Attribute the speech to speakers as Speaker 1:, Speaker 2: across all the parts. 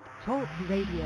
Speaker 1: Blog Talk Radio.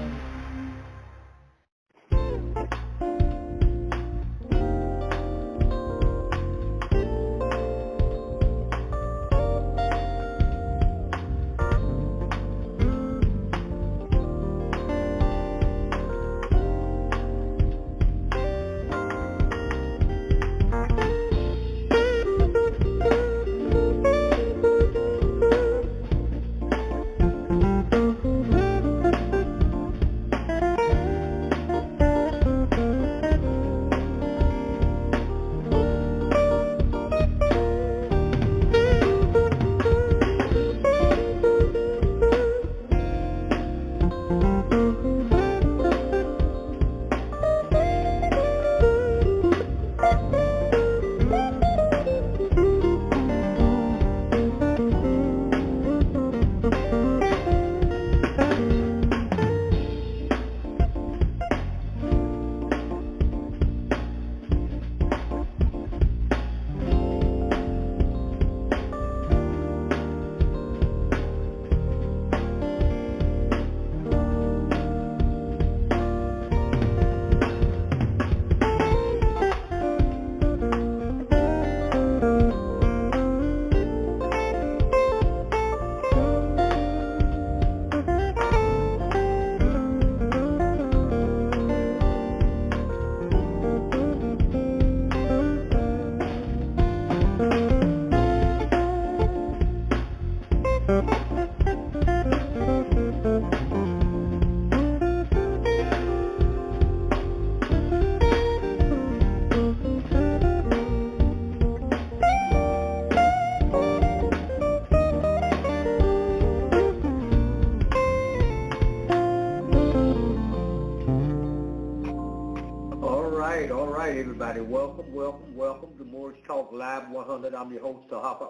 Speaker 2: Everybody, welcome to Morris Talk Live 100. I'm your host, Tarhaka,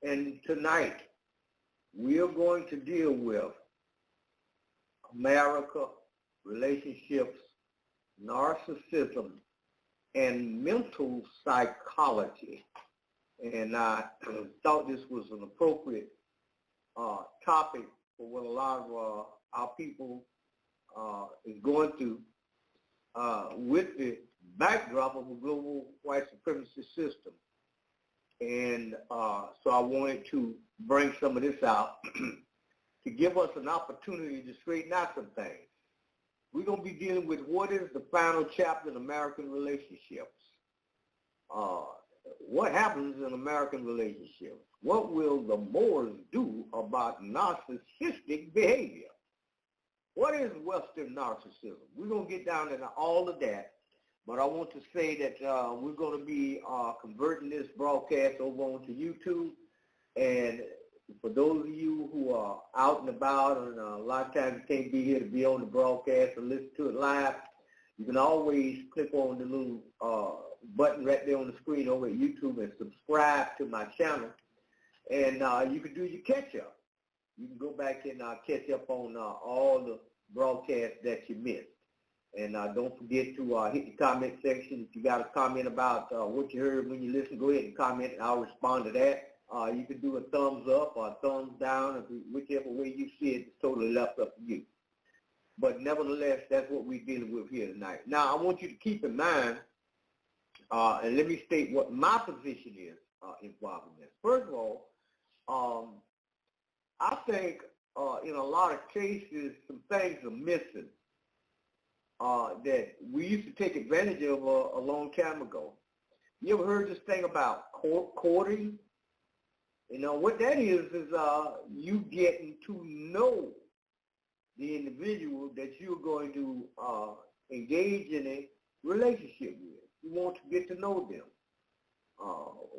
Speaker 2: and tonight we are going to deal with America, relationships, narcissism, and mental psychology. And I thought this was an appropriate topic for what a lot of our people is going through. With the backdrop of a global white supremacy system. And so I wanted to bring some of this out to give us an opportunity to straighten out some things. We're going to be dealing with what is the final chapter in American relationships. What happens in American relationships? What will the Moors do about narcissistic behavior? What is Western narcissism? We're going to get down into all of that, but I want to say that we're going to be converting this broadcast over onto YouTube. And for those of you who are out and about, and a lot of times you can't be here to be on the broadcast and listen to it live, you can always click on the little button right there on the screen over at YouTube and subscribe to my channel. And you can do your catch-up. You can go back and catch up on all the broadcasts that you missed. And don't forget to hit the comment section. If you got a comment about what you heard when you listened, go ahead and comment, and I'll respond to that. You can do a thumbs up or a thumbs down, whichever way you see it. It's totally left up to you. But nevertheless, that's what we're dealing with here tonight. Now, I want you to keep in mind, and let me state what my position is involving this. First of all, I think in a lot of cases, some things are missing that we used to take advantage of a long time ago. You ever heard this thing about courting? You know, what that is you getting to know the individual that you're going to engage in a relationship with. You want to get to know them.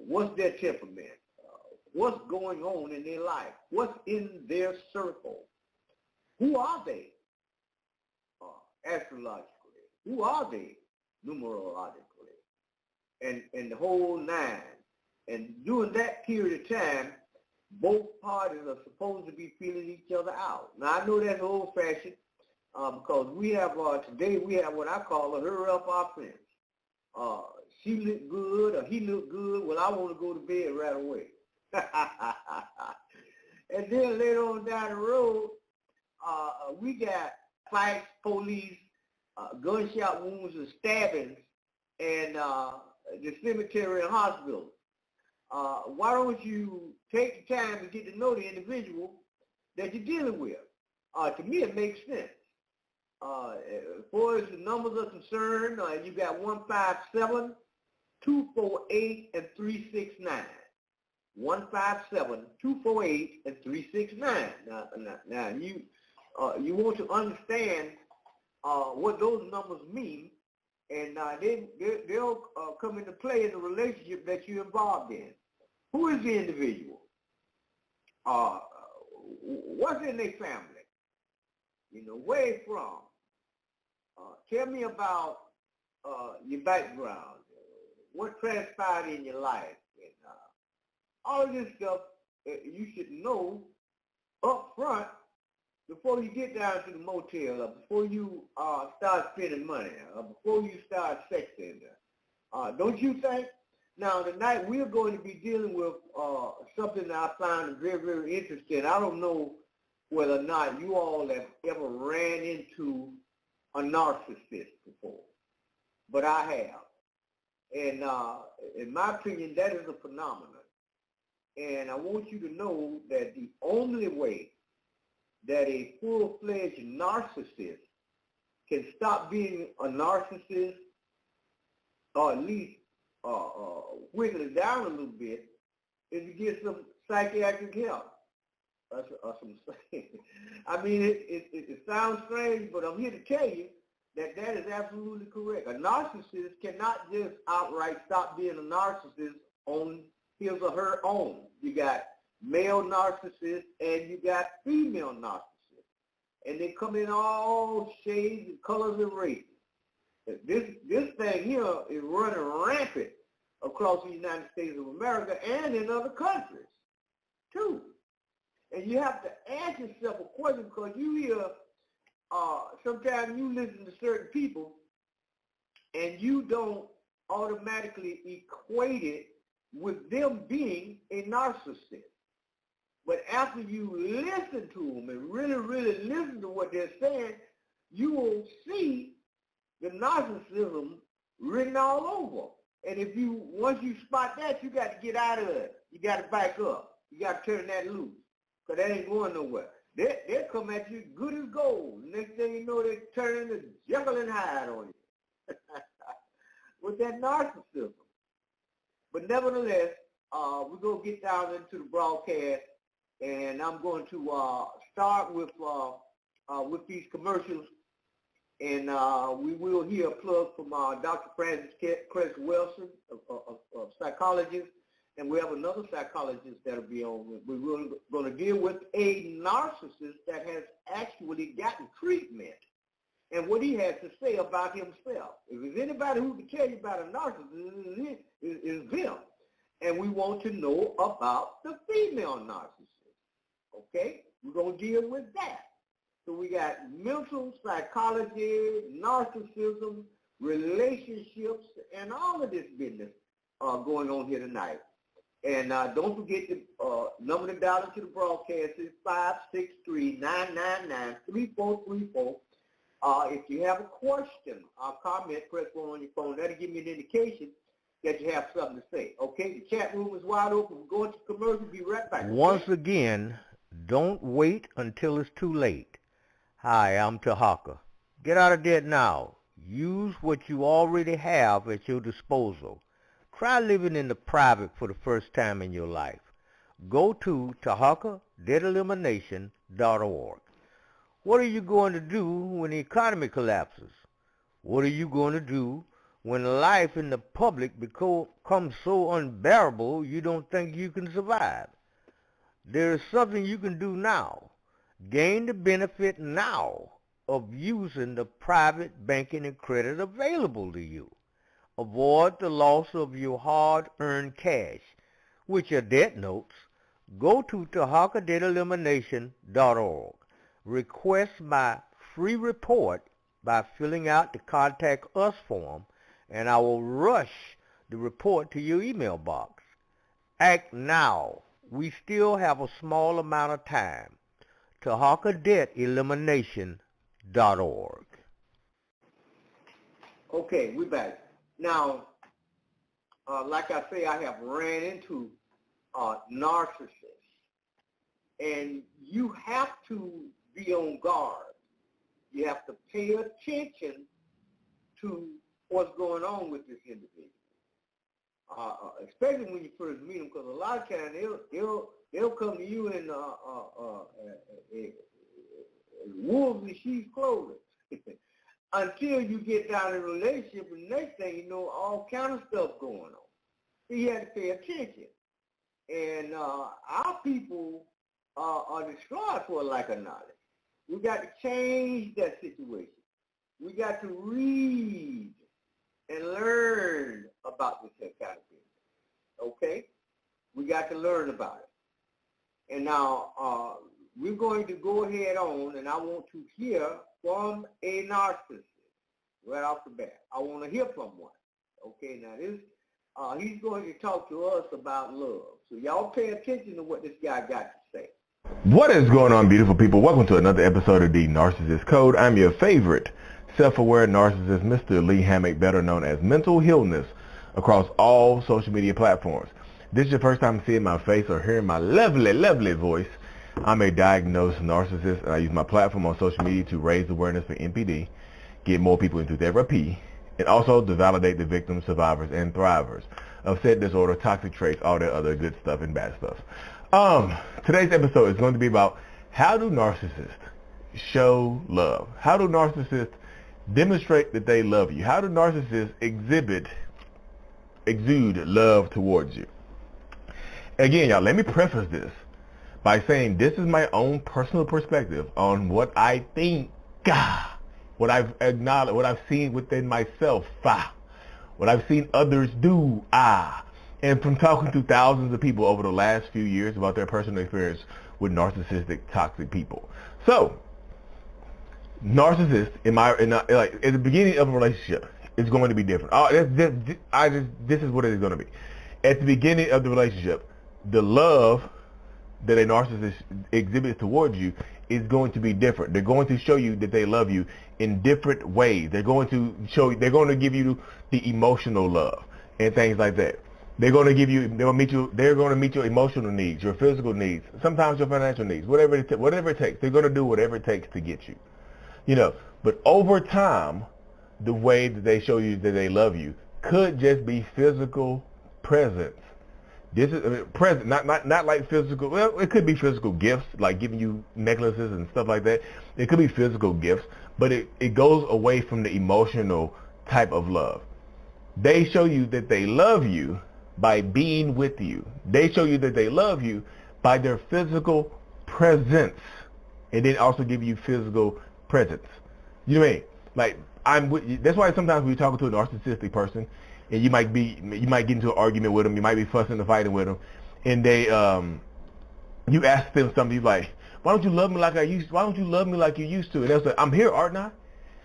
Speaker 2: What's their temperament? What's going on in their life? What's in their circle? Who are they astrologically? Who are they numerologically? And the whole nine. And during that period of time, both parties are supposed to be feeling each other out. Now, I know that's old-fashioned because we have, today we have what I call a hurry up our friends. She look good or he look good, well, I want to go to bed right away. And then later on down the road, We got fights, police, gunshot wounds and stabbings, and the cemetery and hospitals. Why don't you take the time to get to know the individual that you're dealing with? To me, it makes sense. As far as the numbers are concerned, you got 157-248 and 369. 157-248 and 369. Now you want to understand what those numbers mean, and they'll come into play in the relationship that you're involved in. Who is the individual? What's in their family? Where they from? Tell me about your background. What transpired in your life? And all of this stuff you should know up front before you get down to the motel, or before you start spending money, or before you start sexting. Don't you think? Now, tonight we're going to be dealing with something that I find very, very interesting. I don't know whether or not you all have ever ran into a narcissist before, but I have. And in my opinion, that is a phenomenon. And I want you to know that the only way that a full-fledged narcissist can stop being a narcissist, or at least wiggle it down a little bit, is to get some psychiatric help. I mean, it sounds strange, but I'm here to tell you that that is absolutely correct. A narcissist cannot just outright stop being a narcissist on his or her own. You got male narcissists and you got female narcissists, and they come in all shades and colors and races. This thing here is running rampant across the United States of America and in other countries too. And you have to ask yourself a question, because you hear, sometimes you listen to certain people and you don't automatically equate it with them being a narcissist. But after you listen to them and really, really listen to what they're saying, you will see the narcissism written all over. And once you spot that, you got to get out of it. You got to back up. You got to turn that loose, because that ain't going nowhere. They'll come at you good as gold. Next thing you know, they're turning the Jekyll and Hyde on you with that narcissism. But nevertheless, we're going to get down into the broadcast, and I'm going to start with these commercials, and we will hear a plug from Dr. Francis Wilson, a psychologist, and we have another psychologist that'll be on. We're going to deal with a narcissist that has actually gotten treatment and what he has to say about himself. If there's anybody who can tell you about a narcissist, it's him. And we want to know about the female narcissist. Okay? We're going to deal with that. So we got mental psychology, narcissism, relationships, and all of this business going on here tonight. And don't forget the number to dial into the broadcast is 563-999-3434. If you have a question or comment, press 1 on your phone. That'll give me an indication that you have something to say. Okay, the chat room is wide open. We're going to commercial. Be right back. Okay?
Speaker 1: Once again, don't wait until it's too late. Hi, I'm Tarhaka. Get out of debt now. Use what you already have at your disposal. Try living in the private for the first time in your life. Go to TarhakaDebtElimination.org. What are you going to do when the economy collapses? What are you going to do when life in the public becomes so unbearable you don't think you can survive? There is something you can do now. Gain the benefit now of using the private banking and credit available to you. Avoid the loss of your hard-earned cash, which are debt notes. Go to TarhakaDebtElimination.org. Request my free report by filling out the Contact Us form, and I will rush the report to your email box. Act now. We still have a small amount of time. TarhakaDebtElimination.org.
Speaker 2: Okay, we're back. Now, like I say, I have ran into narcissists, and you have to be on guard. You have to pay attention to what's going on with this individual, especially when you first meet them, because a lot of times they'll come to you in wolves in sheep's clothing until you get down in a relationship, and the next thing you know, all kind of stuff going on. So you have to pay attention. And our people are destroyed for a lack of knowledge. We got to change that situation. We got to read and learn about this kind of thing. Okay? We got to learn about it. And now we're going to go ahead on, and I want to hear from a narcissist right off the bat. I want to hear from one. Okay, now this, he's going to talk to us about love. So y'all pay attention to what this guy got to say.
Speaker 3: What is going on, beautiful people? Welcome to another episode of the Narcissist Code. I'm your favorite self-aware narcissist, Mr. Lee Hammock, better known as Mental Healness, across all social media platforms. This is your first time seeing my face or hearing my lovely, lovely voice. I'm a diagnosed narcissist, and I use my platform on social media to raise awareness for NPD, get more people into therapy, and also to validate the victims, survivors, and thrivers of said disorder, toxic traits, all that other good stuff and bad stuff. Today's episode is going to be about how do narcissists show love? How do narcissists demonstrate that they love you? How do narcissists exude love towards you? Again, y'all, let me preface this by saying this is my own personal perspective on what I think, what I've acknowledged, what I've seen within myself, what I've seen others do, and from talking to thousands of people over the last few years about their personal experience with narcissistic, toxic people. So, narcissists, like at the beginning of a relationship, it's going to be different. This is what it is going to be. At the beginning of the relationship, the love that a narcissist exhibits towards you is going to be different. They're going to show you that they love you in different ways. They're going to give you the emotional love and things like that. They're going to meet your emotional needs, your physical needs, sometimes your financial needs, whatever it takes. They're going to do whatever it takes to get you. But over time, the way that they show you that they love you could just be physical presence. This is present, not like physical. Well, it could be physical gifts, like giving you necklaces and stuff like that. It could be physical gifts, but it goes away from the emotional type of love. They show you that they love you by being with you. They show you that they love you by their physical presence, and then also give you physical presence. You know what I mean? That's why sometimes when you're talking to a narcissistic person, and you might get into an argument with them, you might be fussing and fighting with them, and you ask them something, you're like, why don't you love me like I used? Why don't you love me like you used to? And they'll say, I'm here, aren't I?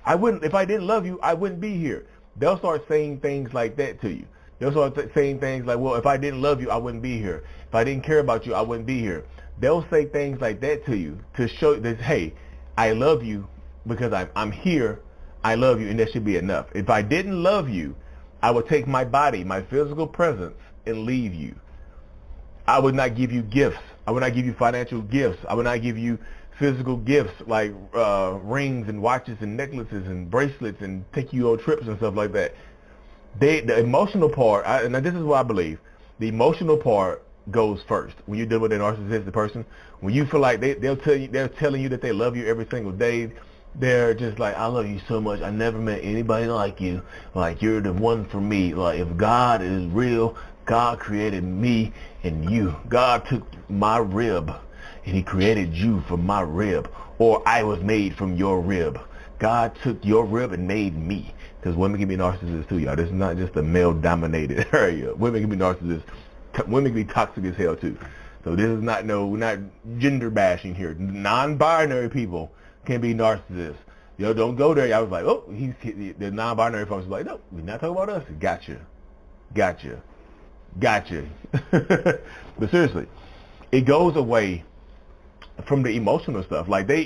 Speaker 3: If I didn't love you, I wouldn't be here. They'll start saying things like that to you. They'll start saying things like, well, if I didn't love you, I wouldn't be here. If I didn't care about you, I wouldn't be here. They'll say things like that to you to show that, hey, I love you because I'm here. I love you, and that should be enough. If I didn't love you, I would take my body, my physical presence, and leave you. I would not give you gifts. I would not give you financial gifts. I would not give you physical gifts like rings and watches and necklaces and bracelets and take you on trips and stuff like that. The emotional part, and this is what I believe, the emotional part goes first. When you deal with a narcissistic person, when you feel like they're telling you that they love you every single day, they're just like, I love you so much. I never met anybody like you. Like, you're the one for me. Like, if God is real, God created me and you. God took my rib and he created you from my rib. Or I was made from your rib. God took your rib and made me. Because women can be narcissists too, y'all. This is not just a male-dominated area. Women can be narcissists. Women can be toxic as hell too. So this is not, we're not gender bashing here. Non-binary people can be narcissists. Don't go there. I was like, oh, the non-binary folks was like, no, we're not talking about us. Gotcha. But seriously, it goes away from the emotional stuff. Like they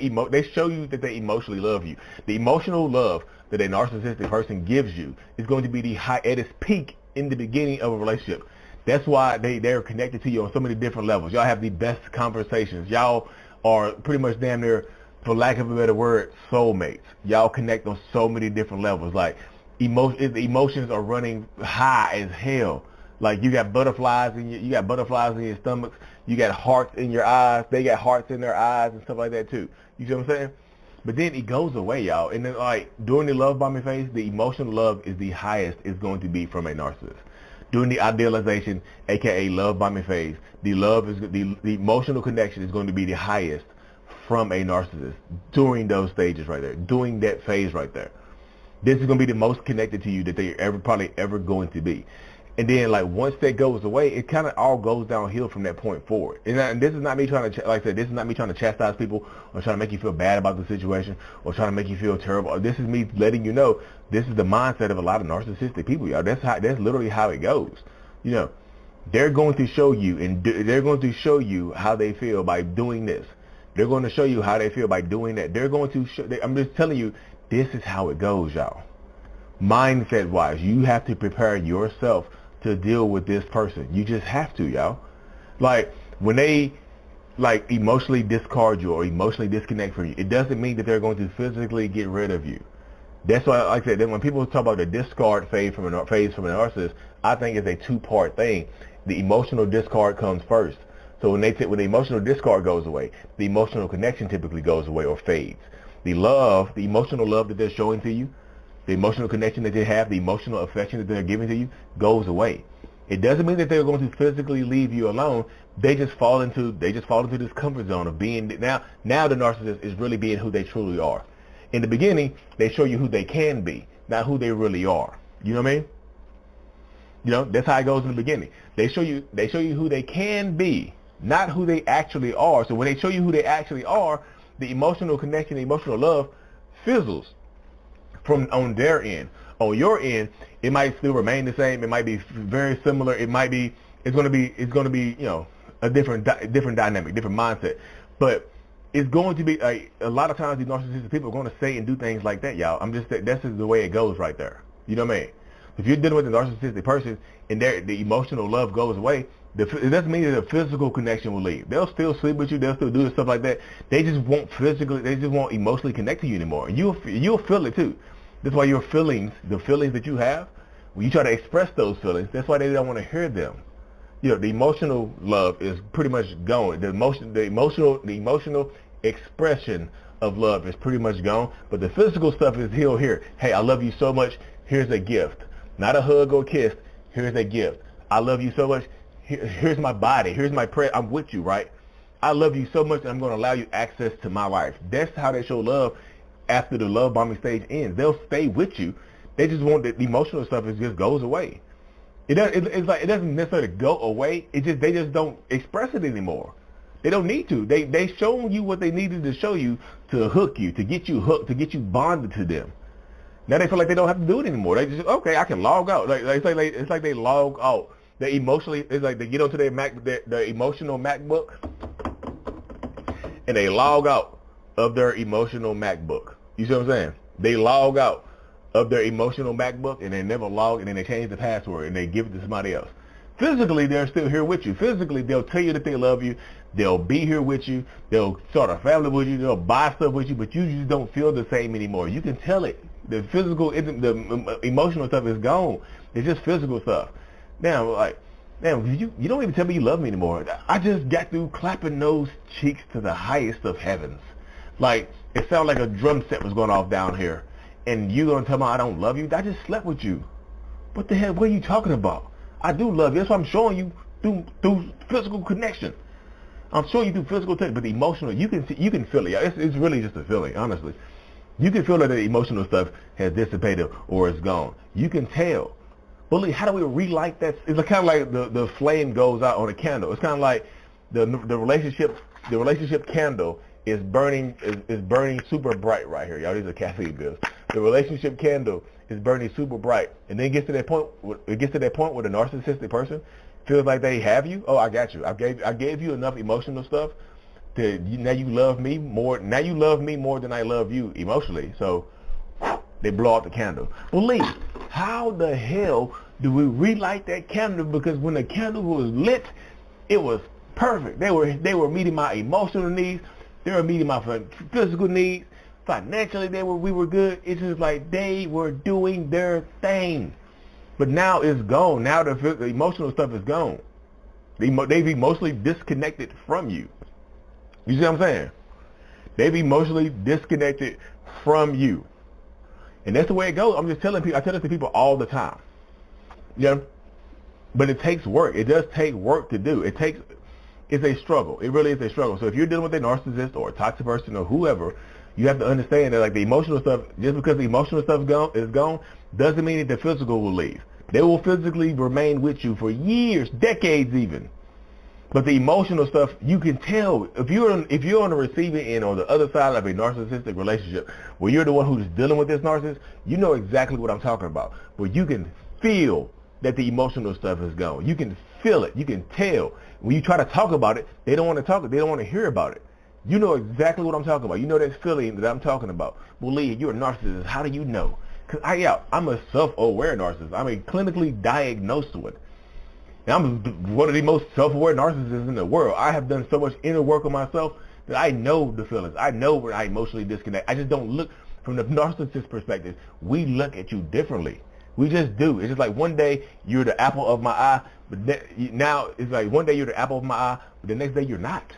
Speaker 3: show you that they emotionally love you. The emotional love that a narcissistic person gives you is going to be at its peak in the beginning of a relationship. That's why they're connected to you on so many different levels. Y'all have the best conversations. Y'all are pretty much damn near, for lack of a better word, soulmates. Y'all connect on so many different levels. Like emotions are running high as hell. Like you got butterflies in your stomachs. You got hearts in your eyes. They got hearts in their eyes and stuff like that too. You see what I'm saying? But then it goes away, y'all. And then like during the love bombing phase, the emotional love is the highest it's going to be from a narcissist. During the idealization, aka love bombing phase, the emotional connection is going to be the highest from a narcissist during those stages right there, during that phase right there. This is going to be the most connected to you that they're probably ever going to be. And then, like, once that goes away, it kind of all goes downhill from that point forward. And this is not me trying to, like I said, this is not me trying to chastise people or trying to make you feel bad about the situation or trying to make you feel terrible. This is me letting you know this is the mindset of a lot of narcissistic people, y'all. That's literally how it goes. You know, they're going to show you, and they're going to show you how they feel by doing this. They're going to show you how they feel by doing that. They're going to show. I'm just telling you, this is how it goes, y'all. Mindset-wise, you have to prepare yourself to deal with this person. You just have to, y'all. Like, when they, like, emotionally discard you or emotionally disconnect from you, it doesn't mean that they're going to physically get rid of you. That's why, like I said, when people talk about the discard phase from a narcissist, I think it's a two-part thing. The emotional discard comes first. So when the emotional discard goes away, the emotional connection typically goes away or fades. The emotional love that they're showing to you, the emotional connection that they have, the emotional affection that they're giving to you goes away. It doesn't mean that they're going to physically leave you alone. They just fall into this comfort zone of being now the narcissist is really being who they truly are. In the beginning, they show you who they can be, not who they really are. You know what I mean? You know, that's how it goes in the beginning. They show you who they can be, not who they actually are. So when they show you who they actually are, the emotional connection, the emotional love fizzles from on their end. On your end, it might still remain the same. It might be very similar. It's going to be, you know, a different dynamic, different mindset. But it's going to be a lot of times these narcissistic people are going to say and do things like that, y'all. That's just the way it goes right there. You know what I mean? If you're dealing with a narcissistic person and the emotional love goes away, it doesn't mean that the physical connection will leave. They'll still sleep with you. They'll still do stuff like that. They just won't emotionally connect to you anymore. And you'll feel it too. That's why the feelings that you have, when you try to express those feelings, that's why they don't want to hear them. You know, the emotional love is pretty much gone. The emotional expression of love is pretty much gone. But the physical stuff is still here. Hey, I love you so much. Here's a gift. Not a hug or kiss. Here's a gift. I love you so much. Here's my body. Here's my prayer. I'm with you, right? I love you so much, and I'm going to allow you access to my life. That's how they show love after the love bombing stage ends. They'll stay with you. They just want the emotional stuff. It just goes away. It's like it doesn't necessarily go away. They just don't express it anymore. They don't need to. They shown you what they needed to show you to hook you, to get you hooked, to get you bonded to them. Now they feel like they don't have to do it anymore. They just, okay, I can log out. It's like they log out. They emotionally, it's like they get onto their emotional MacBook, and they log out of their emotional MacBook. You see what I'm saying? They log out of their emotional MacBook, and they never log, and then they change the password, and they give it to somebody else. Physically, they're still here with you. Physically, they'll tell you that they love you. They'll be here with you. They'll start a family with you. They'll buy stuff with you, but you just don't feel the same anymore. You can tell it. The physical, the emotional stuff is gone. It's just physical stuff. Now, like, man, you don't even tell me you love me anymore. I just got through clapping those cheeks to the highest of heavens. Like, it sounded like a drum set was going off down here. And you gonna tell me I don't love you? I just slept with you. What the hell? What are you talking about? I do love you. That's what I'm showing you through physical connection. I'm showing you through physical touch, but the emotional, you can feel it. It's really just a feeling, honestly. You can feel that the emotional stuff has dissipated or it's gone. You can tell. But how do we relight that? It's kind of like the flame goes out on a candle. It's kind of like the relationship candle is burning super bright right here, y'all. These are caffeine bills. The relationship candle is burning super bright, and then it gets to that point. It gets to that point where the narcissistic person feels like they have you. Oh, I got you. I gave you enough emotional stuff now you love me more. Now you love me more than I love you emotionally. So they blow out the candle. Believe, how the hell do we relight that candle? Because when the candle was lit, it was perfect. They were meeting my emotional needs. They were meeting my physical needs. Financially, we were good. It's just like they were doing their thing. But now it's gone. Now the emotional stuff is gone. They've emotionally disconnected from you. You see what I'm saying? They've emotionally disconnected from you. And that's the way it goes. I'm just telling people, I tell this to people all the time. Yeah. But it takes work. It does take work to do. It's a struggle. It really is a struggle. So if you're dealing with a narcissist or a toxic person or whoever, you have to understand that like the emotional stuff, just because the emotional stuff is gone, doesn't mean that the physical will leave. They will physically remain with you for years, decades even. But the emotional stuff, you can tell if you're on the receiving end or the other side of a narcissistic relationship, where you're the one who's dealing with this narcissist, you know exactly what I'm talking about. But you can feel that the emotional stuff is gone. You can feel it. You can tell. When you try to talk about it, they don't want to talk. They don't want to hear about it. You know exactly what I'm talking about. You know that feeling that I'm talking about. Believe you're a narcissist. How do you know? Because I'm a self-aware narcissist. I'm a clinically diagnosed one. And I'm one of the most self-aware narcissists in the world. I have done so much inner work on myself that I know the feelings. I know when I emotionally disconnect. I just don't look from the narcissist perspective. We look at you differently. We just do. It's just like one day you're the apple of my eye, but now it's like one day you're the apple of my eye, but the next day you're not.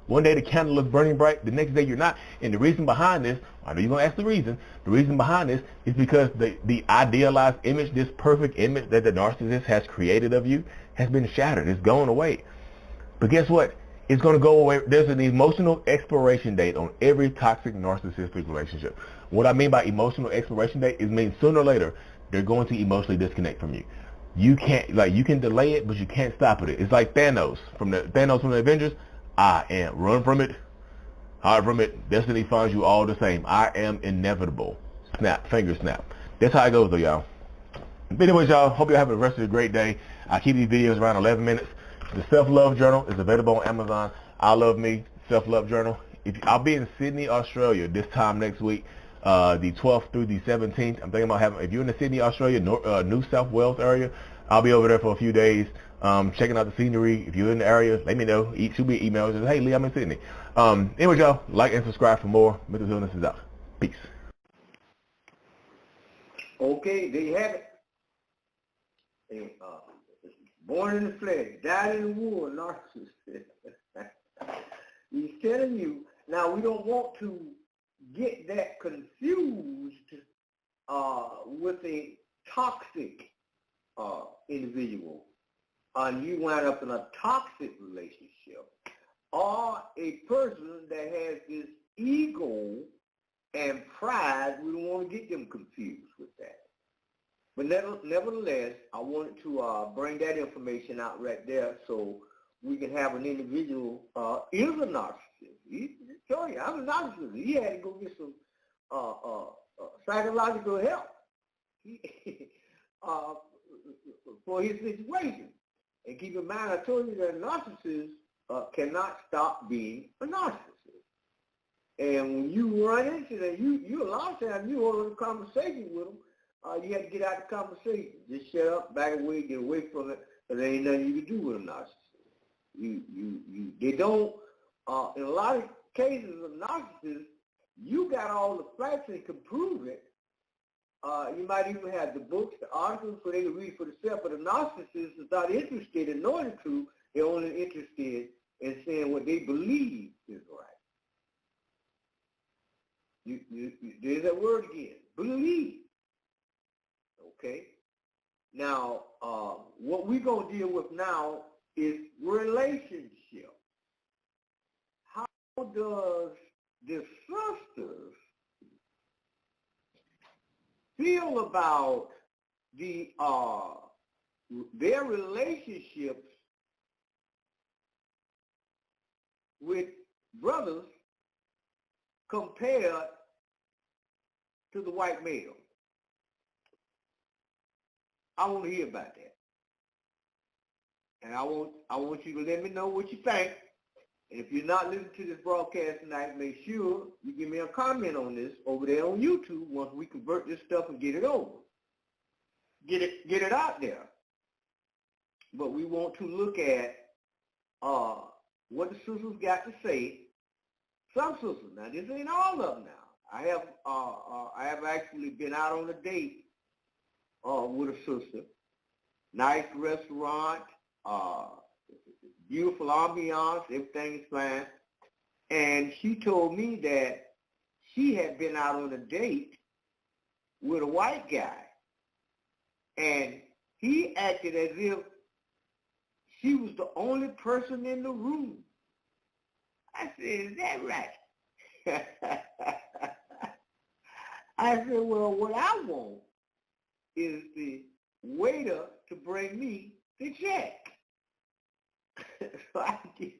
Speaker 3: One day the candle looks burning bright, the next day you're not. And the reason behind this, I know you're going to ask the reason. The reason behind this is because the idealized image, this perfect image that the narcissist has created of you has been shattered. It's gone away. But guess what? It's going to go away. There's an emotional expiration date on every toxic narcissistic relationship. What I mean by emotional expiration date is means sooner or later they're going to emotionally disconnect from you. You can't, you can delay it, but you can't stop it. It's like Thanos from the Avengers. I am. Run from it. Hide from it. Destiny finds you all the same. I am inevitable. Snap. Finger snap. That's how it goes though, y'all. But anyways, y'all, hope y'all have the rest of a great day. I keep these videos around 11 minutes. The Self-Love Journal is available on Amazon. I Love Me Self-Love Journal. I'll be in Sydney, Australia this time next week, the 12th through the 17th. I'm thinking about if you're in the Sydney, Australia, New South Wales area, I'll be over there for a few days. Checking out the scenery. If you're in the area, let me know. Shoot me an email. Just, hey, Lee, I'm in Sydney. Anyway, y'all, like and subscribe for more. Mental Illness is out. Peace.
Speaker 2: Okay, there you have it. And, born in the flesh, died in the war, narcissist. He's telling you. Now, we don't want to get that confused with a toxic individual. And you wind up in a toxic relationship, or a person that has this ego and pride. We don't want to get them confused with that. But nevertheless, I wanted to bring that information out right there so we can have an individual is a narcissist. He tell you, I'm a narcissist. He had to go get some psychological help for his situation. And keep in mind, I told you that a narcissist cannot stop being a narcissist. And when you run into that, you a lot of times you hold a conversation with them. You have to get out the conversation. Just shut up, back away, get away from it, because there ain't nothing you can do with a narcissist. They don't. In a lot of cases of narcissists, you got all the facts and can prove it. You might even have the books, the articles, so they can read for themselves. But a narcissist is not interested in knowing the truth. They're only interested in saying what they believe is right. There's that word again, believe. Okay? Now, what we're going to deal with now is relationship. How does the sisters feel about their relationships with brothers compared to the white male? I want to hear about that. And I want you to let me know what you think. if you're not listening to this broadcast tonight, make sure you give me a comment on this over there on YouTube once we convert this stuff and get it over. Get it out there. But we want to look at what the sisters got to say. Some sisters. Now, this ain't all of them now. I have actually been out on a date with a sister. Nice restaurant, beautiful ambiance, everything is fine. And she told me that she had been out on a date with a white guy. And he acted as if she was the only person in the room. I said, is that right? I said, well, what I want is the waiter to bring me the check. So I get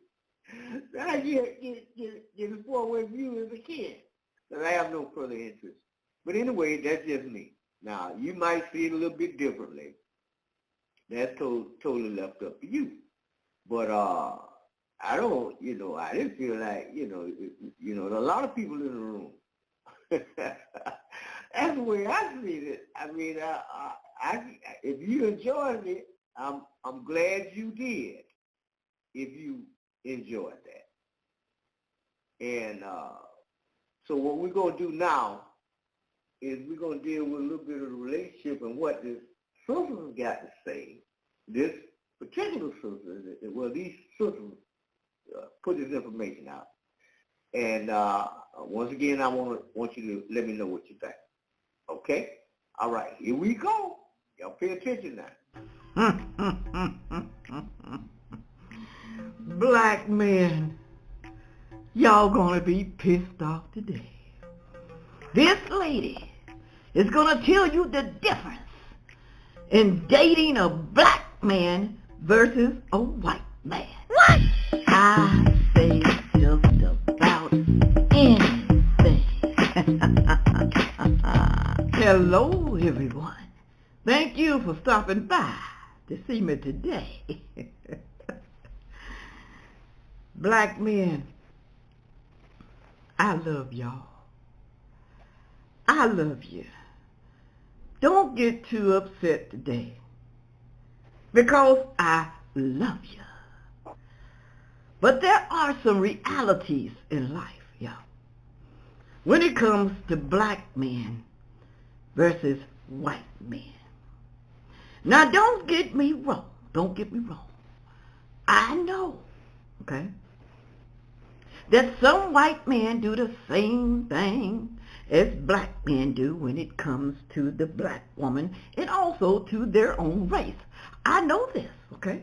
Speaker 2: as far away from you as I can. Because I have no further interest. But anyway, that's just me. Now, you might see it a little bit differently. That's totally left up to you. But I don't, I didn't feel like, a lot of people in the room. That's the way I see it. I mean, if you enjoyed it, I'm glad you did. If you enjoyed that. And so what we're going to do now is we're going to deal with a little bit of the relationship and what this sister's got to say. This particular sister, well, these sisters put this information out. And once again, I want you to let me know what you think. Okay? All right, here we go. Y'all pay attention now.
Speaker 4: Black men, y'all gonna be pissed off today. This lady is gonna tell you the difference in dating a black man versus a white man. What? I say just about anything. Hello, everyone. Thank you for stopping by to see me today. Black men, I love y'all. I love you. Don't get too upset today because I love you. But there are some realities in life, y'all. When it comes to black men versus white men. Now, don't get me wrong. Don't get me wrong. I know, okay, that some white men do the same thing as black men do when it comes to the black woman and also to their own race. I know this, okay?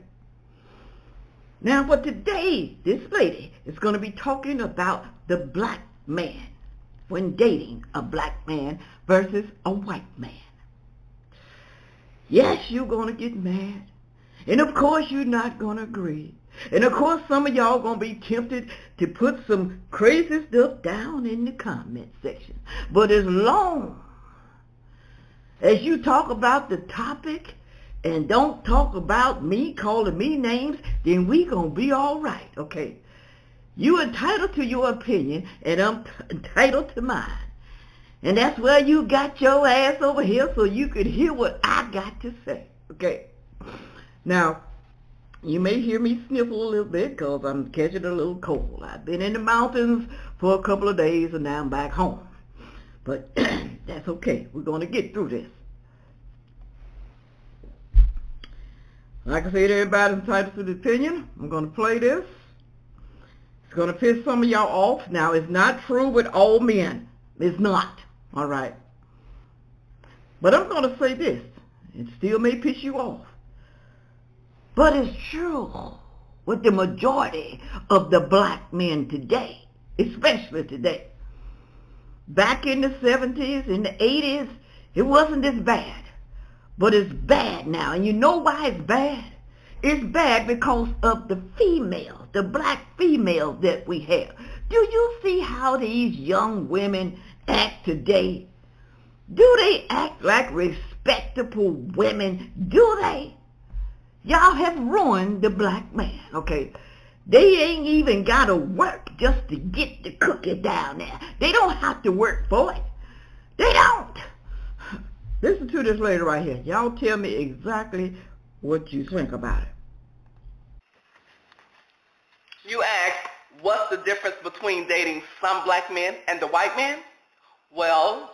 Speaker 4: Now, for today, this lady is going to be talking about the black man when dating a black man versus a white man. Yes, you're going to get mad. And of course, you're not going to agree. And of course, some of y'all going to be tempted to put some crazy stuff down in the comment section. But as long as you talk about the topic and don't talk about me calling me names, then we going to be all right, okay? You're entitled to your opinion, and I'm entitled to mine. And that's where you got your ass over here so you could hear what I got to say, okay? Now, you may hear me sniffle a little bit because I'm catching a little cold. I've been in the mountains for a couple of days and now I'm back home. But that's okay. We're going to get through this. Like I said, everybody's entitled to the opinion. I'm going to play this. It's going to piss some of y'all off. Now, it's not true with all men. It's not. All right. But I'm going to say this. It still may piss you off. But it's true with the majority of the black men today, especially today. Back in the 70s, in the 80s, it wasn't as bad. But it's bad now. And you know why it's bad? It's bad because of the females, the black females that we have. Do you see how these young women act today? Do they act like respectable women? Do they? Y'all have ruined the black man, okay? They ain't even got to work just to get the cookie down there. They don't have to work for it. They don't. Listen to this lady right here. Y'all tell me exactly what you think about it.
Speaker 5: You ask, what's the difference between dating some black men and the white man? Well,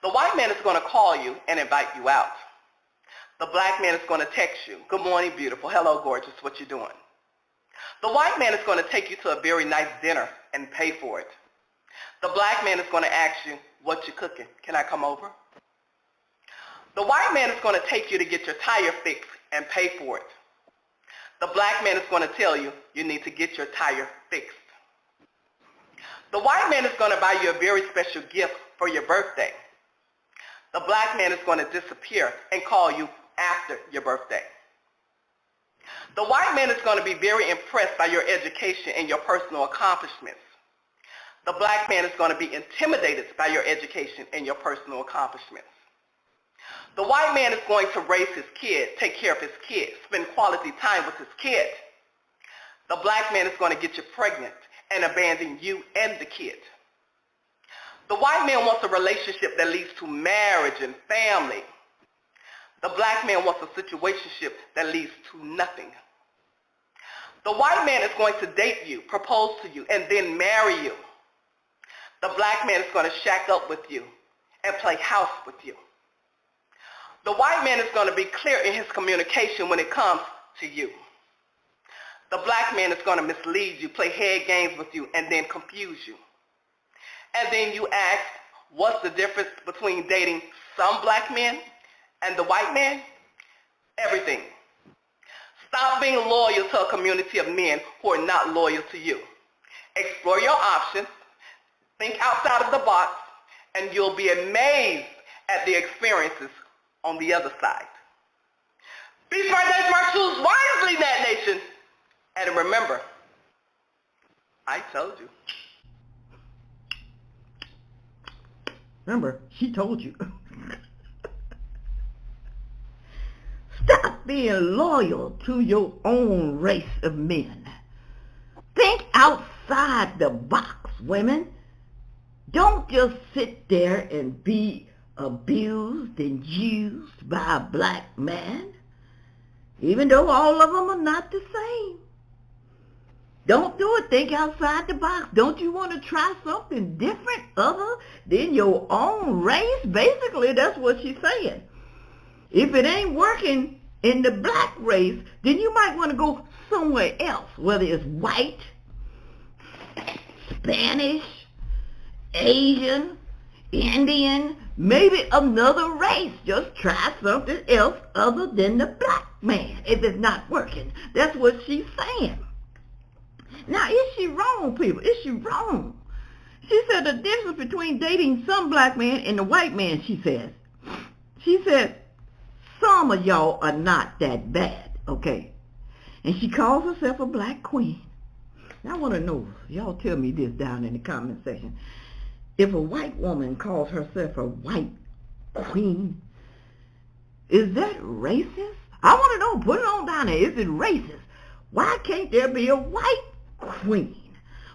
Speaker 5: the white man is going to call you and invite you out. The black man is going to text you, good morning, beautiful, hello, gorgeous, what you doing? The white man is going to take you to a very nice dinner and pay for it. The black man is going to ask you, what you cooking? Can I come over? The white man is going to take you to get your tire fixed and pay for it. The black man is going to tell you, you need to get your tire fixed. The white man is going to buy you a very special gift for your birthday. The black man is going to disappear and call you after your birthday. The white man is going to be very impressed by your education and your personal accomplishments. The black man is going to be intimidated by your education and your personal accomplishments. The white man is going to raise his kid, take care of his kid, spend quality time with his kid. The black man is going to get you pregnant and abandon you and the kid. The white man wants a relationship that leads to marriage and family. The black man wants a situationship that leads to nothing. The white man is going to date you, propose to you, and then marry you. The black man is going to shack up with you and play house with you. The white man is going to be clear in his communication when it comes to you. The black man is going to mislead you, play head games with you, and then confuse you. And then you ask, what's the difference between dating some black men and the white man? Everything. Stop being loyal to a community of men who are not loyal to you. Explore your options, think outside of the box, and you'll be amazed at the experiences on the other side. Be smart, day smart, choose wisely, that nation. And remember, I told you.
Speaker 4: Remember, she told you. Stop being loyal to your own race of men. Think outside the box, women. Don't just sit there and be abused and used by a black man, even though all of them are not the same. Don't do it. Think outside the box. Don't you want to try something different other than your own race? Basically, that's what she's saying. If it ain't working in the black race, then you might want to go somewhere else, whether it's white, Spanish, Asian, Indian, maybe another race. Just try something else other than the black man if it's not working. That's what she's saying. Now, is she wrong, people? Is she wrong? She said the difference between dating some black man and the white man, she says. She said, some of y'all are not that bad, okay? And she calls herself a black queen. Now, I want to know, y'all tell me this down in the comment section. If a white woman calls herself a white queen, is that racist? I want to know, put it on down there. Is it racist? Why can't there be a white queen?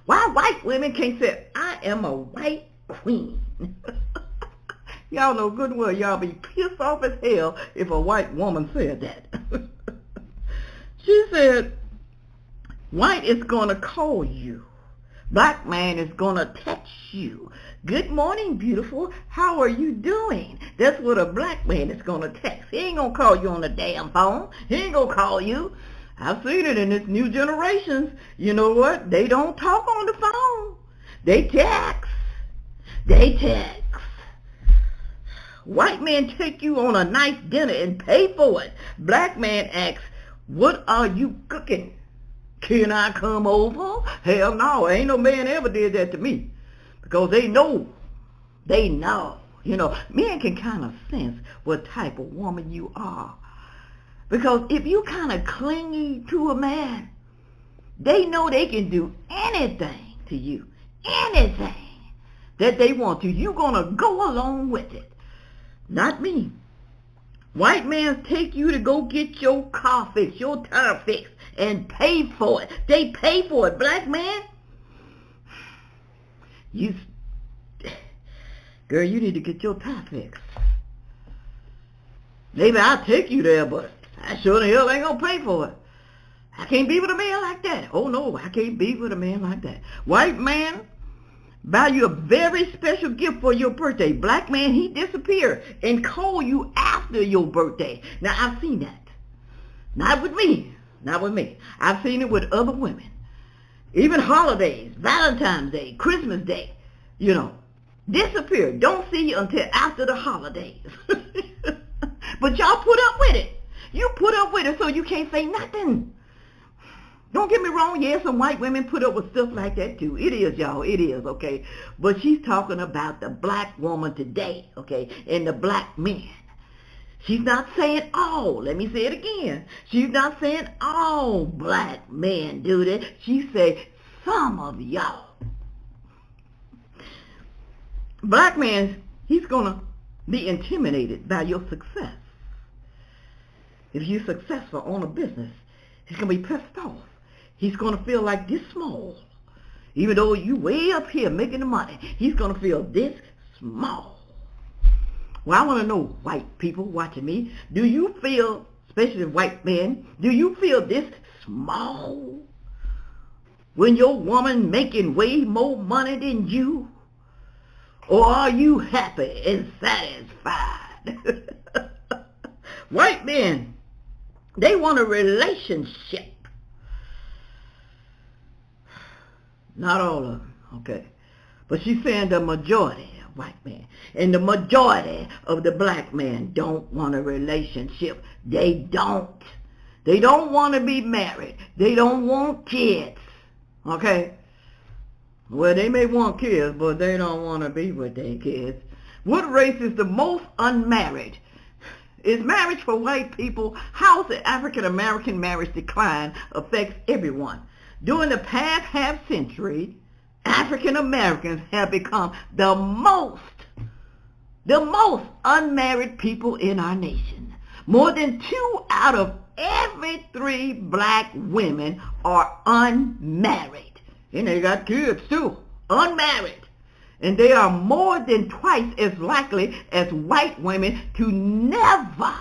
Speaker 4: Why white women can't say, I am a white queen? Y'all know good and well y'all be pissed off as hell if a white woman said that. She said, white is going to call you. Black man is going to text you. Good morning, beautiful. How are you doing? That's what a black man is going to text. He ain't going to call you on the damn phone. He ain't going to call you. I've seen it in this new generations. You know what? They don't talk on the phone. They text. They text. White man take you on a nice dinner and pay for it. Black man asks, what are you cooking? Can I come over? Hell no, ain't no man ever did that to me. Because they know. They know. You know, men can kind of sense what type of woman you are. Because if you kind of clingy to a man, they know they can do anything to you. Anything that they want to. You're going to go along with it. Not me. White men take you to go get your car fixed, your tire fixed, and pay for it. They pay for it. Black man, girl, you need to get your tire fixed. Maybe I'll take you there, but I sure the hell ain't gonna pay for it. I can't be with a man like that. Oh no, I can't be with a man like that. White man, buy you a very special gift for your birthday. Black man, he disappear and call you after your birthday. Now, I've seen that. Not with me. Not with me. I've seen it with other women. Even holidays, Valentine's Day, Christmas Day, disappear. Don't see you until after the holidays. But y'all put up with it. You put up with it so you can't say nothing. Don't get me wrong, yeah, some white women put up with stuff like that too. It is, y'all, it is, okay? But she's talking about the black woman today, okay, and the black man. She's not saying all. Let me say it again. She's not saying all black men do that. She said some of y'all. Black man, he's going to be intimidated by your success. If you're successful on a business, he's going to be pissed off. He's going to feel like this small. Even though you way up here making the money, he's going to feel this small. Well, I want to know, white people watching me, do you feel, especially white men, do you feel this small when your woman making way more money than you? Or are you happy and satisfied? White men, they want a relationship. Not all of them, okay. But she's saying the majority of white men and the majority of the black men don't want a relationship. They don't. They don't want to be married. They don't want kids, okay. Well, they may want kids, but they don't want to be with their kids. What race is the most unmarried? Is marriage for white people? How the African-American marriage decline affects everyone? During the past half century, African-Americans have become the most unmarried people in our nation. More than 2 out of every 3 black women are unmarried. And they got kids too, unmarried. And they are more than twice as likely as white women to never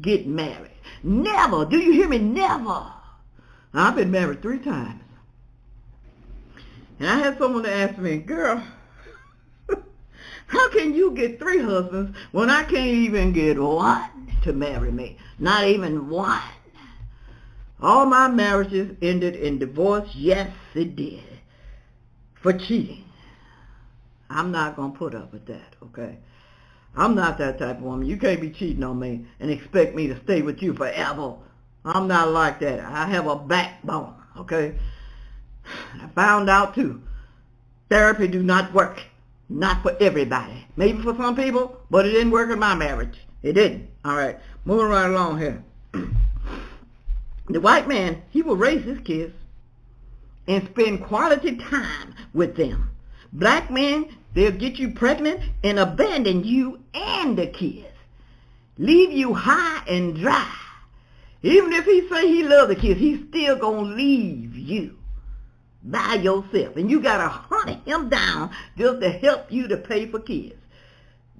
Speaker 4: get married. Never. Do you hear me? Never. I've been married 3 times. And I had someone to ask me, girl, how can you get 3 husbands when I can't even get one to marry me? Not even one. All my marriages ended in divorce. Yes, it did. For cheating. I'm not going to put up with that, okay? I'm not that type of woman. You can't be cheating on me and expect me to stay with you forever. I'm not like that. I have a backbone, okay? I found out too, therapy do not work. Not for everybody. Maybe for some people, but it didn't work in my marriage. It didn't. All right, moving right along here. The white man, he will raise his kids and spend quality time with them. Black men, they'll get you pregnant and abandon you and the kids. Leave you high and dry. Even if he say he loves the kids, he's still going to leave you by yourself. And you got to hunt him down just to help you to pay for kids.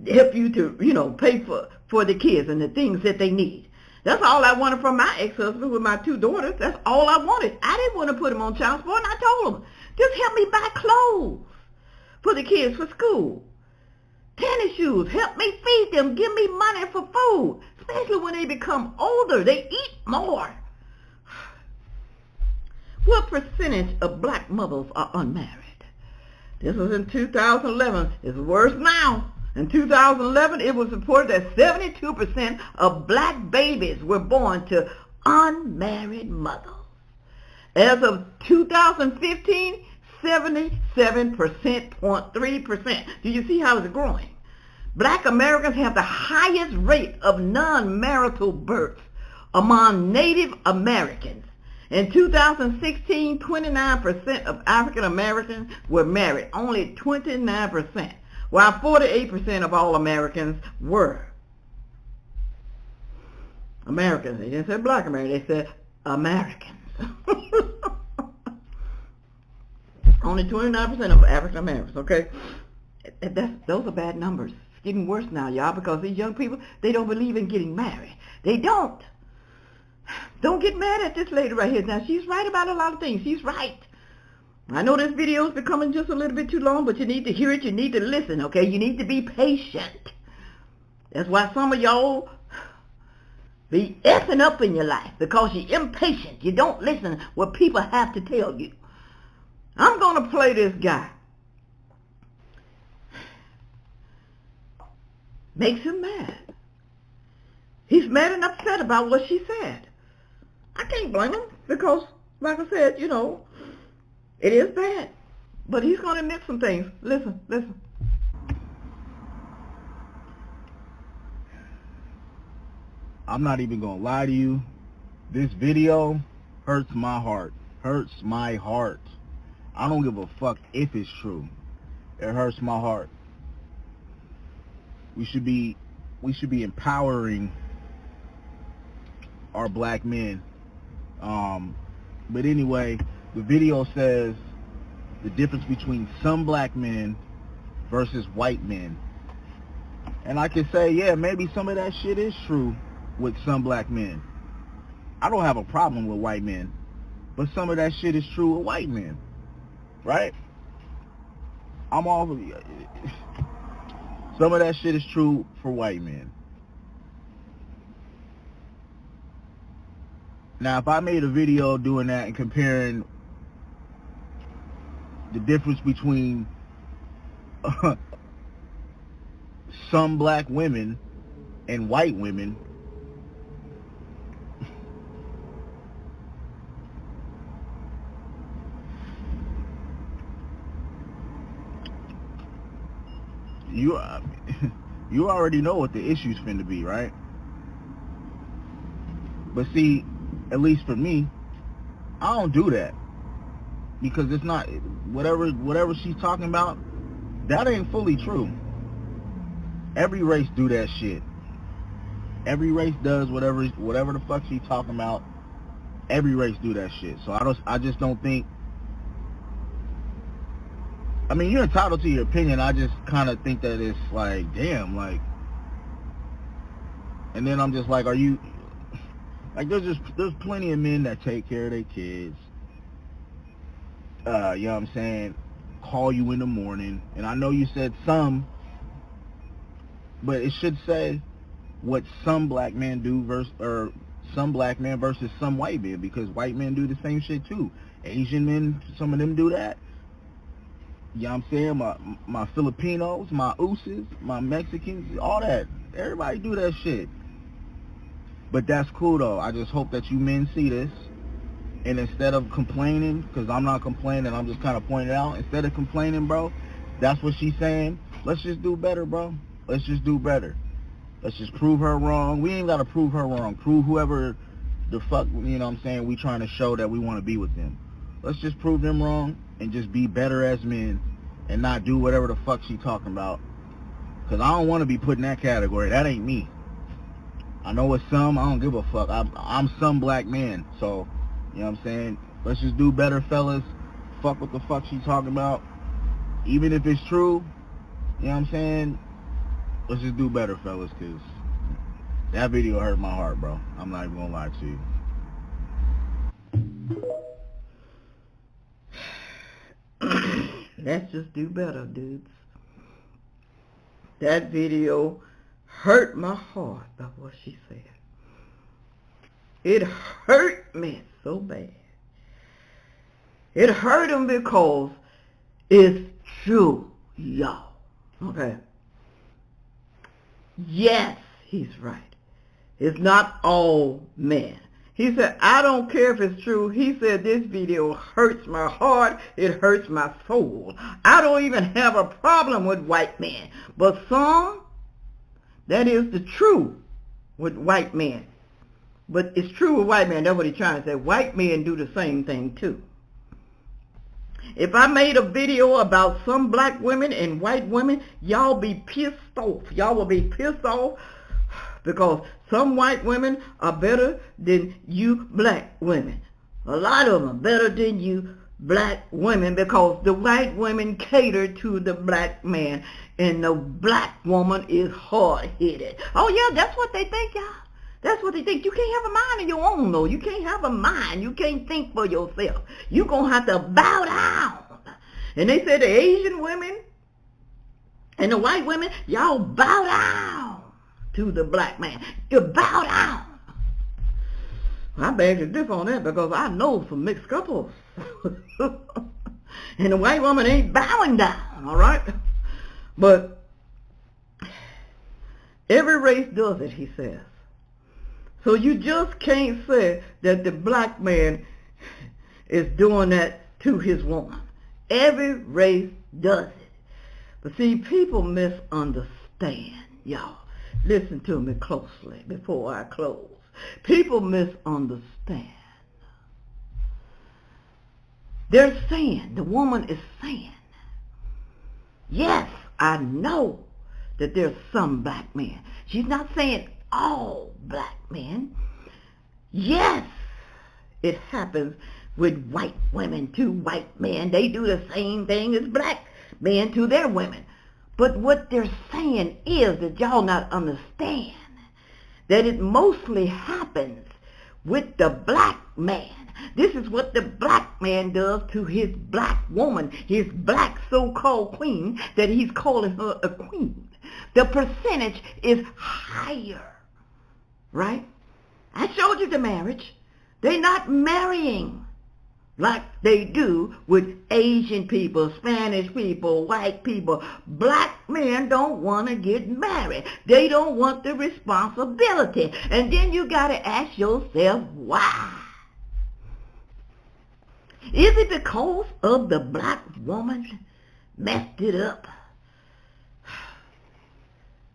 Speaker 4: Help you to, pay for the kids and the things that they need. That's all I wanted from my ex-husband with my 2 daughters. That's all I wanted. I didn't want to put him on child support, and I told him, just help me buy clothes for the kids for school. Tennis shoes, help me feed them, give me money for food. Especially when they become older, they eat more. What percentage of black mothers are unmarried? This was in 2011. It's worse now. In 2011, it was reported that 72% of black babies were born to unmarried mothers. As of 2015, 77.3%. Do you see how it's growing? Black Americans have the highest rate of non-marital births among Native Americans. In 2016, 29% of African Americans were married, only 29%, while 48% of all Americans were Americans. They didn't say black Americans. They said Americans. Only 29% of African Americans, okay? Those are bad numbers. It's getting worse now, y'all, because these young people, they don't believe in getting married. They don't. Don't get mad at this lady right here. Now, she's right about a lot of things. She's right. I know this video is becoming just a little bit too long, but you need to hear it. You need to listen, okay? You need to be patient. That's why some of y'all be effing up in your life, because you're impatient. You don't listen what people have to tell you. I'm going to play this guy. Makes him mad. He's mad and upset about what she said. I can't blame him, because, like I said, you know, it is bad. But he's going to admit some things. Listen, listen.
Speaker 6: I'm not even going to lie to you. This video hurts my heart. Hurts my heart. I don't give a fuck if it's true. It hurts my heart. We should be empowering our black men. But anyway, the video says the difference between some black men versus white men. And I can say, yeah, maybe some of that shit is true with some black men. I don't have a problem with white men, but some of that shit is true with white men, right? I'm all for some of that shit is true for white men. Now, if I made a video doing that and comparing the difference between some black women and white women, you already know what the issue's finna be, right? But see, at least for me, I don't do that, because it's not whatever she's talking about. That ain't fully true. Every race do that shit. Every race does whatever the fuck she's talking about. Every race do that shit. So I just don't think. I mean, you're entitled to your opinion. I just kind of think that it's like, damn, like. And then I'm just like, are you? Like, there's plenty of men that take care of their kids. You know what I'm saying? Call you in the morning. And I know you said some, but it should say what some black men do versus some black men versus some white men, because white men do the same shit too. Asian men, some of them do that. You know what I'm saying? My Filipinos, my Uses, my Mexicans, all that. Everybody do that shit. But that's cool though. I just hope that you men see this, and instead of complaining, because I'm not complaining, I'm just kind of pointing it out. Instead of complaining, bro, that's what she's saying. Let's just do better, bro. Let's just do better. Let's just prove her wrong. We ain't got to prove her wrong. Prove whoever the fuck, you know what I'm saying, we trying to show that we want to be with them. Let's just prove them wrong and just be better as men and not do whatever the fuck she talking about. Because I don't want to be put in that category. That ain't me. I know it's some. I don't give a fuck. I'm some black man. So, you know what I'm saying? Let's just do better, fellas. Fuck what the fuck she talking about. Even if it's true, you know what I'm saying? Let's just do better, fellas, because that video hurt my heart, bro. I'm not even going to lie to you.
Speaker 4: Let's just do better, dudes. That video hurt my heart by what she said. It hurt me so bad. It hurt him because it's true, y'all. Okay. Yes, he's right. It's not all men. He said, I don't care if it's true. He said, this video hurts my heart. It hurts my soul. I don't even have a problem with white men. But some, that is the truth with white men. But it's true with white men. That's what he's trying to say. White men do the same thing too. If I made a video about some black women and white women, y'all be pissed off. Y'all will be pissed off because some white women are better than you black women. A lot of them are better than you black women because the white women cater to the black man and the black woman is hard-headed. Oh yeah, that's what they think, y'all. That's what they think. You can't have a mind of your own, though. You can't have a mind. You can't think for yourself. You're going to have to bow down. And they said the Asian women and the white women, y'all bow down to the black man. You bow down. I beg to differ on that because I know some mixed couples. And the white woman ain't bowing down, all right? But every race does it, he says. So you just can't say that the black man is doing that to his woman. Every race does it. But see, people misunderstand, y'all. Listen to me closely before I close. People misunderstand. They're saying, the woman is saying, yes, I know that there's some black men. She's not saying all black men. Yes, it happens with white women to white men. They do the same thing as black men to their women. But what they're saying is that y'all not understand that it mostly happens with the black man. This is what the black man does to his black woman, his black so-called queen, that he's calling her a queen. The percentage is higher, right? I showed you the marriage. They're not marrying like they do with Asian people, Spanish people, white people. Black men don't want to get married. They don't want the responsibility. And then you got to ask yourself, why? Is it because of the black woman messed it up?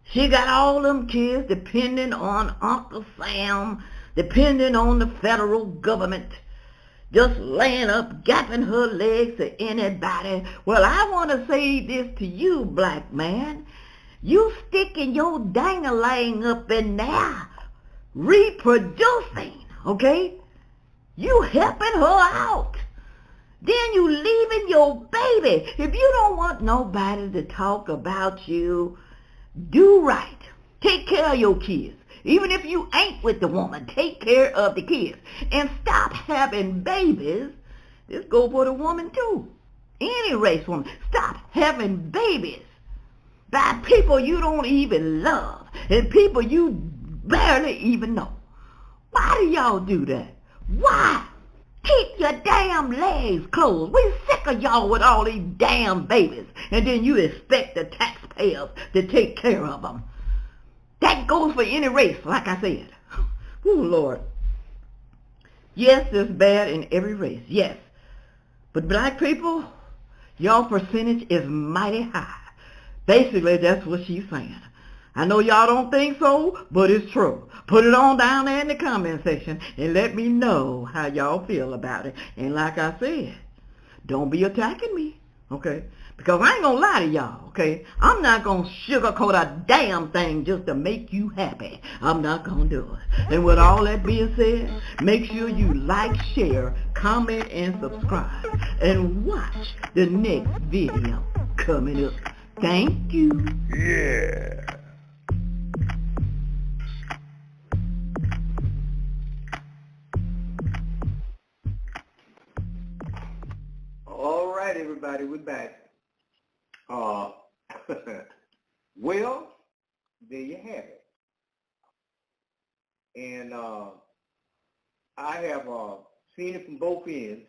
Speaker 4: She got all them kids depending on Uncle Sam, depending on the federal government, just laying up, gapping her legs to anybody. Well, I want to say this to you, black man. You sticking your dang-a-lang up in there, reproducing, okay? You helping her out. Then you leaving your baby. If you don't want nobody to talk about you, do right. Take care of your kids. Even if you ain't with the woman, take care of the kids. And stop having babies. This goes for the woman too. Any race woman. Stop having babies by people you don't even love and people you barely even know. Why do y'all do that? Why? Keep your damn legs closed. We sick of y'all with all these damn babies. And then you expect the taxpayers to take care of them. That goes for any race, like I said. Oh, Lord. Yes, it's bad in every race, yes. But black people, y'all percentage is mighty high. Basically, that's what she's saying. I know y'all don't think so, but it's true. Put it on down there in the comment section and let me know how y'all feel about it. And like I said, don't be attacking me, okay? Because I ain't gonna lie to y'all, okay? I'm not gonna sugarcoat a damn thing just to make you happy. I'm not gonna do it. And with all that being said, make sure you like, share, comment, and subscribe. And watch the next video coming up. Thank you.
Speaker 1: Yeah.
Speaker 2: All right, everybody, we're back. Well, there you have it. And I have seen it from both ends.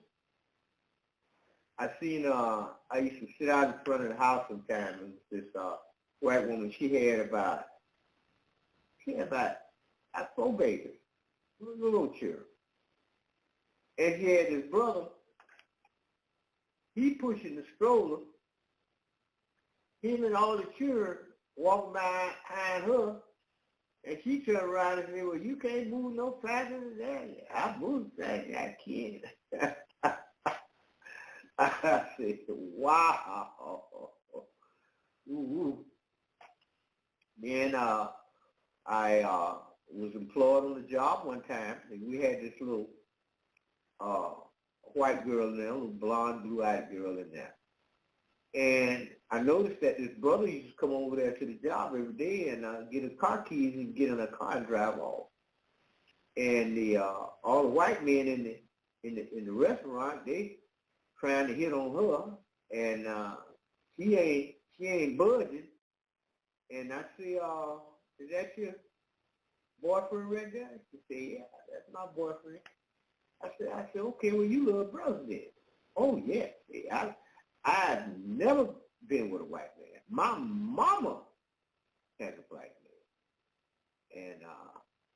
Speaker 2: I used to sit out in front of the house sometimes, and this white woman, she had about 4 babies, little children. And she had this brother, he pushing the stroller, him and all the children walking behind her, and she turned around and said, well, you can't move no faster than that. I moved faster, I can't. I said, wow. Ooh. Then I was employed on the job one time, and we had this little white girl in there, a little blonde, blue-eyed girl in there. And I noticed that this brother used to come over there to the job every day and get his car keys and get in a car and drive off. And the all the white men in the restaurant, they trying to hit on her, and she ain't budging. And I say, is that your boyfriend right there? She said, yeah, that's my boyfriend. I said, okay, well, you little brother then. Oh, yeah. I've never been with a white man. My mama has a black man. And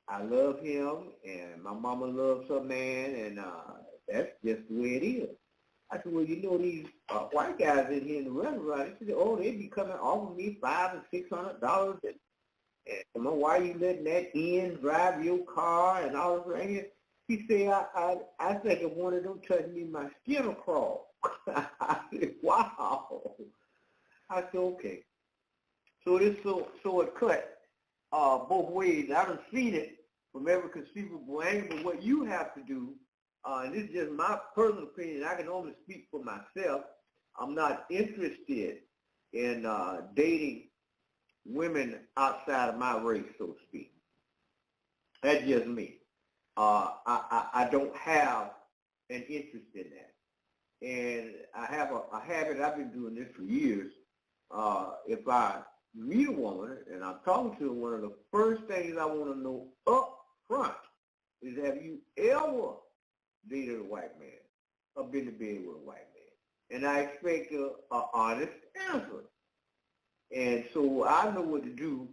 Speaker 2: I love him, and my mama loves her man, and that's just the way it is. I said, well, you know, these white guys in here in the restaurant, they said, oh, they be coming offering me $500 and $600. And come on, why are you letting that in, drive your car and all this right here? He said, I think if one of them touched me, my skin will crawl. I said, wow. I said, okay. So this so it cut both ways. I done seen it from every conceivable angle. But what you have to do, and this is just my personal opinion, I can only speak for myself. I'm not interested in dating women outside of my race, so to speak. That's just me. I don't have an interest in that. And I have a habit, I've been doing this for years. If I meet a woman and I'm talking to her, one of the first things I want to know up front is, have you ever dated a white man or been to bed with a white man? And I expect an honest answer. And so I know what to do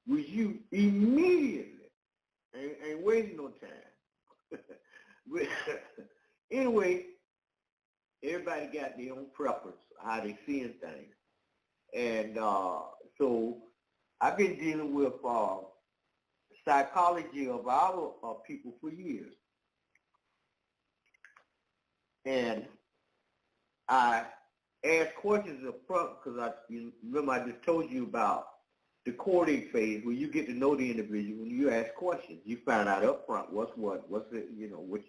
Speaker 2: with you immediately. Ain't wasting no time. Anyway, everybody got their own preference, how they seeing things. And so I've been dealing with psychology of our people for years. And I ask questions up front because you remember I just told you about the courting phase where you get to know the individual. When you ask questions, you find out up front what's it, you know, where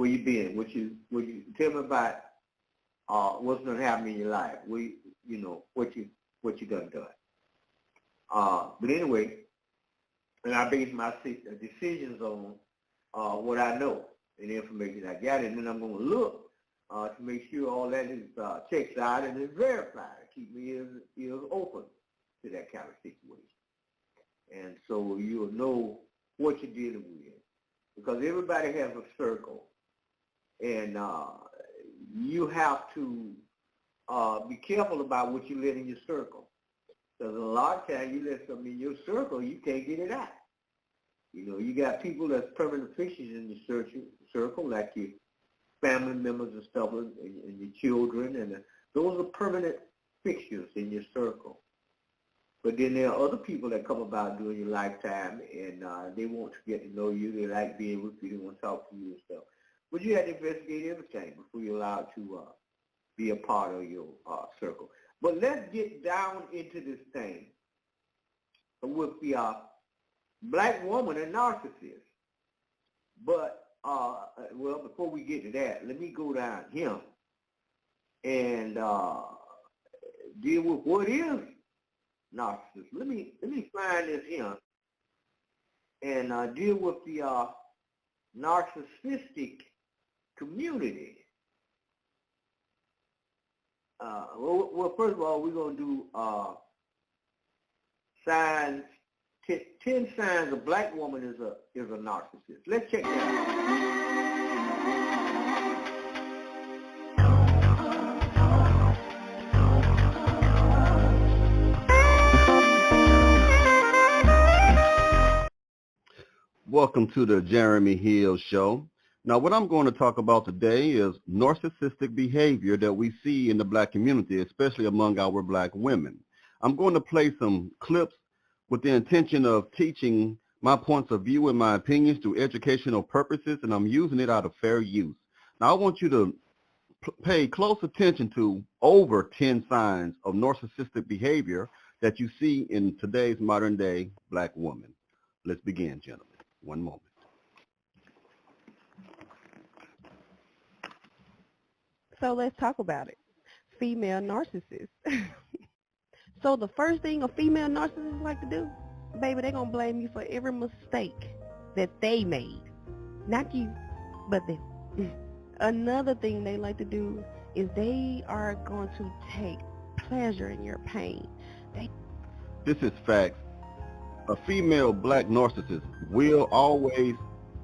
Speaker 2: you been, what you tell me about what's gonna happen in your life, what you done. But anyway, and I base my decisions on what I know and the information I got, and then I'm gonna look to make sure all that is checked out and is verified. Keep my ears open to that kind of situation. And so you'll know what you're dealing with. Because everybody has a circle. And you have to be careful about what you let in your circle. Because a lot of times you let something in your circle, you can't get it out. You know, you got people that's permanent fixtures in your circle, like your family members and stuff, and your children, and those are permanent fixtures in your circle. But then there are other people that come about during your lifetime, and they want to get to know you. They like being with you. They want to talk to you and stuff. But you have to investigate everything before you're allowed to be a part of your circle. But let's get down into this thing with the black woman and narcissist. But, well, before we get to that, let me go down here and deal with what is narcissism. Let me find this here and deal with the narcissistic community. Well, first of all, we're going to do signs, 10 signs a black woman is a narcissist. Let's check that out.
Speaker 7: Welcome to the Jeremy Hill Show. Now, what I'm going to talk about today is narcissistic behavior that we see in the black community, especially among our black women. I'm going to play some clips with the intention of teaching my points of view and my opinions to educational purposes, and I'm using it out of fair use. Now, I want you to pay close attention to over 10 signs of narcissistic behavior that you see in today's modern day black woman. Let's begin, gentlemen. One moment.
Speaker 8: So let's talk about it. Female narcissists. So the first thing a female narcissist like to do, baby, they're going to blame you for every mistake that they made. Not you, but them. Another thing they like to do is they are going to take pleasure in your pain.
Speaker 7: This is facts. A female black narcissist will always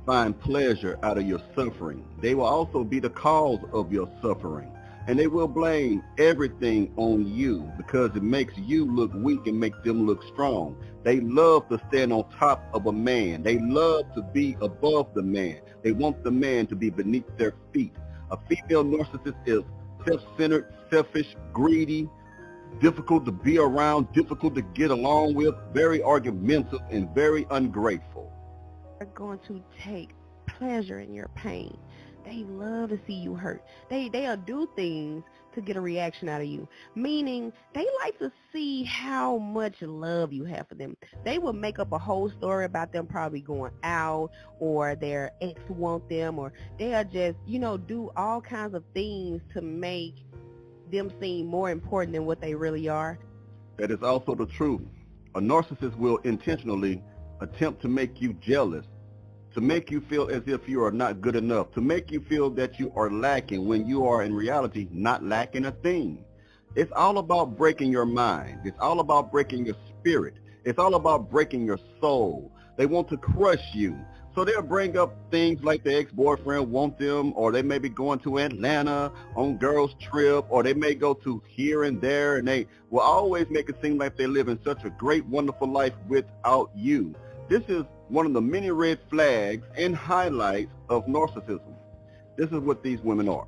Speaker 7: find pleasure out of your suffering. They will also be the cause of your suffering. And they will blame everything on you because it makes you look weak and makes them look strong. They love to stand on top of a man. They love to be above the man. They want the man to be beneath their feet. A female narcissist is self-centered, selfish, greedy, difficult to be around, difficult to get along with, very argumentative, and very ungrateful.
Speaker 8: They're going to take pleasure in your pain. They love to see you hurt. They'll do things to get a reaction out of you, meaning they like to see how much love you have for them. They will make up a whole story about them probably going out, or their ex want them, or they'll just, do all kinds of things to make them seem more important than what they really are.
Speaker 7: That is also the truth. A narcissist will intentionally attempt to make you jealous, to make you feel as if you are not good enough, to make you feel that you are lacking when you are in reality not lacking a thing. It's all about breaking your mind. It's all about breaking your spirit. It's all about breaking your soul. They want to crush you. So they'll bring up things like the ex-boyfriend want them, or they may be going to Atlanta on girls' trip, or they may go to here and there, and they will always make it seem like they're living such a great, wonderful life without you. This is one of the many red flags and highlights of narcissism. This is what these women are.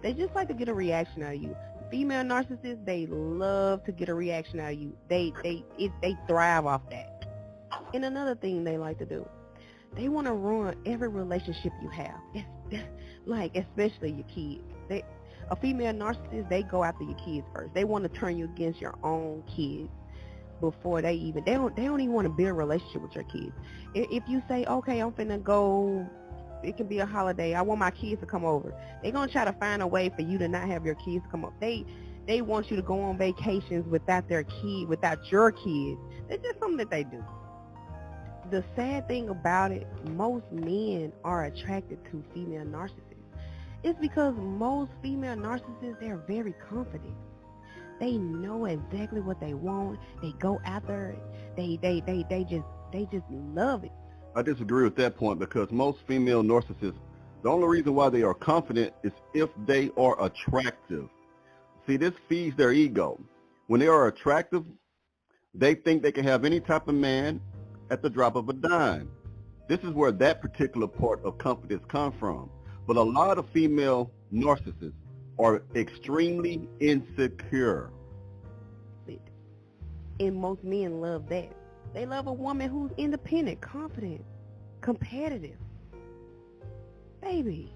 Speaker 8: They just like to get a reaction out of you. Female narcissists, they love to get a reaction out of you. They thrive off that. And another thing they like to do, they want to ruin every relationship you have. Like, especially your kids. A female narcissist, they go after your kids first. They want to turn you against your own kids before they don't even want to build a relationship with your kids. If you say, okay, I'm finna go, it can be a holiday, I want my kids to come over, they're going to try to find a way for you to not have your kids come up. They want you to go on vacations without your kids. It's just something that they do. The sad thing about it, most men are attracted to female narcissists. It's because most female narcissists, they're very confident. They know exactly what they want. They go after it. They just love it.
Speaker 7: I disagree with that point because most female narcissists, the only reason why they are confident is if they are attractive. See, this feeds their ego. When they are attractive, they think they can have any type of man at the drop of a dime. This is where that particular part of confidence comes from. But a lot of female narcissists are extremely insecure.
Speaker 8: And most men love that. They love a woman who's independent, confident, competitive. Baby,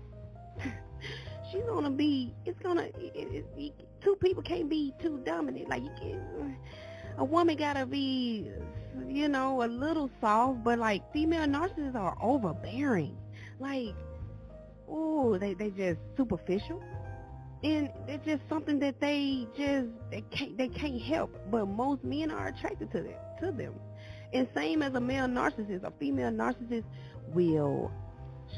Speaker 8: she's gonna be, two people can't be too dominant. Like, a woman gotta be, a little soft, but like female narcissists are overbearing. Like, they just superficial. And it's just something that they can't help. But most men are attracted to them. And same as a male narcissist, a female narcissist will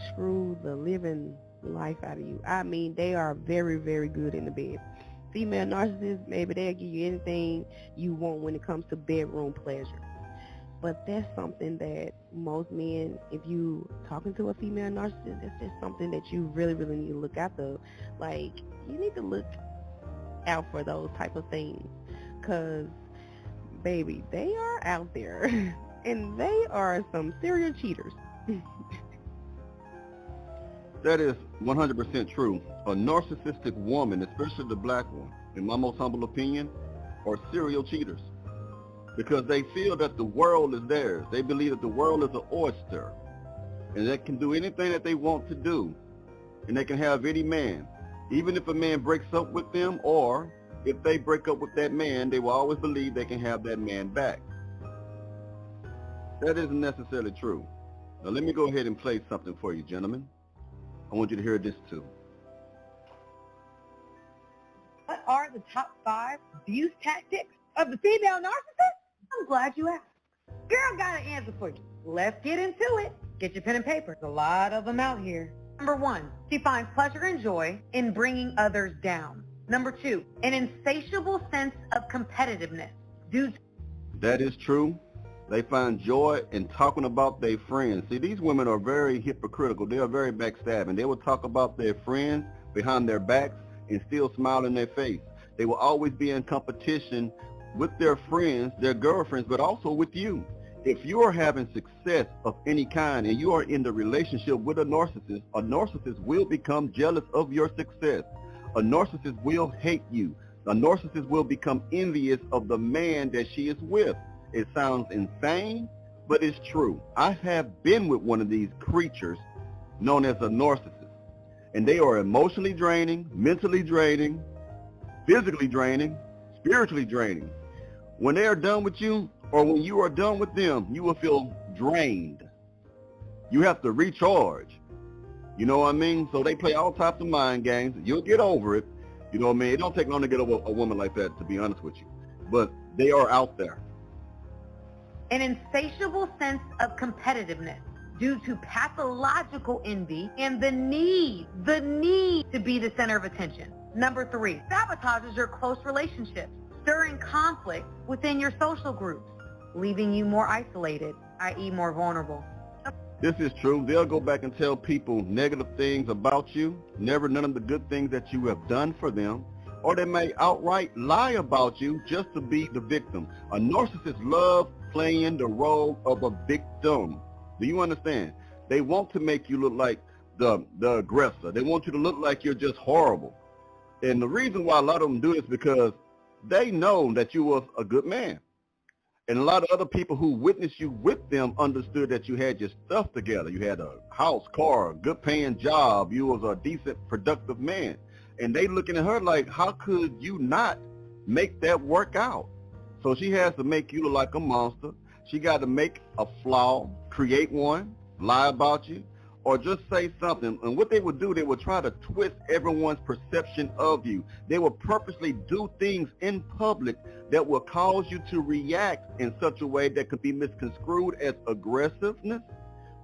Speaker 8: screw the living life out of you. I mean, they are very, very good in the bed. Female narcissists, maybe they'll give you anything you want when it comes to bedroom pleasure. But that's something that most men, if you talking to a female narcissist, that's just something that you really, really need to look after. Like, you need to look out for those type of things. Because, baby, they are out there. And they are some serial cheaters.
Speaker 7: That is 100% true. A narcissistic woman, especially the black one, in my most humble opinion, are serial cheaters. Because they feel that the world is theirs. They believe that the world is an oyster. And they can do anything that they want to do. And they can have any man. Even if a man breaks up with them, or if they break up with that man, they will always believe they can have that man back. That isn't necessarily true. Now let me go ahead and play something for you, gentlemen. I want you to hear this too.
Speaker 9: What are the top 5 abuse tactics of the female narcissist? I'm glad you asked. Girl got an answer for you. Let's get into it. Get your pen and paper. There's a lot of them out here. Number 1, she finds pleasure and joy in bringing others down. Number 2, an insatiable sense of competitiveness.
Speaker 7: That is true. They find joy in talking about their friends. See, these women are very hypocritical. They are very backstabbing. They will talk about their friends behind their backs and still smile in their face. They will always be in competition with their friends, their girlfriends, but also with you. If you are having success of any kind and you are in the relationship with a narcissist will become jealous of your success. A narcissist will hate you. A narcissist will become envious of the man that she is with. It sounds insane, but it's true. I have been with one of these creatures known as a narcissist, and they are emotionally draining, mentally draining, physically draining, spiritually draining. When they are done with you, or when you are done with them, you will feel drained. You have to recharge. You know what I mean? So they play all types of mind games. You'll get over it. You know what I mean? It don't take long to get over a woman like that, to be honest with you. But they are out there.
Speaker 9: An insatiable sense of competitiveness due to pathological envy and the need to be the center of attention. Number 3, sabotages your close relationships, stirring conflict within your social groups, leaving you more isolated, i.e. more vulnerable.
Speaker 7: This is true. They'll go back and tell people negative things about you, never none of the good things that you have done for them, or they may outright lie about you just to be the victim. A narcissist loves playing the role of a victim. Do you understand? They want to make you look like the aggressor. They want you to look like you're just horrible. And the reason why a lot of them do this is because they know that you was a good man. And a lot of other people who witnessed you with them understood that you had your stuff together. You had a house, car, good paying job. You was a decent, productive man. And they looking at her like, how could you not make that work out? So she has to make you look like a monster. She got to make a flaw, create one, lie about you, or just say something. And what they would do, they would try to twist everyone's perception of you. They will purposely do things in public that will cause you to react in such a way that could be misconstrued as aggressiveness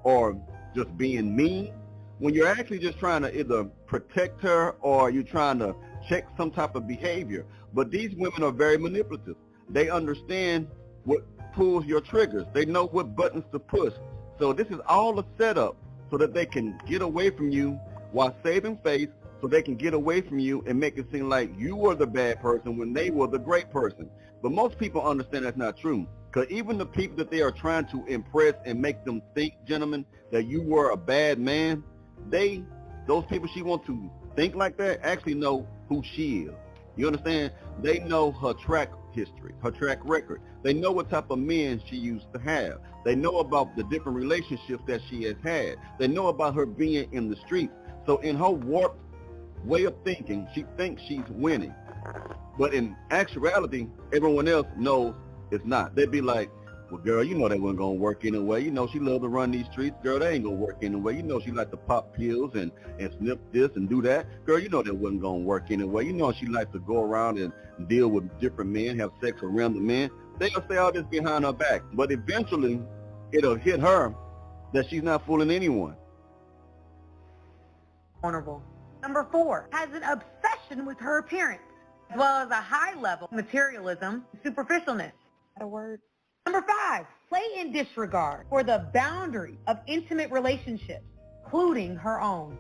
Speaker 7: or just being mean, when you're actually just trying to either protect her or you're trying to check some type of behavior. But these women are very manipulative. They understand what pulls your triggers. They know what buttons to push. So this is all a setup so that they can get away from you while saving face, so they can get away from you and make it seem like you were the bad person when they were the great person. But most people understand that's not true. Because even the people that they are trying to impress and make them think, gentlemen, that you were a bad man, those people she wants to think like that actually know who she is. You understand? They know her track history, her track record. They know what type of men she used to have. They know about the different relationships that she has had. They know about her being in the streets. So in her warped way of thinking, she thinks she's winning. But in actuality, everyone else knows it's not. They'd be like, well, girl, you know that wasn't going to work anyway. You know she loved to run these streets. Girl, that ain't going to work anyway. You know she liked to pop pills and snip this and do that. Girl, you know that wasn't going to work anyway. You know she liked to go around and deal with different men, have sex with random men. They'll say all this behind her back. But eventually, it'll hit her that she's not fooling anyone.
Speaker 9: Vulnerable. Number 4, has an obsession with her appearance, as well as a high level of materialism and superficialness. Is that a word? Number 5, play in disregard for the boundary of intimate relationships, including her own.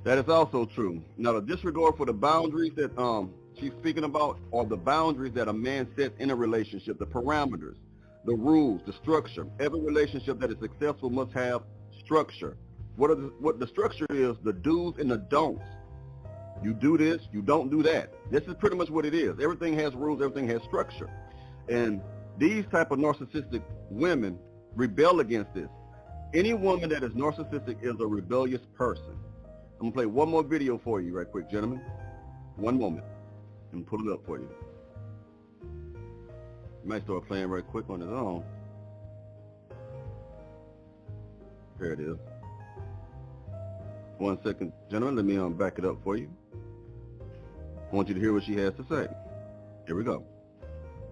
Speaker 7: That is also true. Now, the disregard for the boundaries that she's speaking about are the boundaries that a man sets in a relationship, the parameters, the rules, the structure. Every relationship that is successful must have structure. What the structure is, the do's and the don'ts. You do this, you don't do that. This is pretty much what it is. Everything has rules, everything has structure. And these type of narcissistic women rebel against this. Any woman that is narcissistic is a rebellious person. I'm going to play one more video for you right quick, gentlemen. One moment. And pull it up for you. Might start playing right quick on its own. There it is. 1 second, gentlemen. Let me back it up for you. I want you to hear what she has to say. Here we go.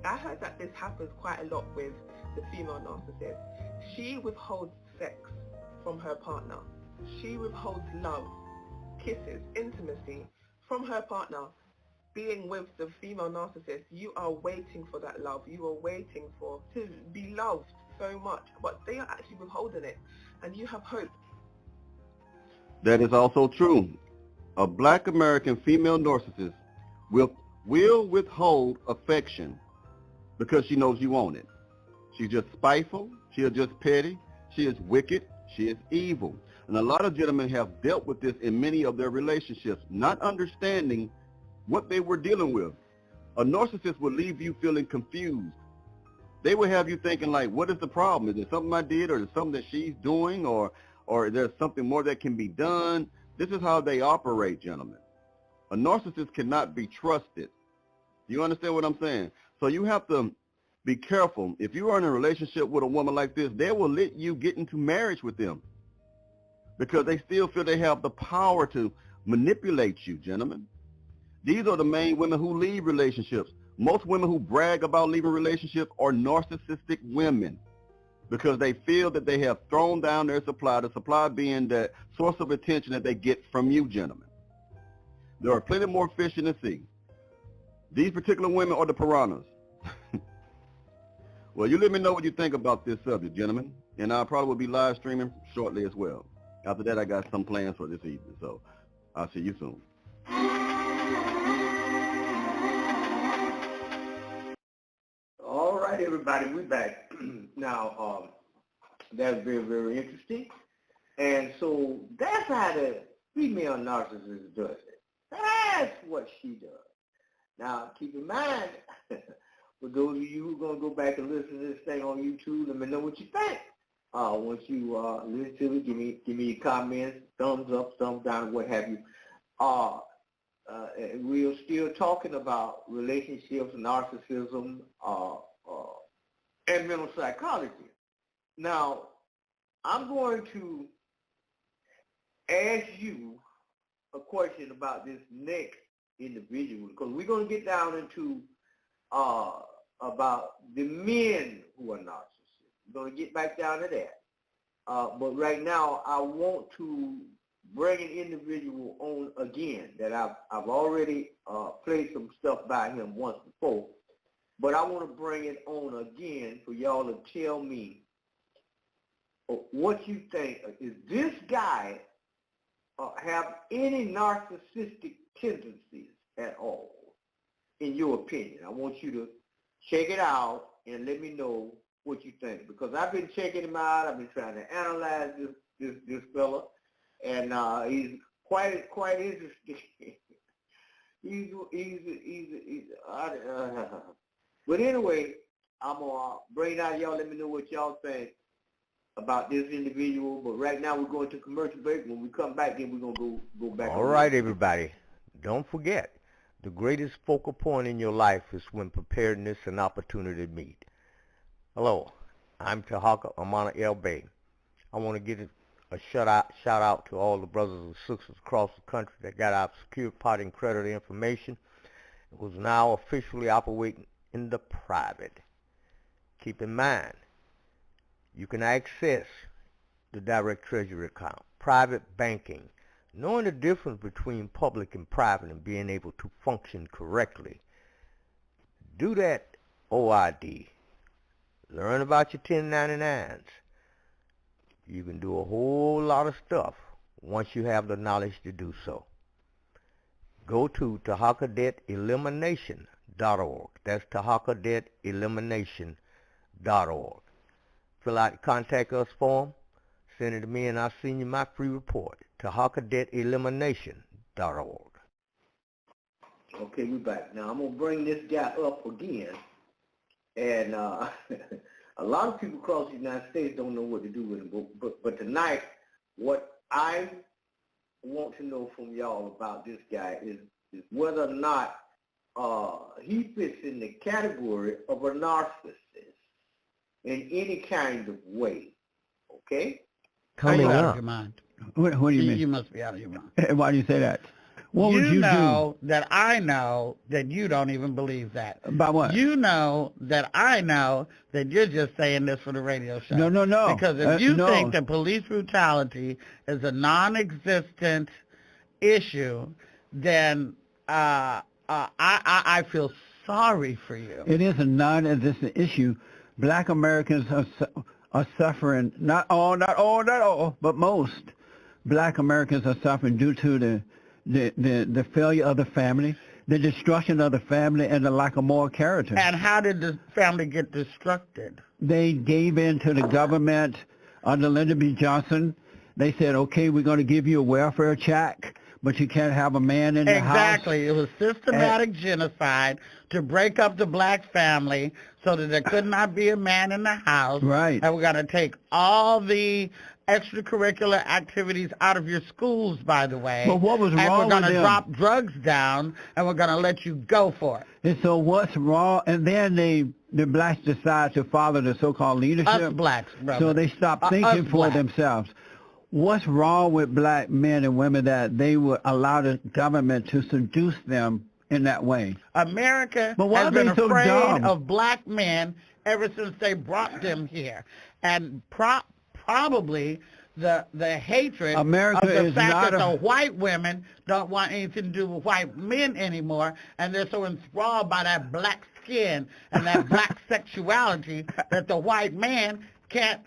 Speaker 5: I heard that this happens quite a lot with the female narcissist. She withholds sex from her partner. She withholds love, kisses, intimacy from her partner. Being with the female narcissist, you are waiting for that love. You are waiting to be loved so much, but they are actually withholding it, and you have hope.
Speaker 7: That is also true. A black American female narcissist will withhold affection because she knows you want it. She's just spiteful. She is just petty. She is wicked. She is evil. And a lot of gentlemen have dealt with this in many of their relationships, not understanding what they were dealing with. A narcissist will leave you feeling confused. They will have you thinking like, what is the problem? Is it something I did, or is it something that she's doing, or there's something more that can be done? This is how they operate, gentlemen. A narcissist cannot be trusted. You understand what I'm saying? So you have to be careful. If you are in a relationship with a woman like this, they will let you get into marriage with them because they still feel they have the power to manipulate you, gentlemen. These are the main women who leave relationships. Most women who brag about leaving relationships are narcissistic women because they feel that they have thrown down their supply, the supply being that source of attention that they get from you, gentlemen. There are plenty more fish in the sea. These particular women are the piranhas. Well, you let me know what you think about this subject, gentlemen, and I probably will be live streaming shortly as well. After that, I got some plans for this evening, so I'll see you soon.
Speaker 2: All right, everybody, we're back. Now, that's very, very interesting. And so that's how the female narcissist does it. That's what she does. Now, keep in mind, for those of you who are going to go back and listen to this thing on YouTube, let me know what you think. Once you listen to it, give me your comments, thumbs up, thumbs down, what have you. We're still talking about relationships, narcissism, and mental psychology. Now, I'm going to ask you a question about this next individual, because we're going to get down into about the men who are narcissists. We're going to get back down to that. But right now, I want to bring an individual on again that I've already played some stuff by him once before, but I want to bring it on again for y'all to tell me what you think. Is this guy have any narcissistic tendencies at all, in your opinion? I want you to check it out and let me know what you think, because I've been checking him out. I've been trying to analyze this fella, and he's quite interesting. But anyway, I'm gonna bring it out, y'all. Let me know what y'all think about this individual. But right now we're going to commercial break. When we come back, then we're gonna go back.
Speaker 1: All right, everybody. Don't forget, the greatest focal point in your life is when preparedness and opportunity meet. Hello, I'm Tarhaka Amana El Bay. I want to give a shout out to all the brothers and sisters across the country that got our secure party and credit information. It was now officially operating in the private. Keep in mind, you can access the direct treasury account, private banking, knowing the difference between public and private and being able to function correctly. Do that OID. Learn about your 1099s. You can do a whole lot of stuff once you have the knowledge to do so. Go to TarhakaDebtElimination.org. That's TarhakaDebtElimination.org. Fill out the contact us form. Send it to me and I'll send you my free report. TarhakaDebtElimination.org.
Speaker 2: Okay, we're back. Now I'm going to bring this guy up again. And a lot of people across the United States don't know what to do with him. But tonight, what I want to know from y'all about this guy is whether or not he fits in the category of a narcissist in any kind of way. Okay?
Speaker 10: coming
Speaker 11: out of
Speaker 10: up.
Speaker 11: your mind.
Speaker 6: What do you mean?
Speaker 11: You must be out of your mind.
Speaker 6: Why do you say that? What would you
Speaker 11: know that I know that you don't even believe that.
Speaker 6: About what?
Speaker 11: You know that I know that you're just saying this for the radio show.
Speaker 6: No.
Speaker 11: Because if you think that police brutality is a non-existent issue, then I feel sorry for you.
Speaker 6: It is a non-existent issue. Black Americans are suffering, not all, but most Black Americans are suffering due to the failure of the family, the destruction of the family, and the lack of moral character.
Speaker 11: And how did the family get destructed?
Speaker 6: They gave in to the government under Lyndon B. Johnson. They said, okay, we're going to give you a welfare check, but you can't have a man in the house.
Speaker 11: Exactly. It was systematic genocide to break up the black family so that there could not be a man in the house.
Speaker 6: Right.
Speaker 11: And we're going to take all the extracurricular activities out of your schools, by the way.
Speaker 6: But what was wrong with them?
Speaker 11: And we're going to drop drugs down, and we're going to let you go for it.
Speaker 6: And so what's wrong? And then the blacks decide to follow the so-called leadership.
Speaker 11: Us blacks, brother.
Speaker 6: So they stop thinking for themselves. What's wrong with black men and women that they would allow the government to seduce them in that way?
Speaker 11: America has been afraid of black men ever since they brought them here. And probably the hatred of the fact that the white women don't want anything to do with white men anymore, and they're so enthralled by that black skin and that black sexuality that the white man can't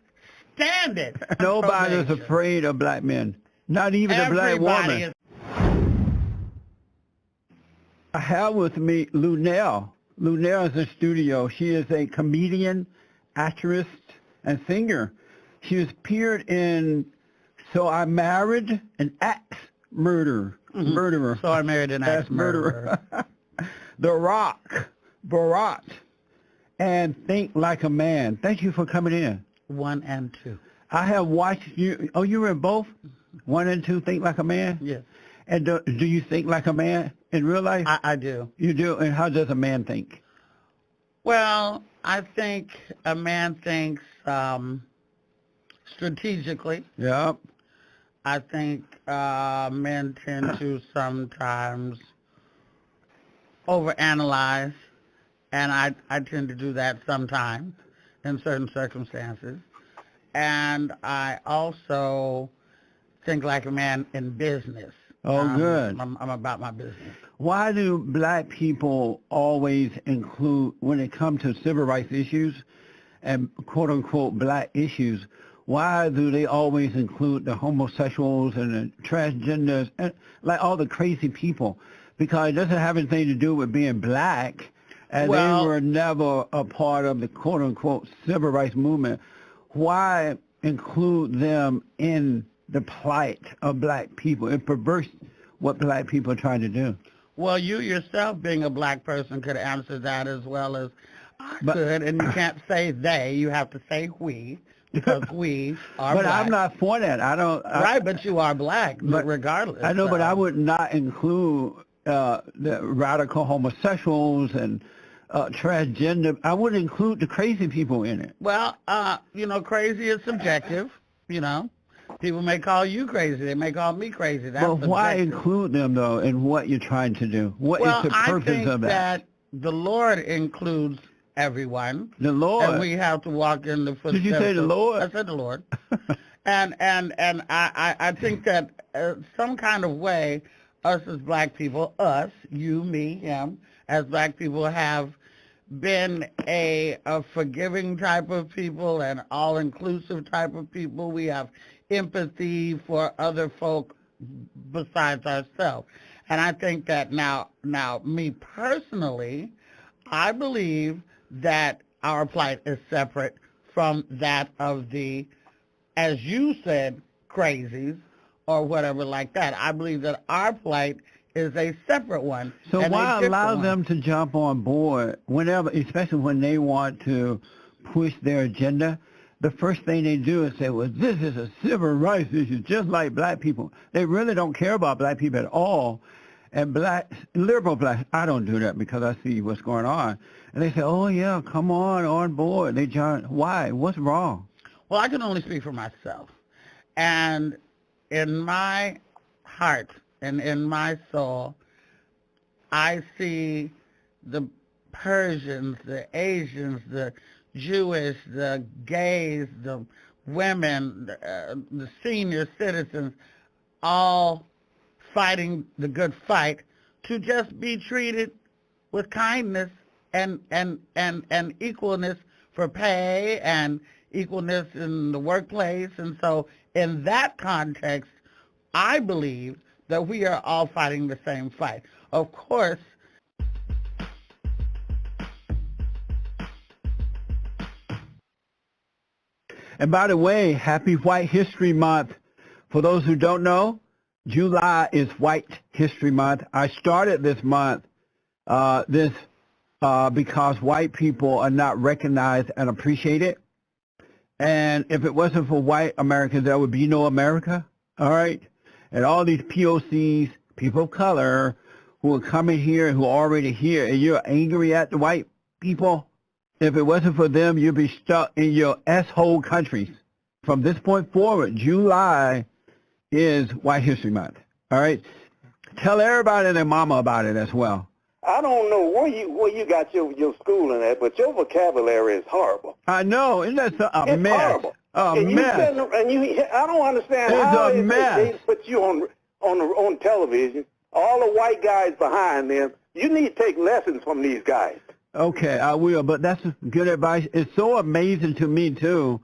Speaker 11: stand it.
Speaker 6: Nobody's afraid of black men, not even a black woman. I have with me Lunell. Lunell is in studio. She is a comedian, actress, and singer. She has appeared in So I Married an Axe-Murderer. Murderer.
Speaker 11: So I Married an Axe-Murderer.
Speaker 6: The Rock, Barat, and Think Like a Man. Thank you for coming in.
Speaker 11: 1 and 2.
Speaker 6: I have watched you. Oh, you were in both? 1 and 2, Think Like a Man?
Speaker 11: Yes.
Speaker 6: And do you think like a man in real life?
Speaker 11: I do.
Speaker 6: You do? And how does a man think?
Speaker 11: Well, I think a man thinks strategically.
Speaker 6: Yep.
Speaker 11: I think men tend to sometimes overanalyze, and I tend to do that sometimes in certain circumstances. And I also think like a man in business.
Speaker 6: Oh, good.
Speaker 11: I'm about my business.
Speaker 6: Why do black people always include, when it comes to civil rights issues and quote-unquote black issues, why do they always include the homosexuals and the transgenders and like all the crazy people? Because it doesn't have anything to do with being black, and they were never a part of the quote-unquote civil rights movement. Why include them in the plight of black people? It perverts what black people are trying to do.
Speaker 11: Well, you yourself, being a black person, could answer that as well as I could, and you can't say they, you have to say we, because we are
Speaker 6: but
Speaker 11: black.
Speaker 6: I'm not for that.
Speaker 11: Right, but you are black, regardless.
Speaker 6: I know, but I would not include the radical homosexuals and transgender. I would include the crazy people in it.
Speaker 11: Well, crazy is subjective, People may call you crazy. They may call me crazy. That's
Speaker 6: but why include them, though, in what you're trying to do? What is the purpose of that?
Speaker 11: I think that the Lord includes everyone.
Speaker 6: The Lord?
Speaker 11: And we have to walk in the footsteps.
Speaker 6: Did you say the Lord?
Speaker 11: I said the Lord. and I think that some kind of way, us as black people, us, you, me, him, as black people have been a forgiving type of people and all-inclusive type of people. We have empathy for other folk besides ourselves. And I think that now me personally, I believe that our plight is separate from that of the, as you said, crazies or whatever like that. I believe that our plight is a separate one.
Speaker 6: So why allow them to jump on board whenever, especially when they want to push their agenda? The first thing they do is say, well, this is a civil rights issue, just like black people. They really don't care about black people at all. And liberal blacks, I don't do that because I see what's going on. And they say, oh, yeah, come on board. They join. Why? What's wrong?
Speaker 11: Well, I can only speak for myself. And in my heart and in my soul, I see the Persians, the Asians, the Jewish, the gays, the women, the senior citizens, all fighting the good fight to just be treated with kindness and equalness for pay and equalness in the workplace. And so in that context, I believe that we are all fighting the same fight. Of course,
Speaker 10: and by the way, happy White History Month. For those who don't know, July is White History Month. I started this month because white people are not recognized and appreciated. And if it wasn't for white Americans, there would be no America, all right? And all these POCs, people of color, who are coming here and who are already here, and you're angry at the white people, if it wasn't for them, you'd be stuck in your S-hole countries. From this point forward, July is White History Month, all right? Tell everybody and their mama about it as well.
Speaker 12: I don't know where you got your schooling at, but your vocabulary is horrible.
Speaker 10: I know. Isn't that a
Speaker 12: it's
Speaker 10: mess?
Speaker 12: Horrible.
Speaker 10: A mess.
Speaker 12: I don't understand how they put you on television. All the white guys behind them. You need to take lessons from these guys.
Speaker 10: Okay, I will. But that's good advice. It's so amazing to me too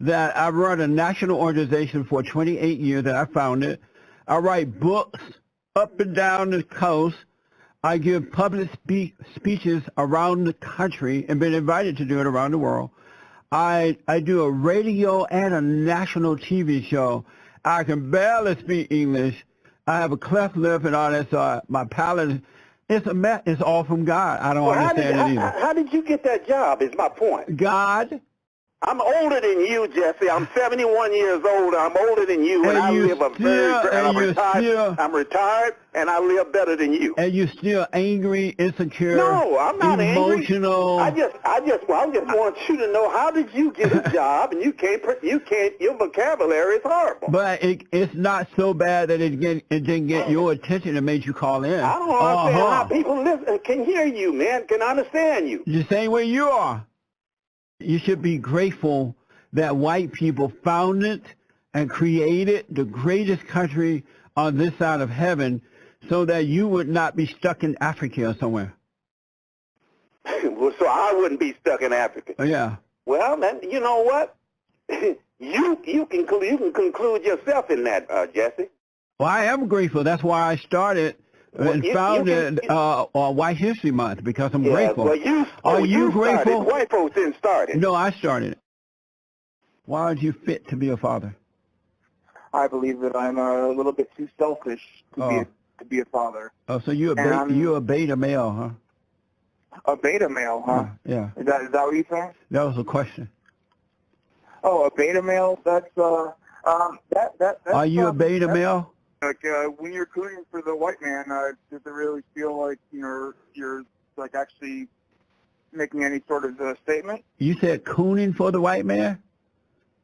Speaker 10: that I've run a national organization for 28 years that I founded. I write books up and down the coast. I give public speeches around the country and been invited to do it around the world. I do a radio and a national TV show. I can barely speak English. I have a cleft lip and all that, so my palate, it's a mess. It's all from God. I don't understand it either.
Speaker 12: How did you get that job is my point.
Speaker 10: God.
Speaker 12: I'm older than you, Jesse. I'm 71 years old. I'm older than you, and I live I'm retired, and I live better than you.
Speaker 10: And you're still angry, insecure,
Speaker 12: no, I'm not
Speaker 10: emotional.
Speaker 12: Angry. I just want you to know, how did you get a job? And you can't. Your vocabulary is horrible.
Speaker 10: But it's not so bad that it didn't get your attention and made you call in.
Speaker 12: I don't understand how people can hear you, man. Can understand you.
Speaker 10: The same way you are. You should be grateful that white people founded and created the greatest country on this side of heaven so that you would not be stuck in Africa or somewhere.
Speaker 12: Well, so I wouldn't be stuck in Africa.
Speaker 10: Yeah.
Speaker 12: Well, man, you know what? you can conclude yourself in that, Jesse.
Speaker 10: Well, I am grateful. That's why I started and founded White History Month, because I'm grateful.
Speaker 12: Well,
Speaker 10: Are you grateful?
Speaker 12: White folks didn't start it.
Speaker 10: No, I started it. Why aren't you fit to be a father?
Speaker 13: I believe that I'm a little bit too selfish to be a father.
Speaker 10: Oh, so you're a beta male, huh?
Speaker 13: A beta male, huh?
Speaker 10: Yeah.
Speaker 13: Is that what you saying?
Speaker 10: That was a question.
Speaker 13: Oh, a beta male? That's that's.
Speaker 10: Are you a beta male?
Speaker 13: Like when you're cooning for the white man, does it really feel like you're like actually making any sort of statement?
Speaker 10: You said cooning for the white man?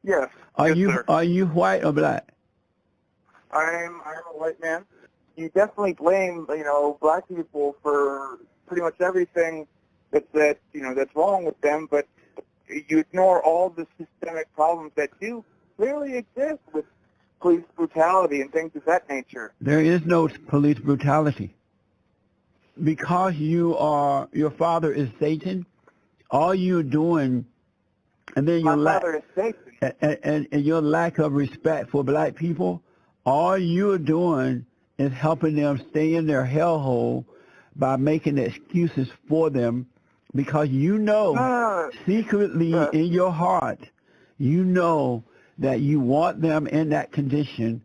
Speaker 13: Yes.
Speaker 10: Are
Speaker 13: sir.
Speaker 10: you white or black?
Speaker 13: I'm a white man. You definitely blame black people for pretty much everything that's wrong with them, but you ignore all the systemic problems that do clearly exist with police brutality and things of that nature.
Speaker 10: There is no police brutality. Because your father is Satan, all you're doing, and then your
Speaker 13: father is Satan.
Speaker 10: And your lack of respect for black people, all you're doing is helping them stay in their hellhole by making excuses for them, because secretly in your heart, you know that you want them in that condition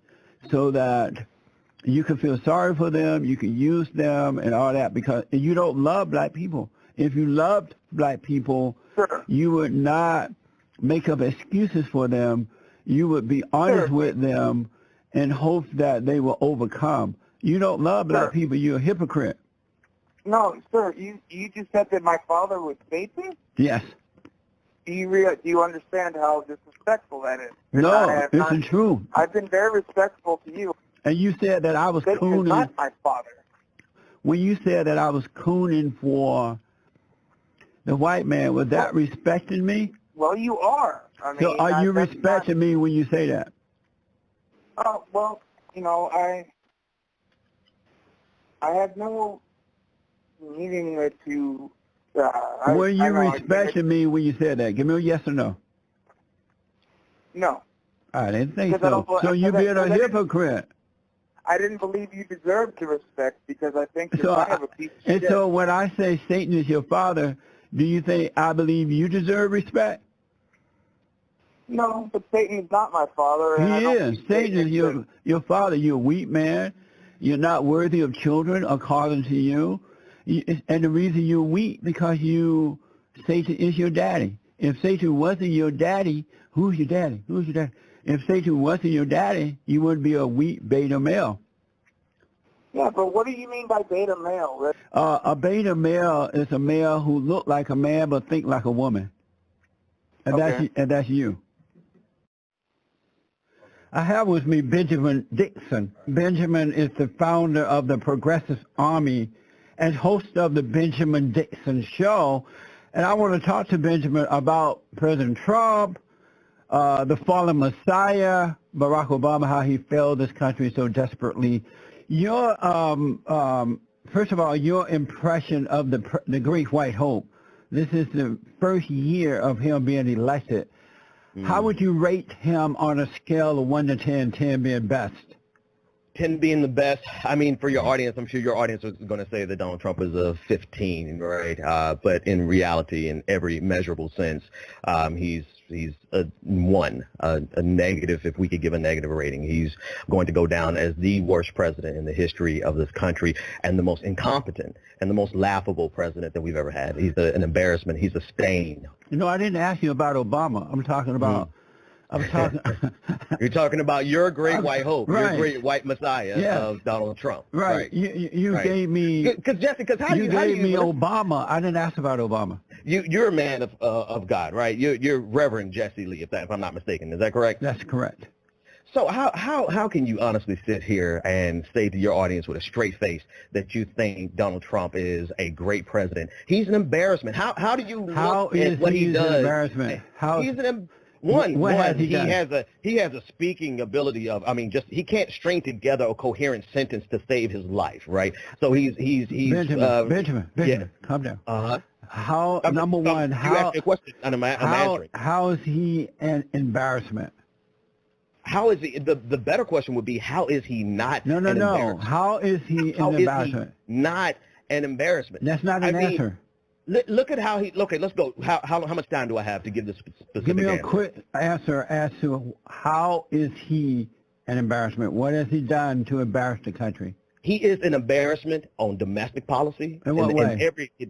Speaker 10: so that you can feel sorry for them, you can use them and all that, because you don't love black people. If you loved black people, you would not make up excuses for them. You would be honest with them and hope that they will overcome. You don't love black people. You're a hypocrite.
Speaker 13: No, sir, you just said that my father was Satan?
Speaker 10: Yes.
Speaker 13: Do you understand how disrespectful that is?
Speaker 10: No, it's true.
Speaker 13: I've been very respectful to you.
Speaker 10: And you said that I was
Speaker 13: Satan is not my father.
Speaker 10: When you said that I was cooning for the white man, was that respecting me?
Speaker 13: Well, you are. I mean,
Speaker 10: so are you respecting me when you say that?
Speaker 13: Oh, well, you know, I have no meaning to...
Speaker 10: Were you respecting me when you said that? Give me a yes or no.
Speaker 13: No.
Speaker 10: I didn't think so. So you're being a hypocrite.
Speaker 13: I didn't believe you deserved to respect because I think you're kind of a piece of shit.
Speaker 10: And so when I say Satan is your father, do you think I believe you deserve respect?
Speaker 13: No, but Satan is not my father.
Speaker 10: He is. Satan is your father. You're a weak man. You're not worthy of children according to you. And the reason you're weak because Satan is your daddy. If Satan wasn't your daddy, who's your daddy? Who's your daddy? If Satan wasn't your daddy, you would be a weak beta male.
Speaker 13: Yeah, but what do you mean by beta male?
Speaker 10: A beta male is a male who look like a man but think like a woman. And that's you. I have with me Benjamin Dixon. Benjamin is the founder of the Progressive Army and host of the Benjamin Dixon Show. And I want to talk to Benjamin about President Trump, the fallen Messiah, Barack Obama, how he failed this country so desperately. Your, first of all, your impression of the Great White Hope. This is the first year of him being elected. How would you rate him on a scale of 1 to 10, 10 being best?
Speaker 14: 10 being the best. I mean, for your audience, I'm sure your audience is going to say that Donald Trump is a 15, right? But in reality, in every measurable sense, he's a 1, a negative. If we could give a negative rating, he's going to go down as the worst president in the history of this country and the most incompetent and the most laughable president that we've ever had. He's an embarrassment. He's a stain.
Speaker 10: You know, I didn't ask you about Obama. I'm talking about...
Speaker 14: You're talking about your great white hope,
Speaker 10: right.
Speaker 14: Your great white messiah of Donald Trump.
Speaker 10: Right. You gave me...
Speaker 14: Because Jesse,
Speaker 10: you gave me Obama. I didn't ask about Obama.
Speaker 14: You're a man of God, right? You're Reverend Jesse Lee, if I'm not mistaken. Is that correct?
Speaker 10: That's correct.
Speaker 14: So how can you honestly sit here and say to your audience with a straight face that you think Donald Trump is a great president? He's an embarrassment. How do you look at what he does?
Speaker 10: An embarrassment?
Speaker 14: He's an he has a speaking ability of, I mean, just he can't string together a coherent sentence to save his life, right? So he's
Speaker 10: Benjamin, yeah. Calm down. How number one?
Speaker 14: You asked me a question, and I'm answering.
Speaker 10: How is he an embarrassment?
Speaker 14: How is he? The better question would be, how is he not?
Speaker 10: No. How is he an embarrassment?
Speaker 14: Is he not an embarrassment?
Speaker 10: That's not an answer.
Speaker 14: Look at how he. Okay, let's go. How much time do I have to give this specific
Speaker 10: Give me a
Speaker 14: answer?
Speaker 10: quick answer as to how is he an embarrassment? What has he done to embarrass the country?
Speaker 14: He is an embarrassment on domestic policy.
Speaker 10: In what way?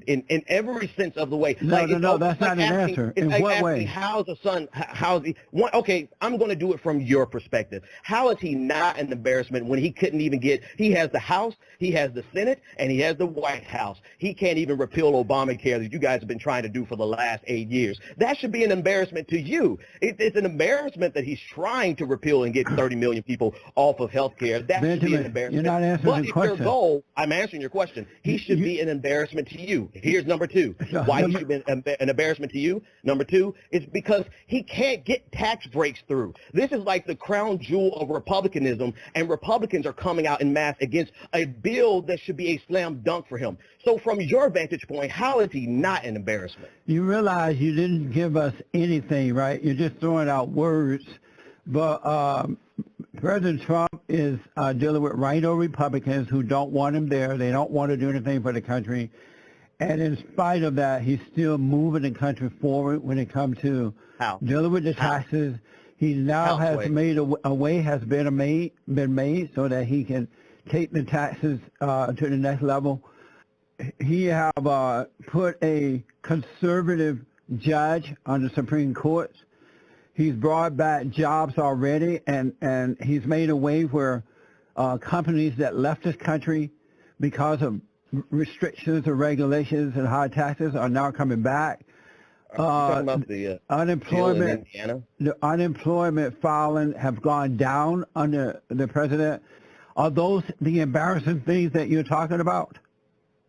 Speaker 14: In every sense of the way.
Speaker 10: No, that's not an answer. In what way?
Speaker 14: How's the son? How's he? Okay, I'm going to do it from your perspective. How is he not an embarrassment when he couldn't even get? He has the House, he has the Senate, and he has the White House. He can't even repeal Obamacare that you guys have been trying to do for the last 8 years. That should be an embarrassment to you. It's an embarrassment that he's trying to repeal and get 30 million people off of health care. That should be an embarrassment.
Speaker 10: You're not answering.
Speaker 14: If your goal, I'm answering your question, he should be an embarrassment to you. Here's number 2. Why he should be an embarrassment to you? Number 2 is because he can't get tax breaks through. This is like the crown jewel of Republicanism, and Republicans are coming out in mass against a bill that should be a slam dunk for him. So from your vantage point, how is he not an embarrassment?
Speaker 10: You realize you didn't give us anything, right? You're just throwing out words. But President Trump is dealing with rhino Republicans who don't want him there. They don't want to do anything for the country. And in spite of that, he's still moving the country forward when it comes to dealing with the taxes. He now has made a way has been made so that he can take the taxes to the next level. He have put a conservative judge on the Supreme Court. He's brought back jobs already, and he's made a way where companies that left this country because of restrictions or regulations and high taxes are now coming back.
Speaker 14: talking about the
Speaker 10: unemployment
Speaker 14: in Indiana?
Speaker 10: The unemployment filing have gone down under the president. Are those the embarrassing things that you're talking about?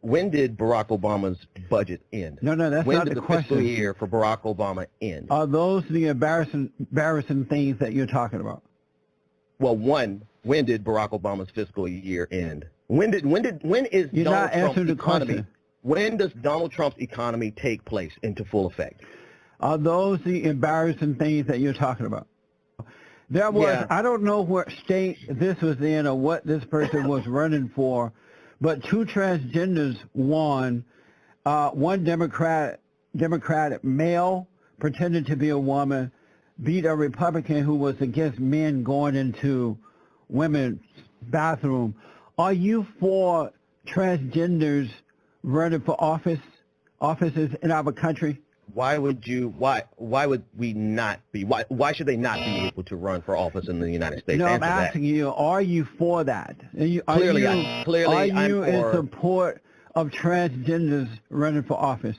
Speaker 14: When did Barack Obama's budget end?
Speaker 10: No, that's
Speaker 14: when
Speaker 10: not
Speaker 14: did
Speaker 10: the
Speaker 14: the
Speaker 10: question.
Speaker 14: fiscal year for Barack Obama end?
Speaker 10: Are those the embarrassing things that you're talking about?
Speaker 14: Well, when did Barack Obama's fiscal year end? When is
Speaker 10: You're
Speaker 14: Donald
Speaker 10: not answering
Speaker 14: Trump's
Speaker 10: the
Speaker 14: economy?
Speaker 10: question.
Speaker 14: When does Donald Trump's economy take place into full effect?
Speaker 10: Are those the embarrassing things that you're talking about? There was, I don't know what state this was in or what this person was running for, but two transgenders won. One Democratic male pretended to be a woman beat a Republican who was against men going into women's bathroom. Are you for transgenders running for offices in our country?
Speaker 14: Why would we not be? Why should they not be able to run for office in the United States?
Speaker 10: No,
Speaker 14: Answer
Speaker 10: I'm
Speaker 14: that.
Speaker 10: asking you, are you for that? Are you
Speaker 14: I'm
Speaker 10: in
Speaker 14: for,
Speaker 10: support of transgenders running for office?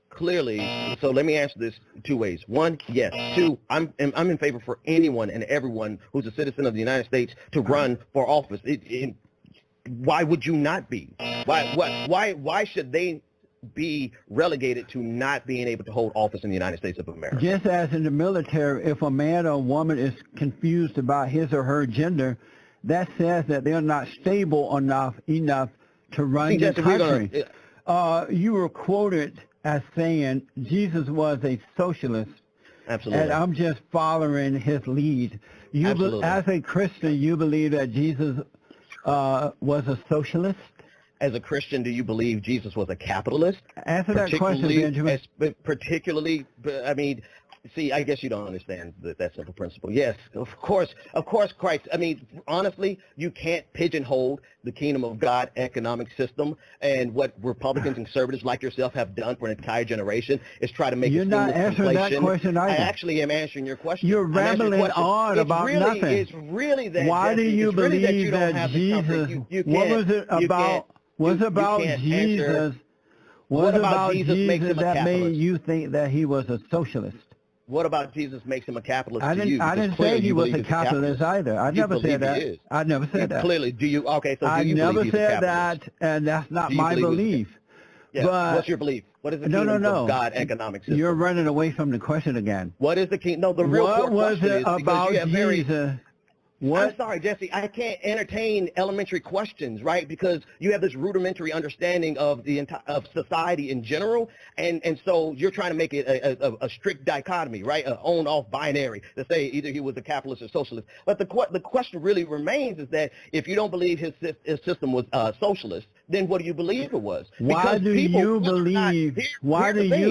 Speaker 14: Clearly. So let me answer this two ways. One, yes. Two, I'm in favor for anyone and everyone who's a citizen of the United States to run for office. Why would you not be? Why should they be relegated to not being able to hold office in the United States of America?
Speaker 10: Just as in the military, if a man or a woman is confused about his or her gender, that says that they're not stable enough to run the country. You were quoted as saying Jesus was a socialist.
Speaker 14: Absolutely.
Speaker 10: And I'm just following his lead.
Speaker 14: Absolutely.
Speaker 10: As a Christian, you believe that Jesus was a socialist?
Speaker 14: As a Christian, do you believe Jesus was a capitalist?
Speaker 10: Answer that question, Benjamin.
Speaker 14: Particularly, I mean, see, I guess you don't understand that simple principle. Yes, of course, Christ. I mean, honestly, you can't pigeonhole the kingdom of God economic system, and what Republicans and conservatives like yourself have done for an entire generation is try to make
Speaker 10: You're
Speaker 14: it
Speaker 10: not answering
Speaker 14: inflation.
Speaker 10: that question either.
Speaker 14: I actually am answering your question.
Speaker 10: You're rambling on about nothing.
Speaker 14: It's really that.
Speaker 10: Why do you believe that Jesus? What was it about? What's about Jesus? What about Jesus that made you think that he was a socialist?
Speaker 14: What about Jesus makes him a capitalist
Speaker 10: I didn't say he was a capitalist either. I never said that. I never said that.
Speaker 14: Clearly, do you? Okay, so
Speaker 10: I never said that, and that's not my belief.
Speaker 14: Yeah.
Speaker 10: But
Speaker 14: what's your belief? What is the kingdom of God economic system?
Speaker 10: You're running away from the question again.
Speaker 14: What is the kingdom? No, the real
Speaker 10: what was
Speaker 14: question
Speaker 10: it
Speaker 14: is
Speaker 10: about Jesus?
Speaker 14: I'm sorry, Jesse. I can't entertain elementary questions, right? Because you have this rudimentary understanding of of society in general, and so you're trying to make it a strict dichotomy, right? An on-off binary to say either he was a capitalist or socialist. But the question really remains is that if you don't believe his system was socialist, then what do you believe it was?
Speaker 10: Why do you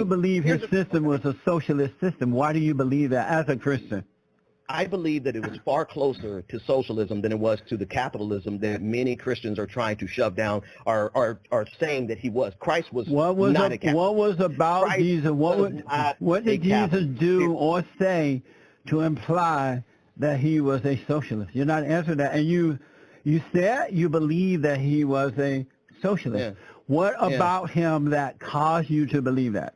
Speaker 10: believe his system was a socialist system? Why do you believe that as a Christian?
Speaker 14: I believe that it was far closer to socialism than it was to the capitalism that many Christians are trying to shove down, are saying that he was. Christ was not a capitalist.
Speaker 10: What was about Jesus? What did Jesus do or say to imply that he was a socialist? You're not answering that. And you said you believe that he was a socialist.
Speaker 14: Yeah.
Speaker 10: What about him that caused you to believe that?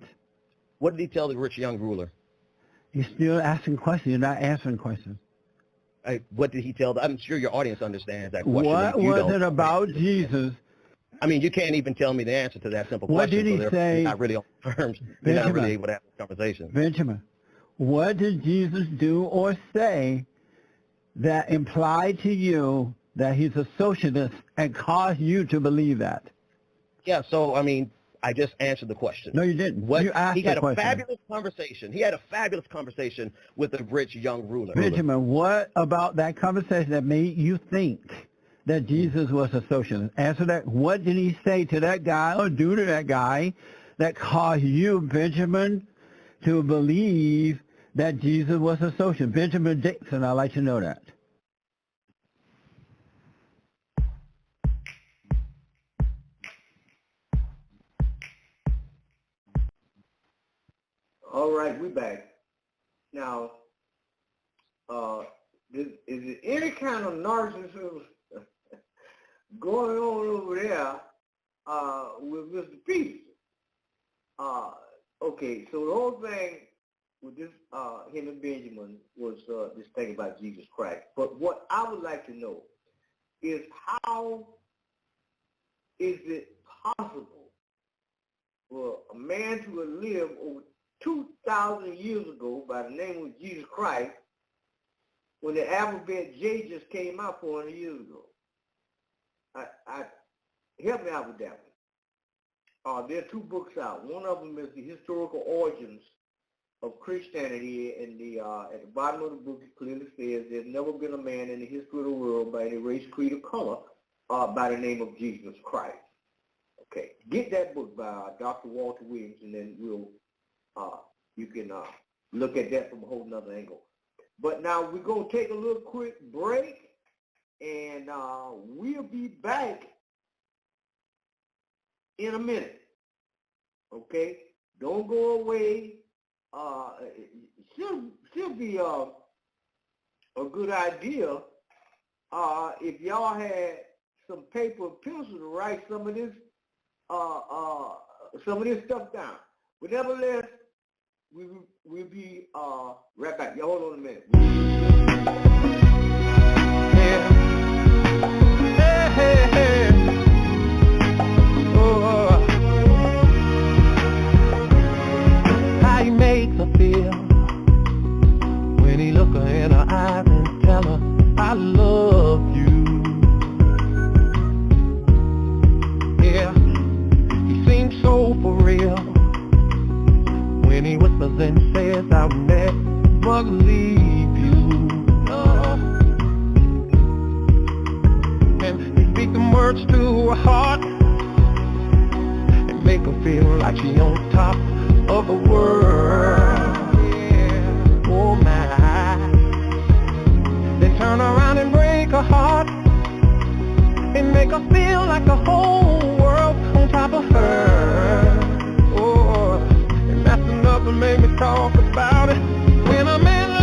Speaker 14: What did he tell the rich young ruler?
Speaker 10: You're still asking questions. You're not answering questions.
Speaker 14: What did he tell? I'm sure your audience understands that question.
Speaker 10: What was it about Jesus?
Speaker 14: I mean, you can't even tell me the answer to that simple
Speaker 10: what
Speaker 14: question.
Speaker 10: What did he say?
Speaker 14: You're not really on terms. You're not really able to have a conversation.
Speaker 10: Benjamin, what did Jesus do or say that implied to you that he's a socialist and caused you to believe that?
Speaker 14: Yeah, so, I mean, I just answered the question.
Speaker 10: No, you didn't. You asked
Speaker 14: he had
Speaker 10: the question.
Speaker 14: a fabulous conversation. He had a fabulous conversation with a rich young ruler.
Speaker 10: Benjamin, what about that conversation that made you think that Jesus was a socialist? Answer that. What did he say to that guy or do to that guy that caused you, Benjamin, to believe that Jesus was a socialist? Benjamin Dixon, I'd like to know that.
Speaker 2: All right, we back. Now, is there any kind of narcissism going on over there with Mr. Peterson? Okay, so the whole thing with this, him and Benjamin was this thing about Jesus Christ. But what I would like to know is how is it possible for a man to have lived over 2,000 years ago by the name of Jesus Christ when the alphabet J just came out 400 years ago? Help me out with that one. There are two books out. One of them is The Historical Origins of Christianity, and at the bottom of the book it clearly says there's never been a man in the history of the world by any race, creed, or color by the name of Jesus Christ. Okay, get that book by Dr. Walter Williams, and then you can look at that from a whole nother angle. But now we're going to take a little quick break, and we'll be back in a minute. Okay, don't go away. Should be a good idea if y'all had some paper and pencil to write some of this stuff down. But nevertheless, we'll be right back. Y'all hold on a minute.
Speaker 15: How he makes her feel when he look her in her eyes and tell her, I love you. Yeah, he seems so for real when he whispers and says, I'll never leave you. No. And he speaks them words to her heart and make her feel like she on top of the world. Yeah. Oh my. Then turn around and break her heart and make her feel like the whole world on top of her. Oh, and that's enough to make me talk about it. When a man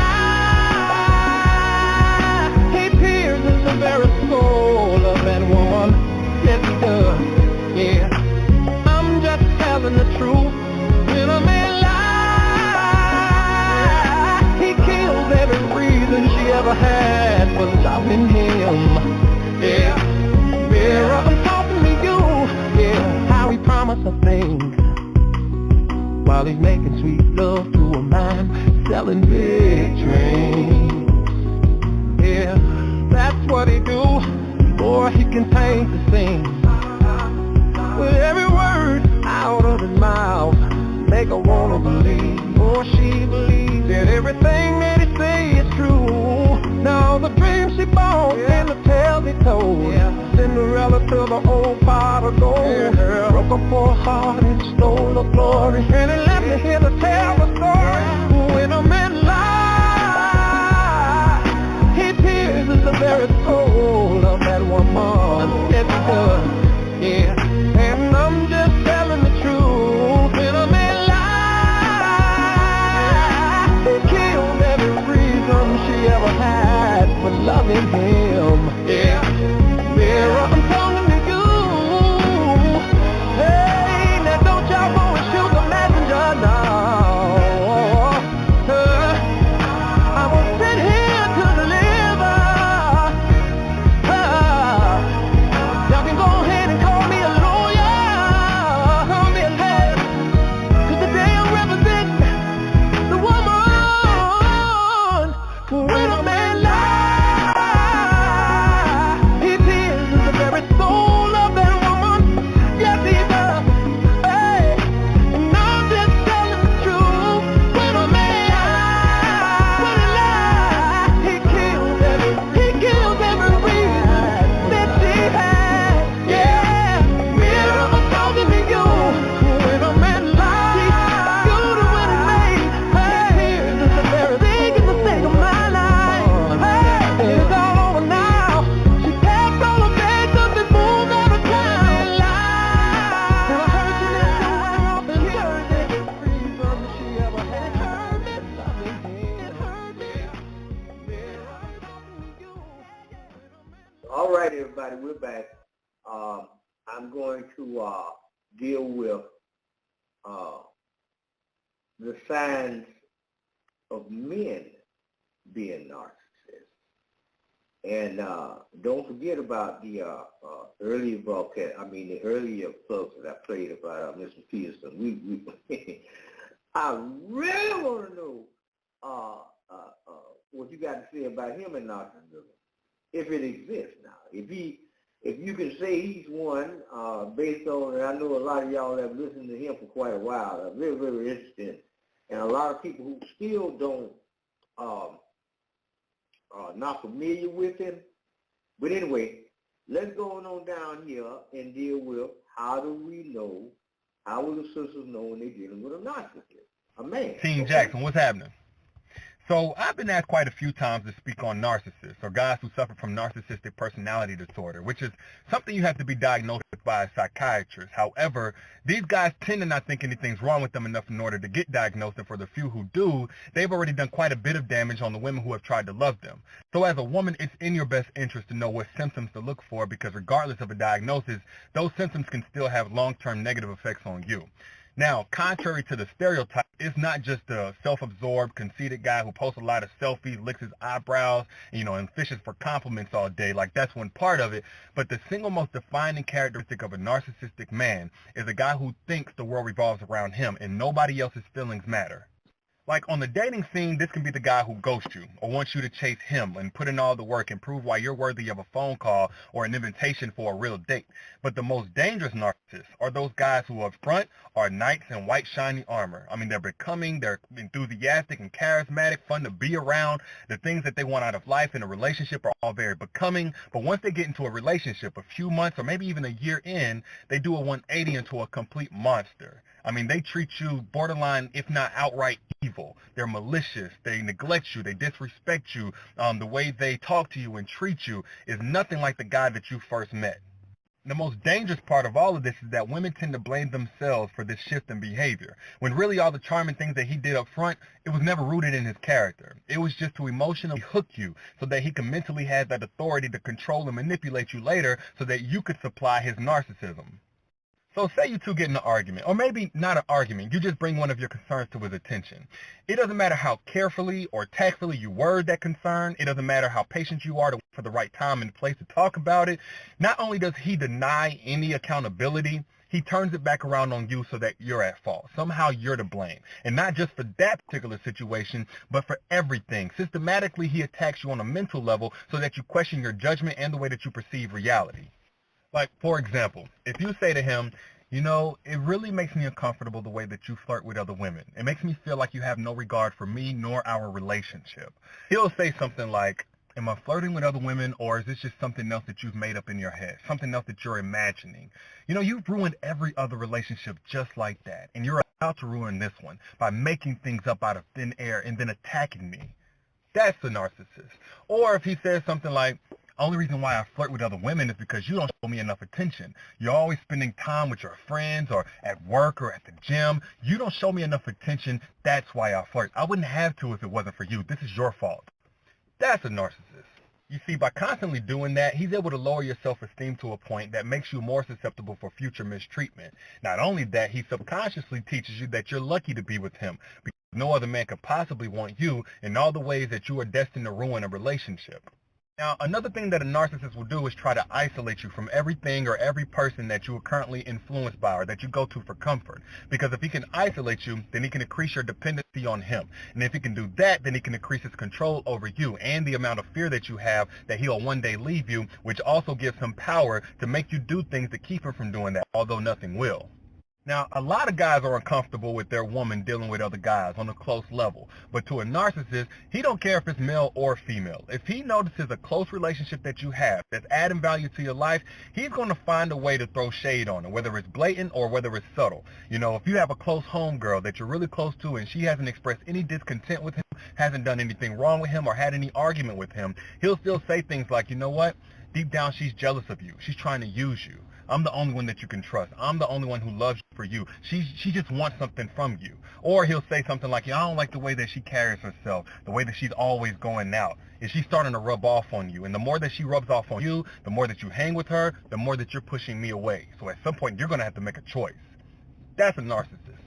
Speaker 15: lies, he pierces the very soul of that woman. Yes, he does. Yeah, I'm just telling the truth. When a man lies, he kills every reason she ever had for loving him. Yeah, mirror, I'm talking to you. Yeah, how he promised her things while he's making sweet love to a man selling big dreams. Yeah, that's what he do. Boy, he can paint the scene with every word out of his mouth. Make her wanna believe, or she believes that everything that he say is true. Now the dreams she bought and the tales he told, Cinderella to the old pot of gold, broke her poor heart and stole her glory, and he left me here to tell the story. When a man lies, he pierces the very soul of that woman. Yes, he does. Yeah, and I'm just telling the truth. When a man she ever had for loving him. Yeah, mirror, I'm talking to you. Hey, now don't y'all go and shoot the messenger now. I was sent here to deliver. Y'all can go ahead and call me a lawyer, call me a lawyer, 'cause today I'm representing the woman. When a man lies, he pierces the very soul of that woman. Yes, he does. Hey, and I'm just telling the truth. When a man lies, he kills every reason that she had. Yeah, mirror, I'm talking to you. When a man lies, you do what it made. Hey, here's the very thing in the state of my life. Hey, it's all over now. She packed all her bags up and moved out of town. And I heard she lived somewhere off in Jersey. Free from she ever had. It hurt me, loving him. It hurt me. Mirror, I'm talking to you.
Speaker 2: All right, everybody, we're back. I'm going to deal with the signs of men being narcissists. And don't forget about the earlier broadcast. I mean, the earlier clubs that I played about Mr. Peterson. We I really want to know what you got to say about him and narcissism, if it exists now. If you can say he's one, based on, and I know a lot of y'all have listened to him for quite a while, very, very interesting, and a lot of people who still don't, not familiar with him. But anyway, let's go on down here and deal with how do we know, how will the sisters know when they're dealing with a narcissist, a man?
Speaker 16: Team Jackson, what's happening? So I've been asked quite a few times to speak on narcissists, or guys who suffer from narcissistic personality disorder, which is something you have to be diagnosed with by a psychiatrist. However, these guys tend to not think anything's wrong with them enough in order to get diagnosed, and for the few who do, they've already done quite a bit of damage on the women who have tried to love them. So as a woman, it's in your best interest to know what symptoms to look for, because regardless of a diagnosis, those symptoms can still have long-term negative effects on you. Now, contrary to the stereotype, it's not just a self-absorbed, conceited guy who posts a lot of selfies, licks his eyebrows, and fishes for compliments all day. Like, that's one part of it. But the single most defining characteristic of a narcissistic man is a guy who thinks the world revolves around him and nobody else's feelings matter. Like, on the dating scene, this can be the guy who ghosts you or wants you to chase him and put in all the work and prove why you're worthy of a phone call or an invitation for a real date. But the most dangerous narcissists are those guys who up front are knights in white shiny armor. I mean, they're becoming, they're enthusiastic and charismatic, fun to be around. The things that they want out of life in a relationship are all very becoming. But once they get into a relationship, a few months or maybe even a year in, they do a 180 into a complete monster. I mean, they treat you borderline, if not outright evil. They're malicious. They neglect you. They disrespect you. The way they talk to you and treat you is nothing like the guy that you first met. The most dangerous part of all of this is that women tend to blame themselves for this shift in behavior, when really all the charming things that he did up front, it was never rooted in his character. It was just to emotionally hook you so that he could mentally have that authority to control and manipulate you later so that you could supply his narcissism. So say you two get in an argument, or maybe not an argument, you just bring one of your concerns to his attention. It doesn't matter how carefully or tactfully you word that concern. It doesn't matter how patient you are to wait for the right time and place to talk about it. Not only does he deny any accountability, he turns it back around on you so that you're at fault. Somehow you're to blame. And not just for that particular situation, but for everything. Systematically, he attacks you on a mental level so that you question your judgment and the way that you perceive reality. Like, for example, if you say to him, it really makes me uncomfortable the way that you flirt with other women. It makes me feel like you have no regard for me nor our relationship. He'll say something like, am I flirting with other women, or is this just something else that you've made up in your head, something else that you're imagining? You've ruined every other relationship just like that, and you're about to ruin this one by making things up out of thin air and then attacking me. That's a narcissist. Or if he says something like, only reason why I flirt with other women is because you don't show me enough attention. You're always spending time with your friends or at work or at the gym. You don't show me enough attention. That's why I flirt. I wouldn't have to if it wasn't for you. This is your fault. That's a narcissist. You see, by constantly doing that, he's able to lower your self-esteem to a point that makes you more susceptible for future mistreatment. Not only that, he subconsciously teaches you that you're lucky to be with him because no other man could possibly want you in all the ways that you are destined to ruin a relationship. Now, another thing that a narcissist will do is try to isolate you from everything or every person that you are currently influenced by or that you go to for comfort. Because if he can isolate you, then he can increase your dependency on him. And if he can do that, then he can increase his control over you and the amount of fear that you have that he'll one day leave you, which also gives him power to make you do things to keep him from doing that, although nothing will. Now, a lot of guys are uncomfortable with their woman dealing with other guys on a close level. But to a narcissist, he don't care if it's male or female. If he notices a close relationship that you have that's adding value to your life, he's going to find a way to throw shade on it, whether it's blatant or whether it's subtle. If you have a close homegirl that you're really close to and she hasn't expressed any discontent with him, hasn't done anything wrong with him or had any argument with him, he'll still say things like, you know what? Deep down, she's jealous of you. She's trying to use you. I'm the only one that you can trust. I'm the only one who loves you for you. She just wants something from you. Or he'll say something like, I don't like the way that she carries herself, the way that she's always going out. Is she starting to rub off on you? And the more that she rubs off on you, the more that you hang with her, the more that you're pushing me away. So at some point, you're going to have to make a choice. That's a narcissist.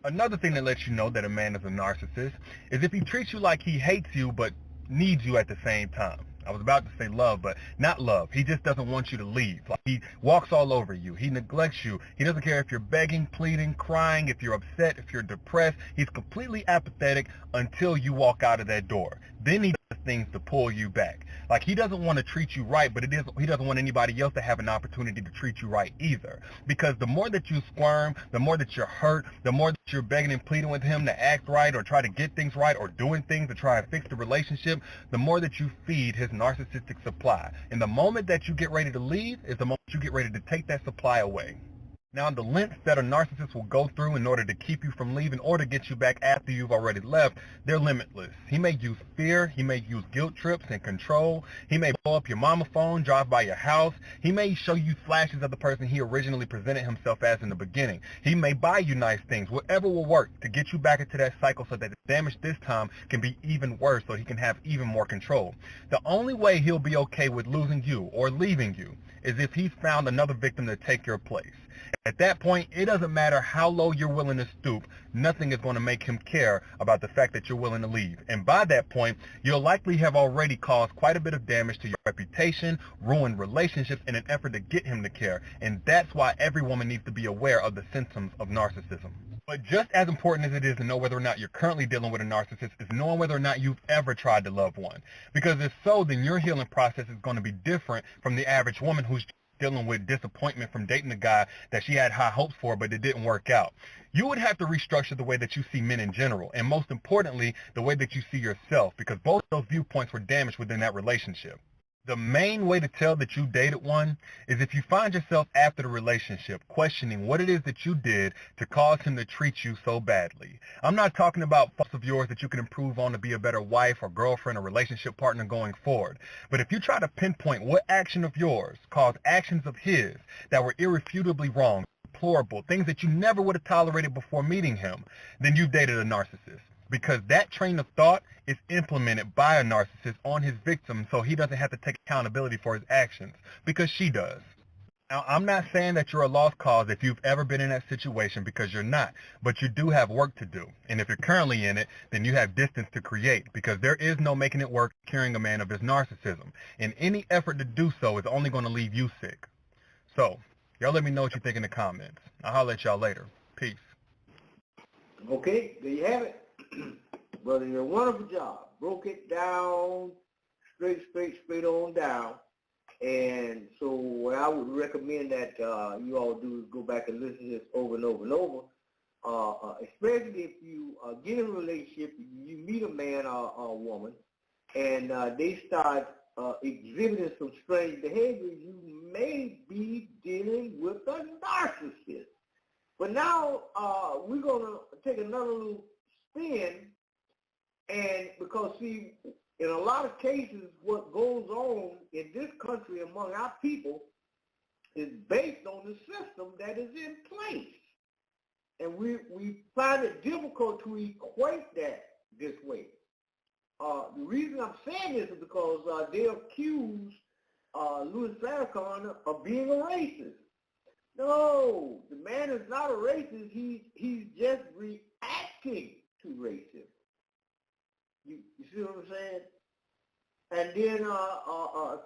Speaker 16: Another thing that lets you know that a man is a narcissist is if he treats you like he hates you but needs you at the same time. I was about to say love, but not love. He just doesn't want you to leave. Like, he walks all over you. He neglects you. He doesn't care if you're begging, pleading, crying, if you're upset, if you're depressed. He's completely apathetic until you walk out of that door. Then he does things to pull you back. Like, he doesn't want to treat you right, but he doesn't want anybody else to have an opportunity to treat you right either. Because the more that you squirm, the more that you're hurt, the more that you're begging and pleading with him to act right or try to get things right or doing things to try to fix the relationship, the more that you feed his narcissistic supply. And the moment that you get ready to leave is the moment you get ready to take that supply away. Now, the lengths that a narcissist will go through in order to keep you from leaving or to get you back after you've already left, they're limitless. He may use fear. He may use guilt trips and control. He may blow up your mama phone, drive by your house. He may show you flashes of the person he originally presented himself as in the beginning. He may buy you nice things, whatever will work to get you back into that cycle so that the damage this time can be even worse so he can have even more control. The only way he'll be okay with losing you or leaving you is if he's found another victim to take your place. At that point, it doesn't matter how low you're willing to stoop, nothing is going to make him care about the fact that you're willing to leave. And by that point, you'll likely have already caused quite a bit of damage to your reputation, ruined relationships in an effort to get him to care. And that's why every woman needs to be aware of the symptoms of narcissism. But just as important as it is to know whether or not you're currently dealing with a narcissist is knowing whether or not you've ever tried to love one. Because if so, then your healing process is going to be different from the average woman who's dealing with disappointment from dating a guy that she had high hopes for, but it didn't work out. You would have to restructure the way that you see men in general, and most importantly, the way that you see yourself, because both of those viewpoints were damaged within that relationship. The main way to tell that you dated one is if you find yourself after the relationship questioning what it is that you did to cause him to treat you so badly. I'm not talking about faults of yours that you can improve on to be a better wife or girlfriend or relationship partner going forward. But if you try to pinpoint what action of yours caused actions of his that were irrefutably wrong, deplorable, things that you never would have tolerated before meeting him, then you've dated a narcissist. Because that train of thought is implemented by a narcissist on his victim so he doesn't have to take accountability for his actions, because she does. Now, I'm not saying that you're a lost cause if you've ever been in that situation, because you're not, but you do have work to do. And if you're currently in it, then you have distance to create, because there is no making it work curing a man of his narcissism. And any effort to do so is only going to leave you sick. So, y'all let me know what you think in the comments. I'll holler at y'all later. Peace.
Speaker 2: Okay, there you have it. Brother, you did a wonderful job. Broke it down straight on down. And so what I would recommend that you all do is go back and listen to this over and over and over. Especially if you get in a relationship, you meet a man or a woman, and they start exhibiting some strange behavior, you may be dealing with a narcissist. But now we're going to take another little spin, and because, see, in a lot of cases, what goes on in this country among our people is based on the system that is in place. And we find it difficult to equate that this way. The reason I'm saying this is because they accuse Louis Farrakhan of being a racist. No, the man is not a racist. He's just reacting to racism. You see what I'm saying? And then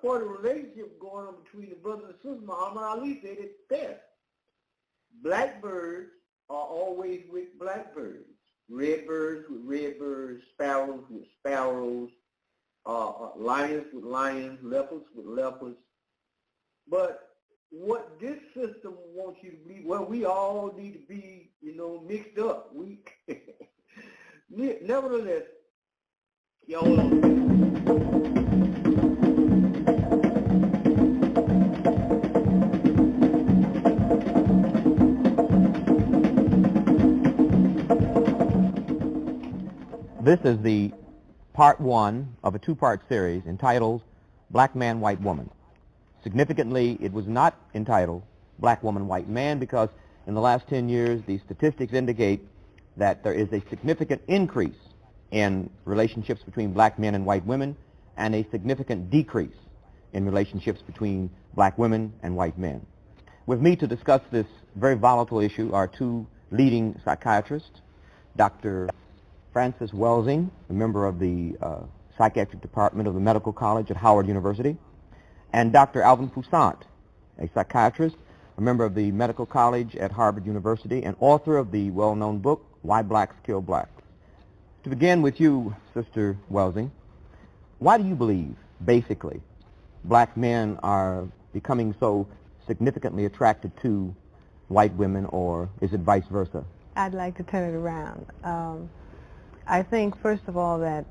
Speaker 2: for the relationship going on between the brother and sister, Muhammad Ali said it best. Blackbirds are always with blackbirds. Redbirds with redbirds, sparrows with sparrows, lions with lions, leopards with leopards. But what this system wants you to believe, well, we all need to be, mixed up. Nevertheless, y'all.
Speaker 17: This is the part one of a two-part series entitled Black Man, White Woman. Significantly, it was not entitled Black Woman, White Man because in the last 10 years, the statistics indicate that there is a significant increase in relationships between black men and white women and a significant decrease in relationships between black women and white men. With me to discuss this very volatile issue are two leading psychiatrist, Dr. Frances Welsing, a member of the psychiatric department of the Medical College at Howard University, and Dr. Alvin Poussant, a psychiatrist, a member of the Medical College at Harvard University, and author of the well-known book, Why Blacks Kill Blacks. To begin with you, Sister Welsing, why do you believe, basically, black men are becoming so significantly attracted to white women, or is it vice versa?
Speaker 18: I'd like to turn it around. I think, first of all, that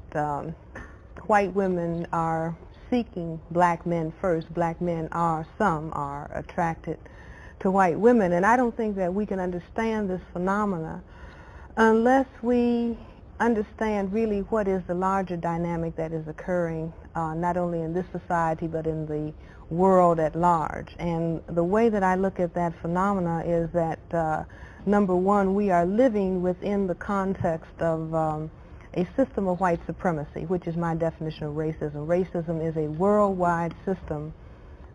Speaker 18: white women are seeking black men first. Black men are, some are attracted to white women, and I don't think that we can understand this phenomena unless we understand really what is the larger dynamic that is occurring not only in this society but in the world at large. And the way that I look at that phenomena is that number one, we are living within the context of a system of white supremacy, which is my definition of racism. Racism is a worldwide system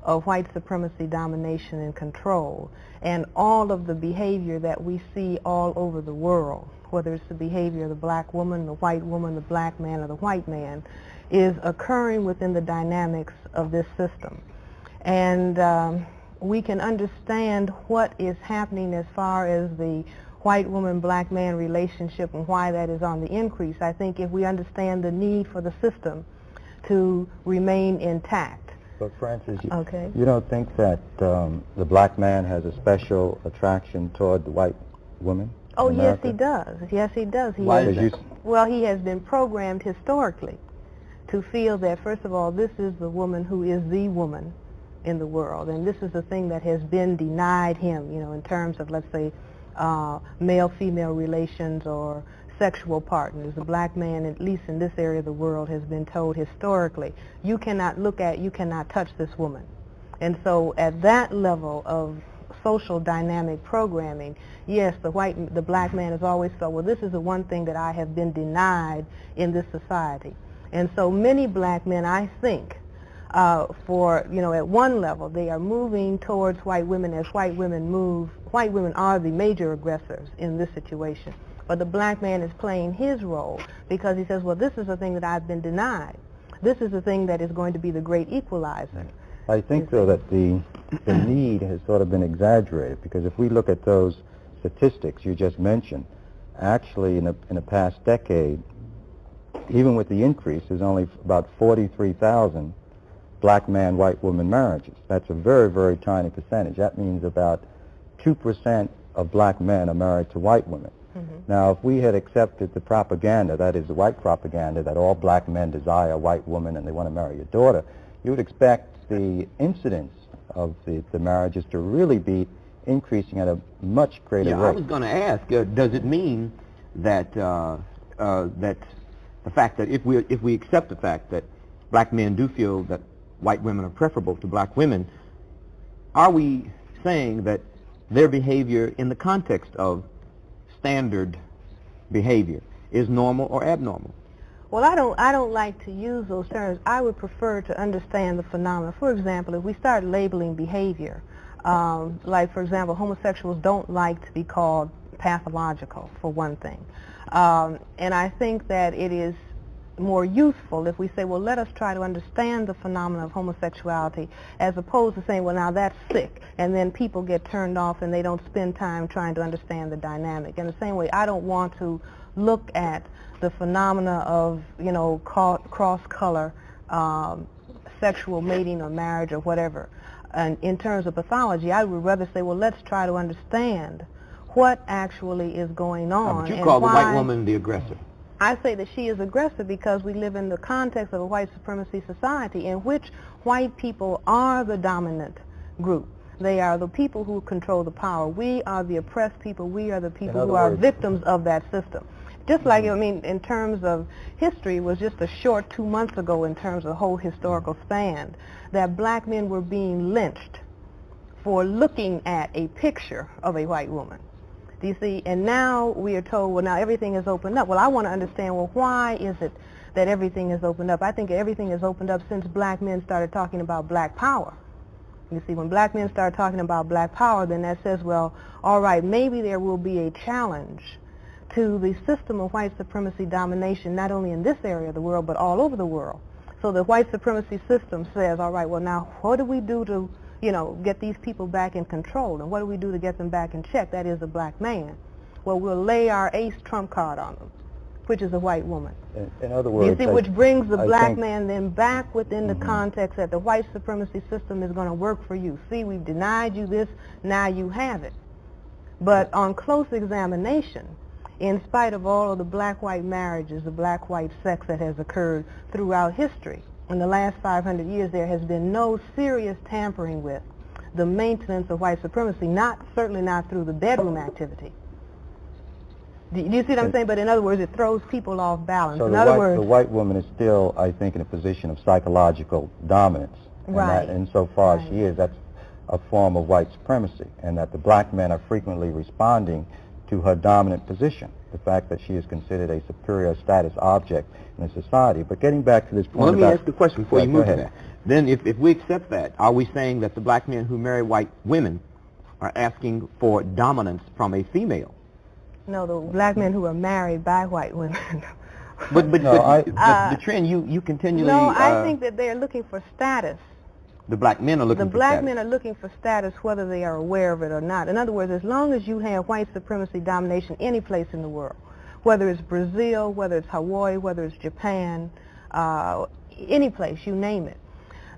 Speaker 18: of white supremacy, domination, and control. And all of the behavior that we see all over the world, whether it's the behavior of the black woman, the white woman, the black man, or the white man, is occurring within the dynamics of this system. And we can understand what is happening as far as the white woman, black man relationship and why that is on the increase, I think, if we understand the need for the system to remain intact.
Speaker 19: But Frances,
Speaker 18: Okay.
Speaker 19: you don't think that the black man has a special attraction toward the white woman?
Speaker 18: Oh,
Speaker 19: in
Speaker 18: yes,
Speaker 19: America?
Speaker 18: he does. Yes, he does.
Speaker 19: Why is that?
Speaker 18: Well, he has been programmed historically to feel that, first of all, this is the woman who is the woman in the world, and this is the thing that has been denied him, you know, in terms of, let's say, male-female relations or sexual partners. The black man, at least in this area of the world, has been told historically, you cannot look at, you cannot touch this woman. And so at that level of social dynamic programming, yes, the black man has always felt, well, this is the one thing that I have been denied in this society. And so many black men, I think, at one level, they are moving towards white women as white women move. White women are the major aggressors in this situation. But the black man is playing his role because he says, well, this is the thing that I've been denied. This is the thing that is going to be the great equalizer.
Speaker 19: I think, though, that the need has sort of been exaggerated, because if we look at those statistics you just mentioned, actually in the past decade, even with the increase, there's only about 43,000 black man, white woman marriages. That's a very, very tiny percentage. That means about 2% of black men are married to white women. Now, if we had accepted the propaganda, that is the white propaganda, that all black men desire a white woman and they want to marry your daughter, you would expect the incidence of the marriages to really be increasing at a much greater rate.
Speaker 17: I was going to ask, does it mean that that the fact that if we accept the fact that black men do feel that white women are preferable to black women, are we saying that their behavior in the context of standard behavior is normal or abnormal?
Speaker 18: Well, I don't like to use those terms. I would prefer to understand the phenomena. For example, if we start labeling behavior, like, for example, homosexuals don't like to be called pathological, for one thing. And I think that it is more useful if we say, well, let us try to understand the phenomena of homosexuality, as opposed to saying, well, now that's sick, and then people get turned off and they don't spend time trying to understand the dynamic. In the same way, I don't want to look at the phenomena of, cross-color sexual mating or marriage or whatever. And in terms of pathology, I would rather say, well, let's try to understand what actually is going on.
Speaker 17: But you call the white woman the aggressor.
Speaker 18: I say that she is aggressive because we live in the context of a white supremacy society in which white people are the dominant group. They are the people who control the power. We are the oppressed people. We are the people who are victims of that system. Just like, in terms of history, it was just a short 2 months ago in terms of the whole historical span that black men were being lynched for looking at a picture of a white woman. Do you see? And now we are told, well, now everything is opened up. Well, I want to understand, well, why is it that everything is opened up? I think everything is opened up since black men started talking about black power. You see, when black men start talking about black power, then that says, well, all right, maybe there will be a challenge to the system of white supremacy domination, not only in this area of the world, but all over the world. So the white supremacy system says, all right, well, now what do we do to, you know, get these people back in control? And what do we do to get them back in check? That is a black man. Well, we'll lay our ace trump card on them, which is a white woman.
Speaker 19: In other words,
Speaker 18: you see, which brings the
Speaker 19: I
Speaker 18: black
Speaker 19: think
Speaker 18: man then back within the context that the white supremacy system is going to work for you. See, we've denied you this, now you have it. But on close examination, in spite of all of the black-white marriages, the black-white sex that has occurred throughout history, in the last 500 years there has been no serious tampering with the maintenance of white supremacy, certainly not through the bedroom activity. Do you see what I'm saying? But in other words, it throws people off balance.
Speaker 19: So
Speaker 18: in
Speaker 19: the,
Speaker 18: words,
Speaker 19: the white woman is still, I think, in a position of psychological dominance.
Speaker 18: Right.
Speaker 19: And so far as she is, that's a form of white supremacy, and that the black men are frequently responding to her dominant position, the fact that she is considered a superior status object in a society. But getting back to this point
Speaker 17: Well, let me ask the question before you move to
Speaker 19: ahead.
Speaker 17: that. Then if we accept that, are we saying that the black men who marry white women are asking for dominance from a female?
Speaker 18: no, the black men who are married by white women.
Speaker 17: But the trend you continually...
Speaker 18: No, I think that they're looking for status.
Speaker 17: The black men are looking for
Speaker 18: black
Speaker 17: status.
Speaker 18: men are looking for status whether they are aware of it or not. In other words, as long as you have white supremacy domination any place in the world, whether it's Brazil, whether it's Hawaii, whether it's Japan, any place, you name it,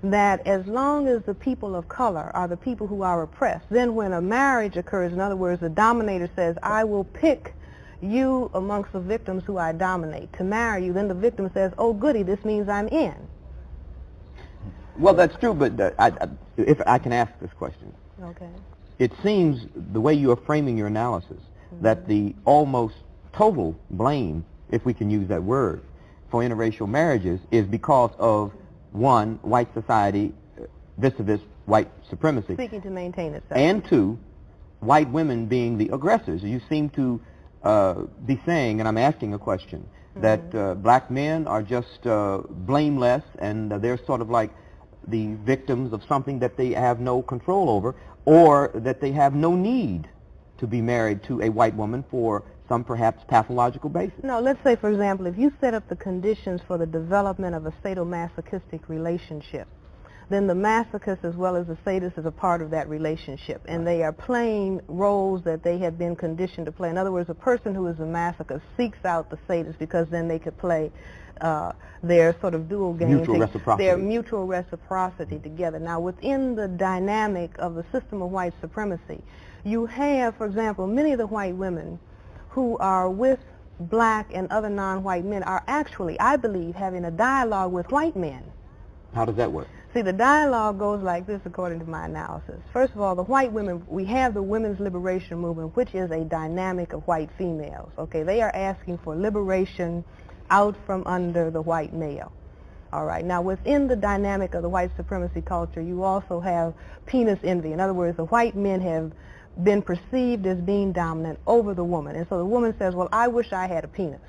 Speaker 18: that as long as the people of color are the people who are oppressed, then when a marriage occurs, in other words, the dominator says, I will pick you amongst the victims who I dominate to marry you, then the victim says, oh goody, this means I'm in.
Speaker 17: Well, that's true, but if I can ask this question.
Speaker 18: Okay.
Speaker 17: It seems, the way you are framing your analysis, that the almost total blame, if we can use that word, for interracial marriages is because of, one, white society vis-a-vis white supremacy.
Speaker 18: Seeking to maintain itself.
Speaker 17: And two, white women being the aggressors. You seem to be saying, and I'm asking a question, that black men are just blameless and they're sort of like the victims of something that they have no control over, or that they have no need to be married to a white woman for some perhaps pathological basis.
Speaker 18: No, let's say, for example, if you set up the conditions for the development of a sadomasochistic relationship, then the masochist as well as the sadist is a part of that relationship, and they are playing roles that they have been conditioned to play. In other words, a person who is a masochist seeks out the sadist because then they could play their sort of dual game, their mutual reciprocity together. Now, within the dynamic of the system of white supremacy, you have, for example, many of the white women who are with black and other non-white men are actually, I believe, having a dialogue with white men.
Speaker 17: How does that work?
Speaker 18: See, the dialogue goes like this according to my analysis. First of all, the white women, we have the women's liberation movement, which is a dynamic of white females. Okay, they are asking for liberation out from under the white male. All right, now within the dynamic of the white supremacy culture, you also have penis envy. In other words, the white men have been perceived as being dominant over the woman. And so the woman says, well, I wish I had a penis.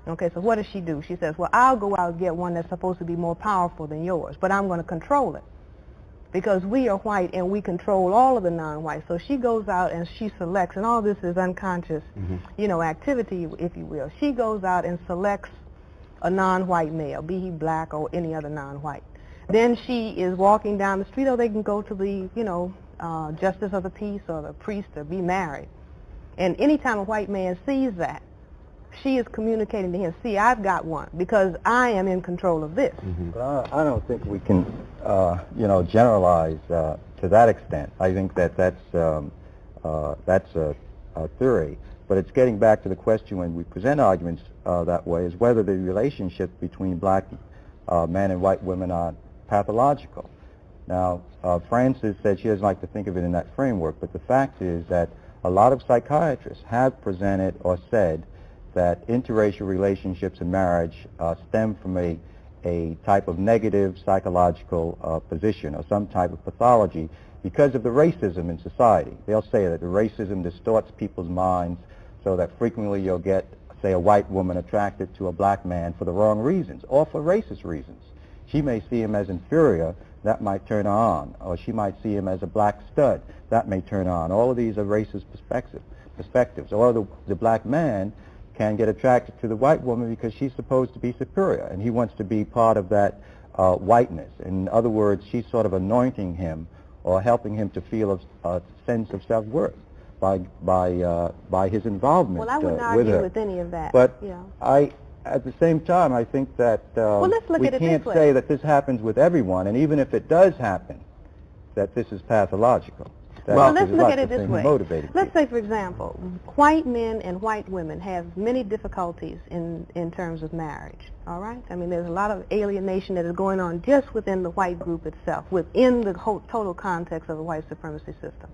Speaker 18: Okay, so what does she do? She says, well, I'll go out and get one that's supposed to be more powerful than yours, but I'm going to control it because we are white and we control all of the non-whites. So she goes out and she selects, and all this is unconscious, you know, activity, if you will. She goes out and selects a non-white male, be he black or any other non-white. Then she is walking down the street, or they can go to the, you know, justice of the peace or the priest or be married. And anytime a white man sees that, she is communicating to him, see, I've got one because I am in control of this.
Speaker 19: But I don't think we can, you know, generalize to that extent. I think that that's a theory. But it's getting back to the question when we present arguments that way, is whether the relationship between black men and white women are pathological. Now, Frances said she doesn't like to think of it in that framework, but the fact is that a lot of psychiatrists have presented or said that interracial relationships in marriage stem from a type of negative psychological position or some type of pathology because of the racism in society. They'll say that the racism distorts people's minds so that frequently you'll get, say, a white woman attracted to a black man for the wrong reasons or for racist reasons. She may see him as inferior. That might turn her on. Or she might see him as a black stud. That may turn her on. All of these are racist perspectives. Or the black man can get attracted to the white woman because she's supposed to be superior, and he wants to be part of that whiteness. In other words, she's sort of anointing him or helping him to feel a sense of self-worth by his involvement with her.
Speaker 18: Well, I wouldn't argue with any of that.
Speaker 19: But
Speaker 18: yeah.
Speaker 19: At the same time, I think that
Speaker 18: let's look
Speaker 19: we
Speaker 18: at it
Speaker 19: can't
Speaker 18: this way.
Speaker 19: say that this happens with everyone, and even if it does happen, that this is pathological.
Speaker 18: Well, let's look at it this way.
Speaker 19: Motivating
Speaker 18: Let's say, for example, white men and white women have many difficulties in terms of marriage, all right? I mean, there's a lot of alienation that is going on just within the white group itself, within the whole total context of the white supremacy system.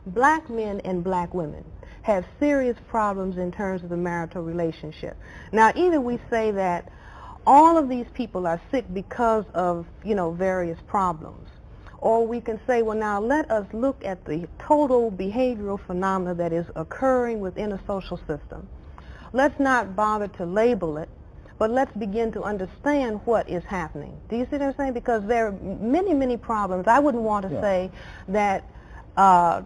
Speaker 18: Black men and black women have serious problems in terms of the marital relationship. Now, either we say that all of these people are sick because of, various problems, or we can say, well, now let us look at the total behavioral phenomena that is occurring within a social system. Let's not bother to label it, but let's begin to understand what is happening. Do you see what I'm saying? Because there are many, many problems. I wouldn't want to say that I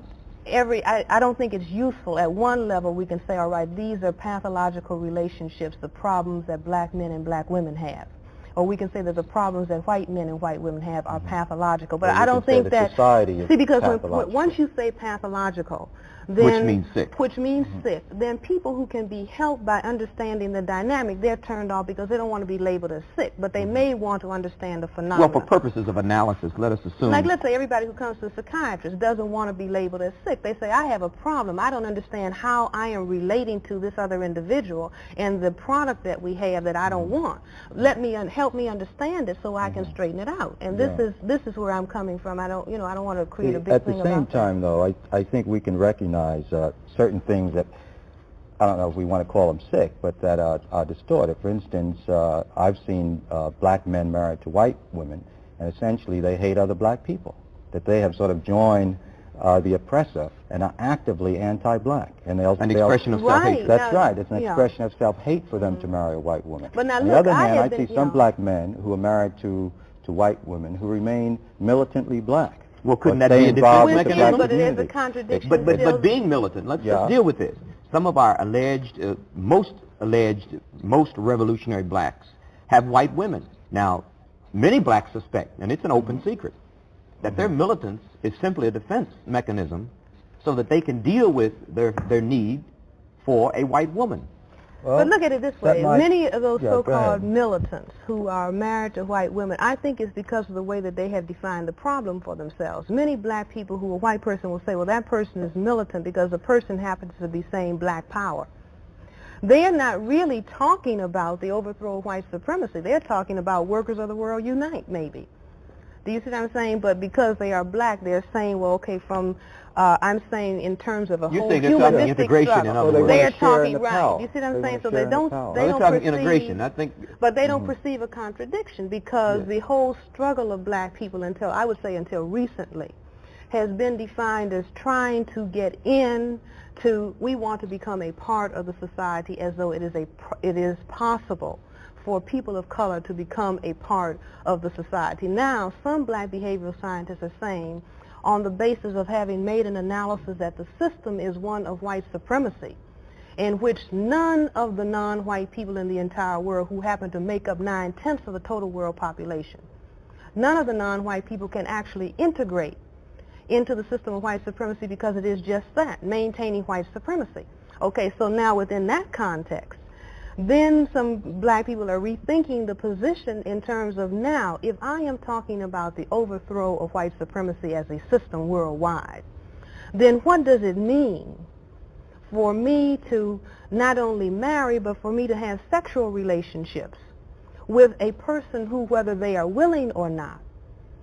Speaker 18: don't think it's useful. At one level, we can say, all right, these are pathological relationships, the problems that black men and black women have. Or we can say that the problems that white men and white women have are pathological. But I don't think that, see, because once you say pathological, then,
Speaker 17: which means sick.
Speaker 18: Which means sick. Then people who can be helped by understanding the dynamic, they're turned off because they don't want to be labeled as sick, but they may want to understand the phenomenon.
Speaker 17: Well, for purposes of analysis, let us assume.
Speaker 18: Like, let's say everybody who comes to a psychiatrist doesn't want to be labeled as sick. They say, I have a problem. I don't understand how I am relating to this other individual and the product that we have that I don't want. Help me understand it so I can straighten it out. And this is where I'm coming from. I don't want to create a big thing about that.
Speaker 19: At the same time, though, I think we can recognize certain things that, I don't know if we want to call them sick, but that are distorted. For instance, I've seen black men married to white women, and essentially they hate other black people, that they have sort of joined the oppressor and are actively anti-black. And
Speaker 17: an expression of self-hate.
Speaker 19: That's right. It's an expression of self-hate for them to marry a white woman.
Speaker 18: But now,
Speaker 19: on the other hand, I see some black men who are married to white women who remain militantly black.
Speaker 17: Well, couldn't that be a defense mechanism?
Speaker 18: But it is a contradiction.
Speaker 17: But being militant, let's deal with this. Some of our most revolutionary blacks have white women. Now, many blacks suspect, and it's an open secret, that their militance is simply a defense mechanism so that they can deal with their need for a white woman.
Speaker 19: Well,
Speaker 18: but look at it this way. Many of those so-called militants who are married to white women, I think it's because of the way that they have defined the problem for themselves. Many black people who a white person will say, well, that person is militant because the person happens to be saying black power. They are not really talking about the overthrow of white supremacy. They're talking about workers of the world unite, maybe. Do you see what I'm saying? But because they are black, they're saying, well, okay, I'm saying in terms of a whole humanistic
Speaker 17: integration,
Speaker 18: struggle.
Speaker 17: in other words.
Speaker 18: They're talking right. You see what I'm saying? So they don't perceive
Speaker 17: integration. I think,
Speaker 18: but they don't perceive a contradiction because the whole struggle of black people until recently has been defined as trying to get we want to become a part of the society as though it is possible for people of color to become a part of the society. Now, some black behavioral scientists are saying, on the basis of having made an analysis that the system is one of white supremacy, in which none of the non-white people in the entire world, who happen to make up 9/10 of the total world population, none of the non-white people can actually integrate into the system of white supremacy because it is just that, maintaining white supremacy. Okay, so now within that context, then some black people are rethinking the position in terms of, now, if I am talking about the overthrow of white supremacy as a system worldwide, then what does it mean for me to not only marry, but for me to have sexual relationships with a person who, whether they are willing or not,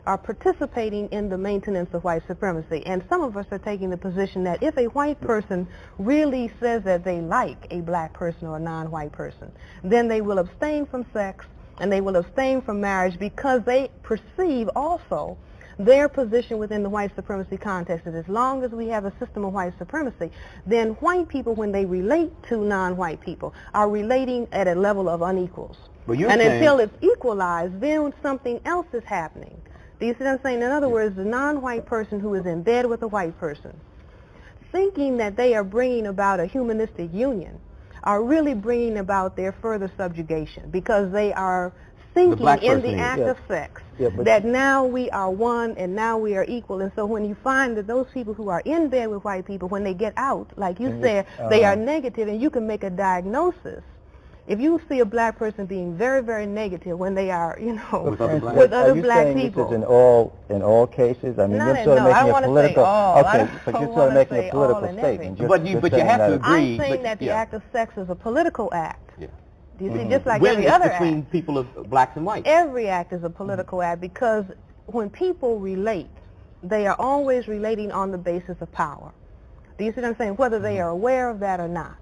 Speaker 18: are participating in the maintenance of white supremacy? And some of us are taking the position that if a white person really says that they like a black person or a non-white person, then they will abstain from sex and they will abstain from marriage because they perceive also their position within the white supremacy context, that as long as we have a system of white supremacy, then white people, when they relate to non-white people, are relating at a level of unequals. And until it's equalized, then something else is happening. Do you see what I'm saying? In other words, the non-white person who is in bed with a white person, thinking that they are bringing about a humanistic union, are really bringing about their further subjugation, because they are thinking in the act of sex that now we are one and now we are equal. And so when you find that those people who are in bed with white people, when they get out, like you said, they are negative, and you can make a diagnosis. If you see a black person being very, very negative when they are, you know, with other black people.
Speaker 19: This is in all cases? I mean, you're sort of making a political, but you're sort of making a political statement.
Speaker 17: But you have to agree.
Speaker 18: I'm saying that the act of sex is a political act. Do you see, just like
Speaker 17: when
Speaker 18: every other
Speaker 17: between
Speaker 18: act.
Speaker 17: People of blacks and whites.
Speaker 18: Every act is a political act, because when people relate, they are always relating on the basis of power. Do you see what I'm saying? Whether they are aware of that or not.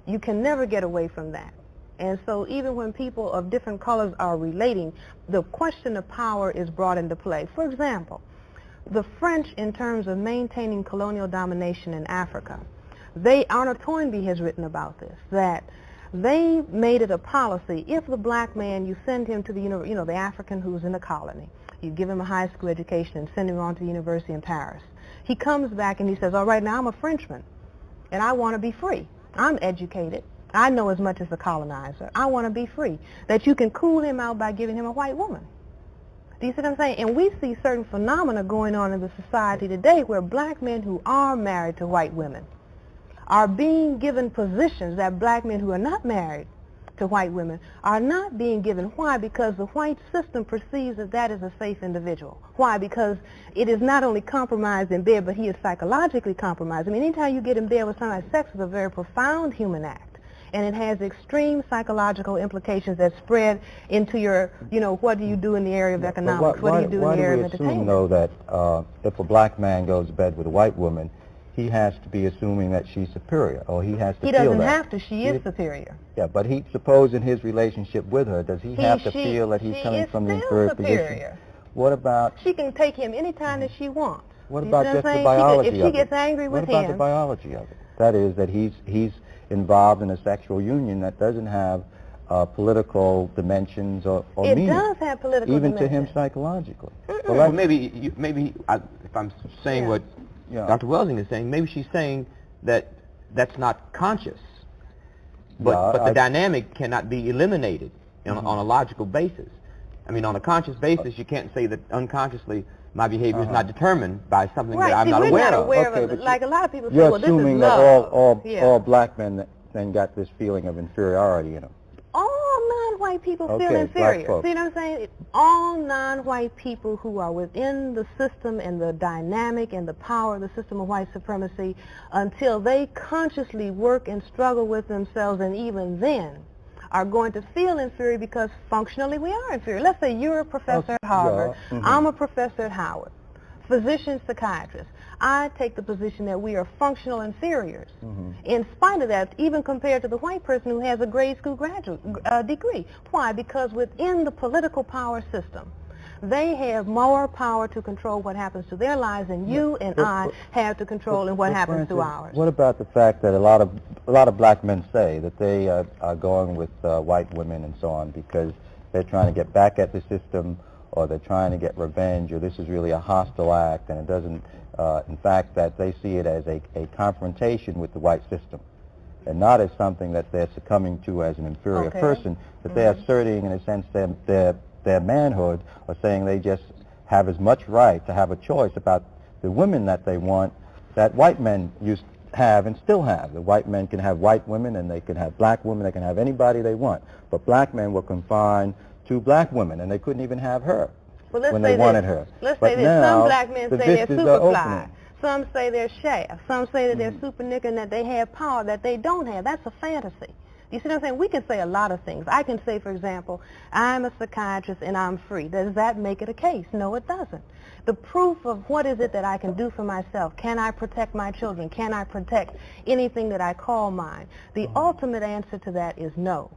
Speaker 18: You can never get away from that. And so even when people of different colors are relating, the question of power is brought into play. For example, the French, in terms of maintaining colonial domination in Africa, Arnold Toynbee has written about this, that they made it a policy, if the black man, you send him to the, the African who's in the colony, you give him a high school education and send him on to the university in Paris. He comes back and he says, all right, now I'm a Frenchman, and I want to be free. I'm educated. I know as much as the colonizer. I want to be free. That you can cool him out by giving him a white woman. Do you see what I'm saying? And we see certain phenomena going on in the society today where black men who are married to white women are being given positions that black men who are not married to white women are not being given. Why? Because the white system perceives that that is a safe individual. Why? Because it is not only compromised in bed, but he is psychologically compromised. I mean, anytime you get in bed with somebody, sex is a very profound human act. And it has extreme psychological implications that spread into your, what do you do in the area of economics? What do you do in the area of entertainment?
Speaker 19: Why do we assume, though, that if a black man goes to bed with a white woman, he has to be assuming that she's superior, or he has to feel that?
Speaker 18: He doesn't have to. She is superior.
Speaker 19: Yeah, but suppose in his relationship with her, does he have to feel that he's coming from the inferior position? What about...
Speaker 18: She can take him any time that she wants.
Speaker 19: What about just the biology of it?
Speaker 18: If she gets angry with him...
Speaker 19: What about the biology of it? That is, that he's involved in a sexual union that doesn't have political dimensions or meaning.
Speaker 18: It does have political
Speaker 19: even
Speaker 18: dimensions.
Speaker 19: to him psychologically.
Speaker 17: Well, maybe if I'm saying what Dr. Welsing is saying, maybe she's saying that that's not conscious, but the dynamic cannot be eliminated on a logical basis. I mean, on a conscious basis, you can't say that unconsciously my behavior is not determined by something that I'm not aware of.
Speaker 18: Okay, like a lot of people say,
Speaker 19: you're
Speaker 18: well, this is
Speaker 19: assuming that all black men then got this feeling of inferiority in them.
Speaker 18: All non-white people feel inferior. See what I'm saying? All non-white people who are within the system and the dynamic and the power of the system of white supremacy, until they consciously work and struggle with themselves, and even then, are going to feel inferior, because functionally we are inferior. Let's say you're a professor at Harvard, I'm a professor at Howard, physician, psychiatrist. I take the position that we are functional inferiors. In spite of that, even compared to the white person who has a grade school graduate degree. Why? Because within the political power system, they have more power to control what happens to their lives than you and I have to control in what happens to ours.
Speaker 19: What about the fact that a lot of black men say that they are going with white women and so on because they're trying to get back at the system, or they're trying to get revenge, or this is really a hostile act, and it doesn't, in fact, that they see it as a confrontation with the white system, and not as something that they're succumbing to as an inferior person, that they're asserting, in a sense, their manhood, or saying they just have as much right to have a choice about the women that they want that white men used to have and still have. The white men can have white women, and they can have black women, they can have anybody they want. But black men were confined to black women, and they couldn't even have her when they wanted her.
Speaker 18: Let's say this. Some black men say they're superfly. Some say they're shaft. Some say that they're super nigger and that they have power that they don't have. That's a fantasy. You see what I'm saying? We can say a lot of things. I can say, for example, I'm a psychiatrist and I'm free. Does that make it a case? No, it doesn't. The proof of what is it that I can do for myself? Can I protect my children? Can I protect anything that I call mine? The ultimate answer to that is no.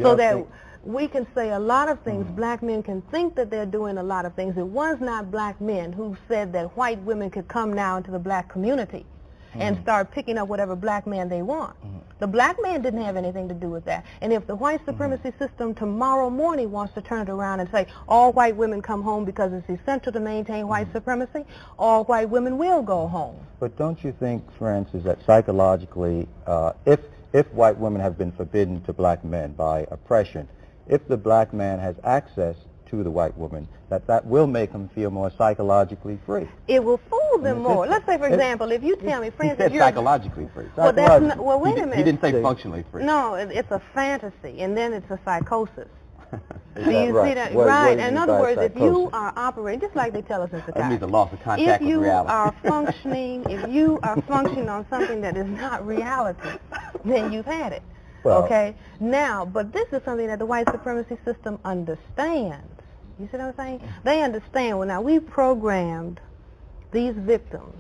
Speaker 18: So that we can say a lot of things. Black men can think that they're doing a lot of things. It was not black men who said that white women could come now into the black community and start picking up whatever black man they want. The black man didn't have anything to do with that. And if the white supremacy system tomorrow morning wants to turn it around and say all white women come home because it's essential to maintain white supremacy, all white women will go home.
Speaker 19: But don't you think, Francis, that psychologically, if white women have been forbidden to black men by oppression, if the black man has access to the white woman, that will make him feel more psychologically free?
Speaker 18: It will fool them more. Let's say, for example, if you tell me, Francis,
Speaker 17: he said
Speaker 18: you're
Speaker 17: psychologically free.
Speaker 18: Well, that's not, well, wait a minute.
Speaker 17: He didn't say functionally free.
Speaker 18: No, it's a fantasy, and then it's a psychosis.
Speaker 19: Is
Speaker 18: Do you
Speaker 19: right?
Speaker 18: see that?
Speaker 19: What
Speaker 18: Right.
Speaker 19: do you
Speaker 18: In
Speaker 19: mean
Speaker 18: other
Speaker 19: by
Speaker 18: words, if you
Speaker 19: psychosis?
Speaker 18: are operating, just like they tell us in
Speaker 17: That
Speaker 18: psychiatry,
Speaker 17: means a loss of contact
Speaker 18: if
Speaker 17: with
Speaker 18: you
Speaker 17: reality.
Speaker 18: are functioning, if you are functioning on something that is not reality, then you've had it.
Speaker 19: Well,
Speaker 18: Okay? Now, but this is something that the white supremacy system understands. You see what I'm saying? They understand. Well, now, we programmed these victims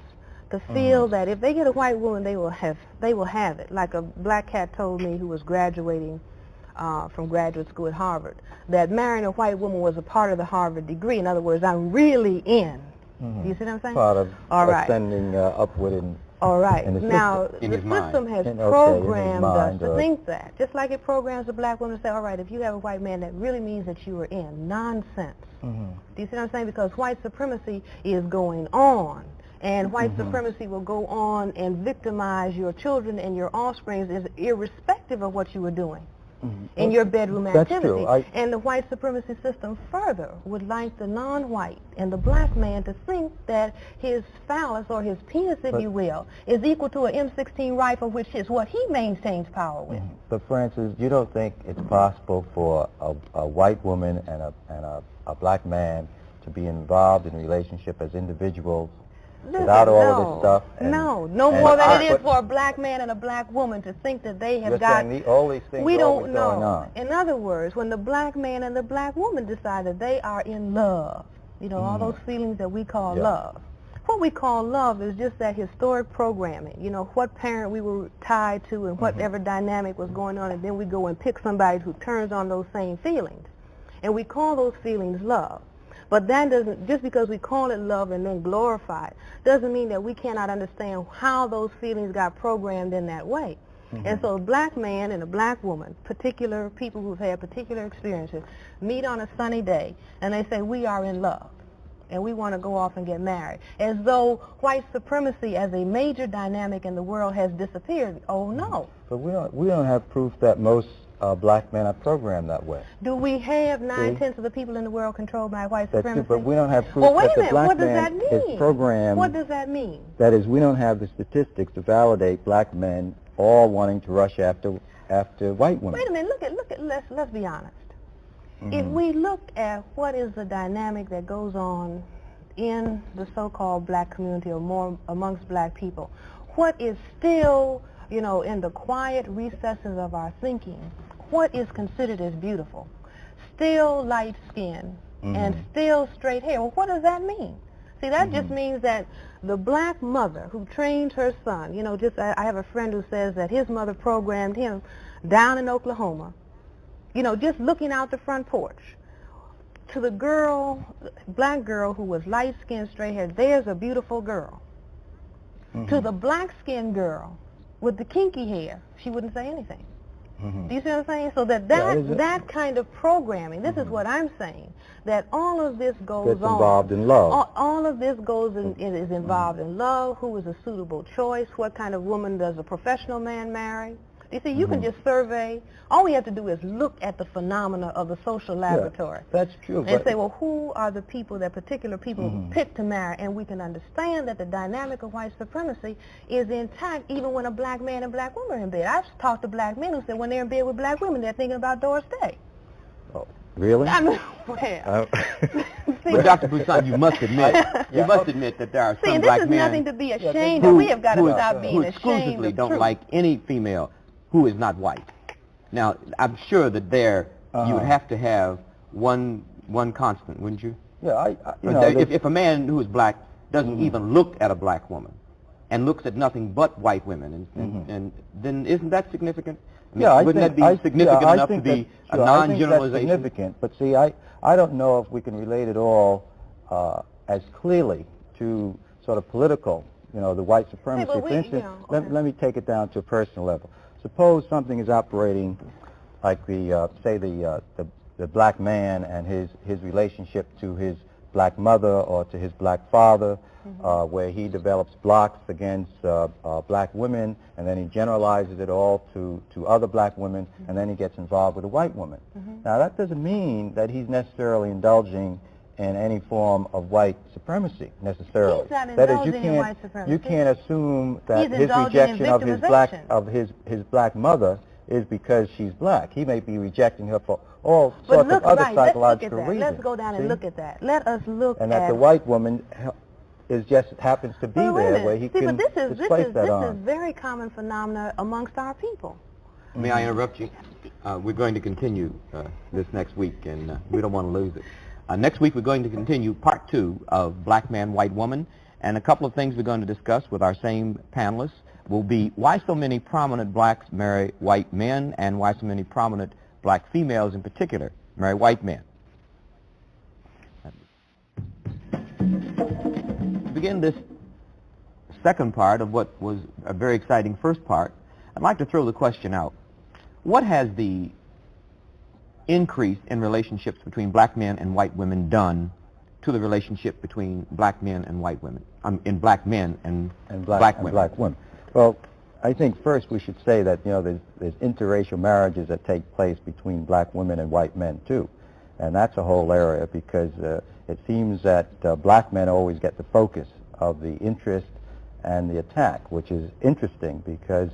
Speaker 18: to feel that if they get a white woman, they will have it. Like a black cat told me who was graduating from graduate school at Harvard, that marrying a white woman was a part of the Harvard degree. In other words, I'm really in. Do you see what I'm saying?
Speaker 19: Part of
Speaker 18: All right.
Speaker 19: ascending upward in
Speaker 18: All right.
Speaker 19: in the
Speaker 18: Now,
Speaker 19: system.
Speaker 18: the system has
Speaker 19: in his
Speaker 18: programmed us
Speaker 19: mind,
Speaker 18: to think that. Just like it programs a black woman to say, all right, if you have a white man, that really means that you are in. Nonsense. Do you see what I'm saying? Because white supremacy is going on. And white supremacy will go on and victimize your children and your offspring irrespective of what you were doing in your bedroom
Speaker 19: That's
Speaker 18: activity.
Speaker 19: true.
Speaker 18: And the white supremacy system further would like the non-white and the black man to think that his phallus or his penis, if you will, is equal to an M16 rifle, which is what he maintains power with.
Speaker 19: But Francis, you don't think it's possible for a white woman and a black man to be involved in a relationship as individuals without all of this stuff?
Speaker 18: No more than it is for a black man and a black woman to think that they have got...
Speaker 19: all these things
Speaker 18: we don't
Speaker 19: going
Speaker 18: know.
Speaker 19: on.
Speaker 18: In other words, when the black man and the black woman decide that they are in love, you know, all those feelings that we call love. What we call love is just that historic programming, you know, what parent we were tied to and whatever dynamic was going on, and then we go and pick somebody who turns on those same feelings. And we call those feelings love. But that doesn't, just because we call it love and then glorify it, doesn't mean that we cannot understand how those feelings got programmed in that way. And so a black man and a black woman, particular people who've had particular experiences, meet on a sunny day and they say, we are in love and we want to go off and get married. As though white supremacy as a major dynamic in the world has disappeared. Oh no.
Speaker 19: But we don't have proof that most black men are programmed that way.
Speaker 18: Do we have 9/10 of the people in the world controlled by white supremacy?
Speaker 19: That's true, but we don't have proof
Speaker 18: Well, wait
Speaker 19: that
Speaker 18: a
Speaker 19: the
Speaker 18: minute.
Speaker 19: black
Speaker 18: What does
Speaker 19: man
Speaker 18: that mean?
Speaker 19: is programmed.
Speaker 18: What does that mean?
Speaker 19: That is, we don't have the statistics to validate black men all wanting to rush after white women.
Speaker 18: Wait a minute. Let's be honest. If we look at what is the dynamic that goes on in the so-called black community or more amongst black people, what is still, you know, in the quiet recesses of our thinking, what is considered as beautiful? Still light skin and still straight hair. Well, what does that mean? See, that just means that the black mother who trained her son, you know, I have a friend who says that his mother programmed him down in Oklahoma, you know, just looking out the front porch. To the girl, black girl who was light-skinned, straight-haired, there's a beautiful girl. To the black-skinned girl with the kinky hair, she wouldn't say anything. Do you see what I'm saying? So that kind of programming, this is what I'm saying, that all of this goes
Speaker 19: Gets involved in love.
Speaker 18: All of this is involved in love, who is a suitable choice, what kind of woman does a professional man marry. You see, you can just survey. All we have to do is look at the phenomena of the social laboratory.
Speaker 19: That's true.
Speaker 18: And say, well, who are the people that particular people pick to marry? And we can understand that the dynamic of white supremacy is intact even when a black man and black woman are in bed. I've talked to black men who say when they're in bed with black women, they're thinking about Doris Day.
Speaker 19: Oh, really?
Speaker 18: I mean, well.
Speaker 17: But Dr. Busan, you must admit that there are some black men
Speaker 18: this is nothing to be ashamed of. We have got to stop being ashamed
Speaker 17: exclusively
Speaker 18: of
Speaker 17: don't
Speaker 18: truth.
Speaker 17: like any female who is not white. Now, I'm sure that you would have to have one constant, wouldn't you?
Speaker 19: Yeah,
Speaker 17: if a man who is black doesn't even look at a black woman and looks at nothing but white women, and then isn't that significant? I mean, wouldn't that be significant enough to be a non-generalization?
Speaker 19: Significant, but see, I don't know if we can relate it all as clearly to sort of political you know, the white supremacy.
Speaker 18: Hey, but
Speaker 19: For instance,
Speaker 18: okay.
Speaker 19: let me take it down to a personal level. Suppose something is operating like the, say the black man and his relationship to his black mother or to his black father, where he develops blocks against black women, and then he generalizes it all to other black women, and then he gets involved with a white woman. Now, that doesn't mean that he's necessarily indulging in any form of white supremacy necessarily.
Speaker 18: He's not
Speaker 19: That is,
Speaker 18: indulging in white supremacy.
Speaker 19: you can't assume that
Speaker 18: He's
Speaker 19: his
Speaker 18: indulging in
Speaker 19: rejection of
Speaker 18: victimization.
Speaker 19: his black mother is because she's black. He may be rejecting her for all sorts of other psychological reasons.
Speaker 18: Let's go down and
Speaker 19: See?
Speaker 18: look at that. Let us look
Speaker 19: and
Speaker 18: at...
Speaker 19: that the white woman is just happens to be there where he can displace that on.
Speaker 18: This is very common phenomena amongst our people.
Speaker 17: May I interrupt you? We're going to continue this next week, and we don't want to lose it. Next week, we're going to continue part 2 of Black Man, White Woman, and a couple of things we're going to discuss with our same panelists will be why so many prominent blacks marry white men and why so many prominent black females in particular marry white men. To begin this second part of what was a very exciting first part, I'd like to throw the question out. What has the increase in relationships between black men and white women done to the relationship between black men and white women, in black men and black women?
Speaker 19: Well, I think first we should say that, you know, there's interracial marriages that take place between black women and white men too, and that's a whole area because it seems that black men always get the focus of the interest and the attack, which is interesting because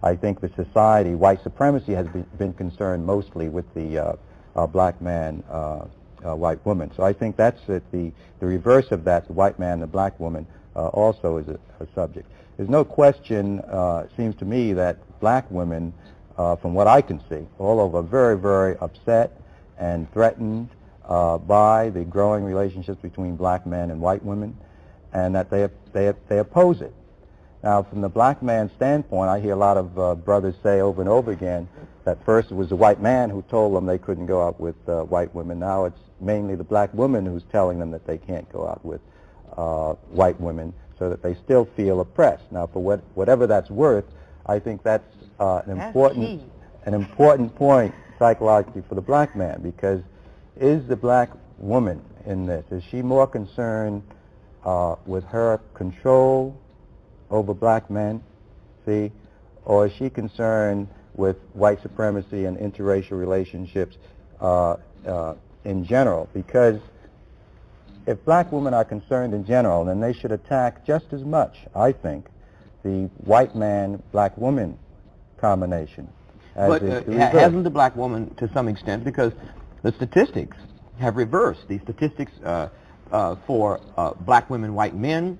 Speaker 19: I think the society, white supremacy, has been concerned mostly with the black man, white woman. So I think that's the reverse of that, the white man, the black woman, also is a subject. There's no question, it seems to me, that black women, from what I can see, all over, are very, very upset and threatened by the growing relationships between black men and white women, and that they oppose it. Now, from the black man's standpoint, I hear a lot of brothers say over and over again that first it was the white man who told them they couldn't go out with white women. Now it's mainly the black woman who's telling them that they can't go out with white women, so that they still feel oppressed. Now, for whatever that's worth, I think that's an important point psychologically for the black man, because is the black woman in this, is she more concerned with her control over black men, see, or is she concerned with white supremacy and interracial relationships in general? Because if black women are concerned in general, then they should attack just as much, I think, the white man, black woman combination.
Speaker 17: But hasn't the black woman, to some extent, because the statistics have reversed. The statistics for black women, white men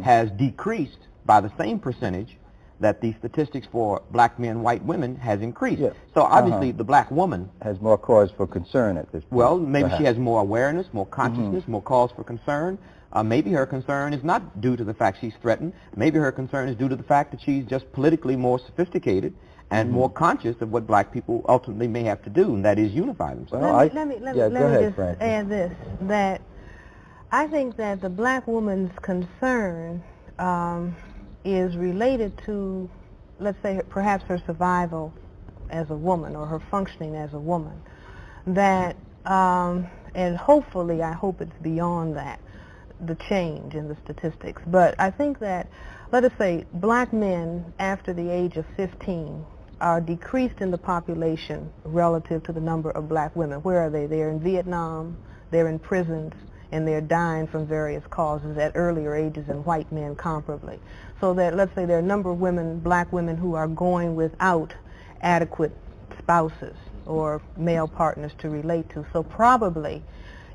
Speaker 17: has decreased by the same percentage that the statistics for black men, white women has increased.
Speaker 19: Yes.
Speaker 17: So obviously the black woman
Speaker 19: has more cause for concern at this point.
Speaker 17: Well, maybe she has more awareness, more consciousness, more cause for concern. Maybe her concern is not due to the fact she's threatened. Maybe her concern is due to the fact that she's just politically more sophisticated and more conscious of what black people ultimately may have to do, and that is unify themselves.
Speaker 18: Well, let me just add this, that I think that the black woman's concern is related to, let's say, perhaps her survival as a woman or her functioning as a woman. That, and hopefully, I hope it's beyond that, the change in the statistics. But I think that, let us say, black men after the age of 15 are decreased in the population relative to the number of black women. Where are they? They're in Vietnam, they're in prisons, and they're dying from various causes at earlier ages than white men comparably. So that, let's say, there are a number of women, black women, who are going without adequate spouses or male partners to relate to. So probably,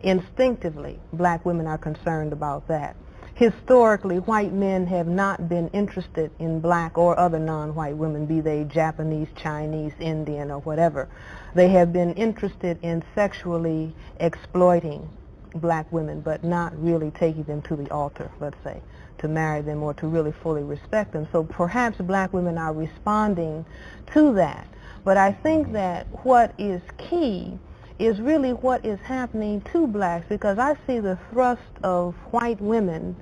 Speaker 18: instinctively, black women are concerned about that. Historically, white men have not been interested in black or other non-white women, be they Japanese, Chinese, Indian, or whatever. They have been interested in sexually exploiting black women, but not really taking them to the altar, let's say, to marry them or to really fully respect them. So perhaps black women are responding to that. But I think that what is key is really what is happening to blacks, because I see the thrust of white women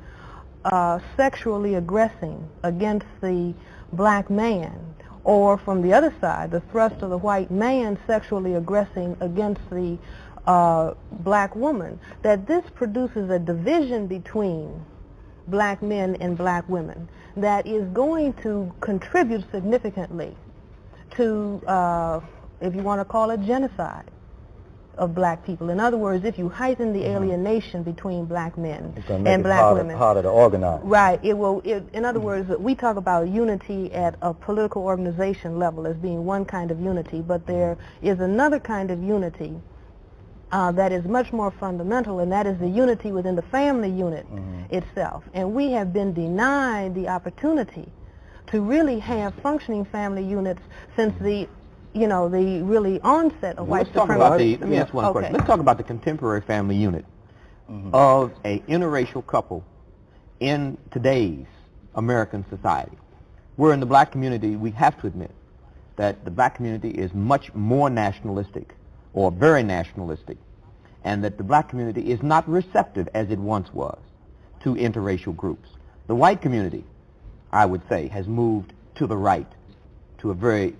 Speaker 18: sexually aggressing against the black man, or from the other side, the thrust of the white man sexually aggressing against the black woman, that this produces a division between black men and black women that is going to contribute significantly to, if you want to call it, genocide of black people. In other words, if you heighten the alienation between black men and black women,
Speaker 19: harder to organize.
Speaker 18: right, it will. In other words, we talk about unity at a political organization level as being one kind of unity, but there is another kind of unity that is much more fundamental, and that is the unity within the family unit itself. And we have been denied the opportunity to really have functioning family units since the the really onset of white supremacy.
Speaker 17: Let me ask one question. Let's talk about the contemporary family unit of a interracial couple in today's American society. We're in the black community, we have to admit that the black community is much more nationalistic, or very nationalistic, and that the black community is not receptive as it once was to interracial groups. The white community, I would say, has moved to the right to a very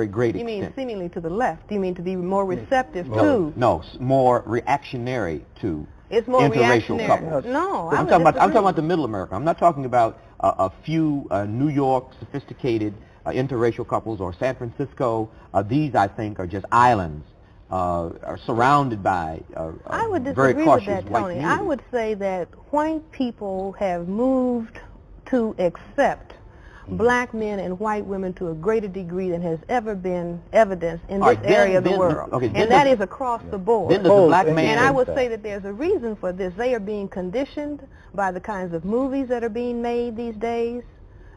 Speaker 17: great extent.
Speaker 18: You mean seemingly to the left? Do you mean to be more receptive to?
Speaker 17: No, more reactionary to
Speaker 18: It's more
Speaker 17: interracial
Speaker 18: reactionary.
Speaker 17: couples.
Speaker 18: No,
Speaker 17: I'm talking about the middle America. I'm not talking about a few New York sophisticated interracial couples or San Francisco. These, I think, are just islands are surrounded by
Speaker 18: I would
Speaker 17: very
Speaker 18: disagree
Speaker 17: cautious
Speaker 18: with that,
Speaker 17: white
Speaker 18: Tony.
Speaker 17: community.
Speaker 18: I would say that white people have moved to accept black men and white women to a greater degree than has ever been evidenced in this area of the world. And that is across the board.
Speaker 17: Then does the black man...
Speaker 18: And I would say that there's a reason for this. They are being conditioned by the kinds of movies that are being made these days,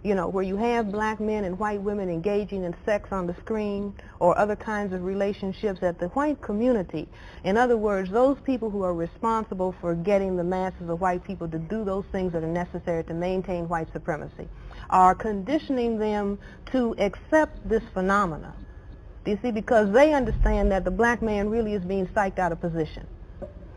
Speaker 18: where you have black men and white women engaging in sex on the screen or other kinds of relationships at the white community. In other words, those people who are responsible for getting the masses of white people to do those things that are necessary to maintain white supremacy are conditioning them to accept this phenomena. You see, because they understand that the black man really is being psyched out of position.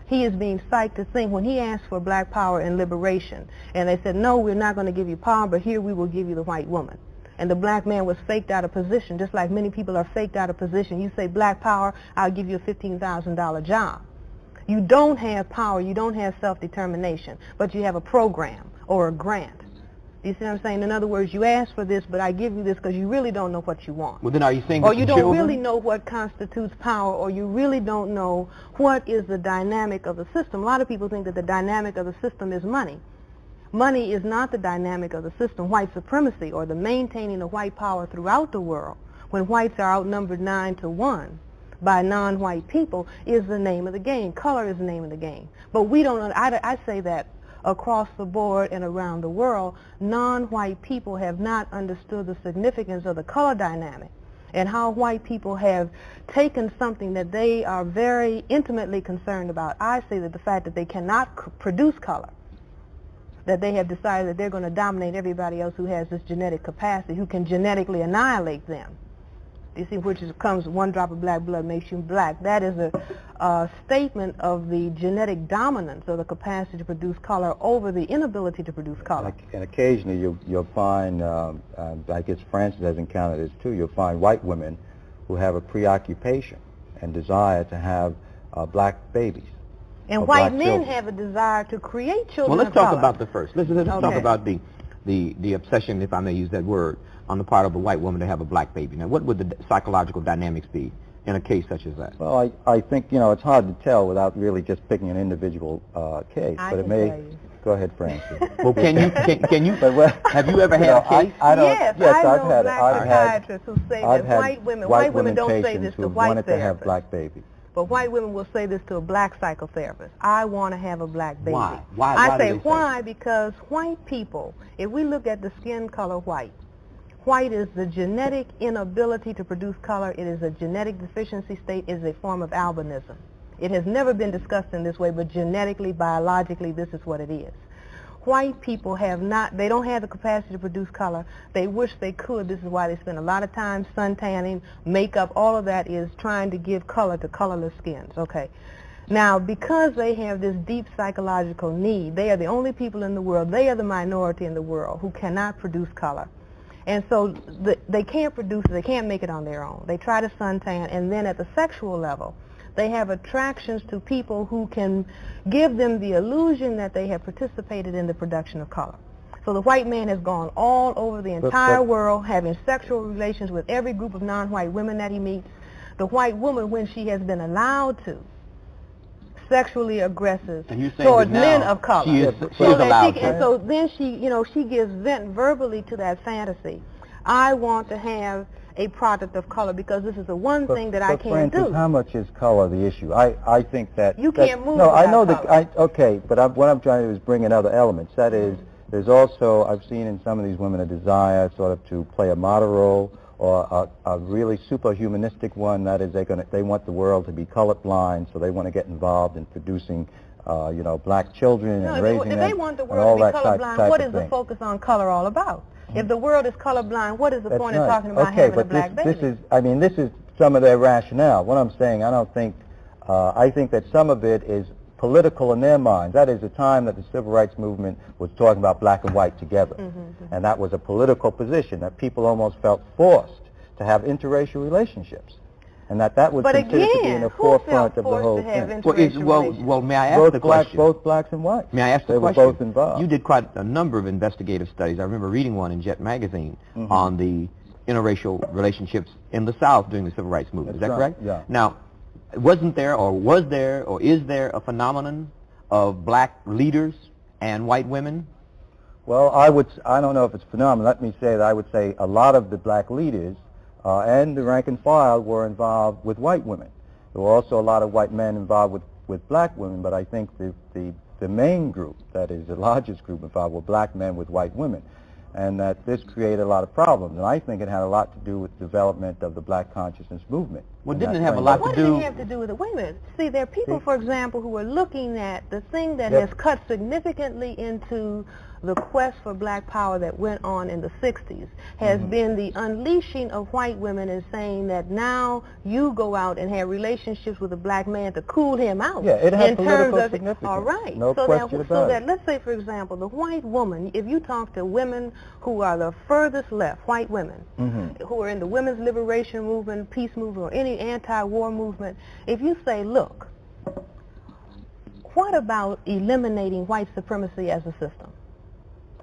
Speaker 18: He is being psyched to think when he asked for black power and liberation, and they said, no, we're not going to give you power, but here we will give you the white woman. And the black man was faked out of position, just like many people are faked out of position. You say black power, I'll give you a $15,000 job. You don't have power, you don't have self-determination, but you have a program or a grant. You see what I'm saying? In other words, you ask for this, but I give you this because you really don't know what you want.
Speaker 17: Well, then are you saying
Speaker 18: or you don't really know what constitutes power, or you really don't know what is the dynamic of the system. A lot of people think that the dynamic of the system is money. Money is not the dynamic of the system. White supremacy, or the maintaining of white power throughout the world, when whites are outnumbered 9-1 by non-white people, is the name of the game. Color is the name of the game. But we don't, I say that across the board and around the world, non-white people have not understood the significance of the color dynamic and how white people have taken something that they are very intimately concerned about. I say that the fact that they cannot produce color, that they have decided that they're going to dominate everybody else who has this genetic capacity, who can genetically annihilate them. You see, which comes one drop of black blood makes you black. That is a statement of the genetic dominance of the capacity to produce color over the inability to produce color.
Speaker 19: And occasionally you'll find, I guess Francis has encountered this too, you'll find white women who have a preoccupation and desire to have black babies.
Speaker 18: And white men have a desire to create children.
Speaker 17: Well, let's
Speaker 18: of
Speaker 17: talk
Speaker 18: color.
Speaker 17: about the first. Let's talk about the obsession, if I may use that word, on the part of a white woman to have a black baby. Now, what would the psychological dynamics be in a case such as that?
Speaker 19: Well, I think, it's hard to tell without really just picking an individual case. But it may... Go ahead, Francis.
Speaker 17: Well, can you have you ever had a case?
Speaker 19: I don't,
Speaker 18: yes,
Speaker 19: I've
Speaker 18: know
Speaker 19: had
Speaker 18: black psychiatrists who say that white women don't say this to white
Speaker 19: wanted
Speaker 18: therapists.
Speaker 19: To have black babies.
Speaker 18: But white women will say this to a black psychotherapist. I want to have a black baby.
Speaker 17: Why?
Speaker 18: I say why? Because white people, if we look at the skin color white is the genetic inability to produce color. It is a genetic deficiency state. It is a form of albinism. It has never been discussed in this way, but genetically, biologically, this is what it is. White people they don't have the capacity to produce color. They wish they could. This is why they spend a lot of time sun tanning, makeup, all of that is trying to give color to colorless skins. Okay. Now, because they have this deep psychological need, they are the only people in the world, they are the minority in the world who cannot produce color. And so they can't produce it, they can't make it on their own. They try to suntan, and then at the sexual level, they have attractions to people who can give them the illusion that they have participated in the production of color. So the white man has gone all over the entire world, having sexual relations with every group of non-white women that he meets. The white woman, when she has been allowed to, sexually aggressive towards men of color.
Speaker 17: She is allowed to.
Speaker 18: And so then she gives vent verbally to that fantasy. I want to have a product of color because this is the one thing that I can't
Speaker 19: Francis,
Speaker 18: do.
Speaker 19: how much is color the issue? I think that
Speaker 18: you can't move.
Speaker 19: No, I know that. Okay, but what I'm trying to do is bring in other elements. That is, there's also, I've seen in some of these women a desire sort of to play a model role, or a really superhumanistic one. That is, they want the world to be colorblind, so they want to get involved in producing, black children and raising them.
Speaker 18: If they want the world to be colorblind, what is the focus on color all about? If the world is colorblind, what is the point of talking about having a black baby?
Speaker 19: This is some of their rationale. What I'm saying, I think that some of it is political in their minds. That is the time that the civil rights movement was talking about black and white together. And that was a political position, that people almost felt forced to have interracial relationships. And that was considered to be in the forefront of the whole thing.
Speaker 17: Well, may I ask the question?
Speaker 19: Both blacks and whites.
Speaker 17: May I ask the question?
Speaker 19: They were both involved.
Speaker 17: You did quite a number of investigative studies. I remember reading one in Jet magazine on the interracial relationships in the South during the civil rights movement. Is that correct?
Speaker 19: Yeah.
Speaker 17: Now, wasn't there, or was there, or is there a phenomenon of black leaders and white women?
Speaker 19: Well, I don't know if it's a phenomenon. Let me say that I would say a lot of the black leaders and the rank and file were involved with white women. There were also a lot of white men involved with black women, but I think the main group, that is the largest group involved, were black men with white women. And that this created a lot of problems. And I think it had a lot to do with the development of the black consciousness movement.
Speaker 17: Well, didn't it have a lot to do...
Speaker 18: What did it have to do with it? Wait a minute. See, there are people, for example, who are looking at the thing that has cut significantly into the quest for black power that went on in the 60s has been the unleashing of white women and saying that now you go out and have relationships with a black man to cool him out.
Speaker 19: Yeah, it had political significance.
Speaker 18: All right.
Speaker 19: No question about it.
Speaker 18: Let's say, for example, the white woman, if you talk to women who are the furthest left, white women, who are in the women's liberation movement, peace movement, or any anti-war movement, if you say, look, what about eliminating white supremacy as a system?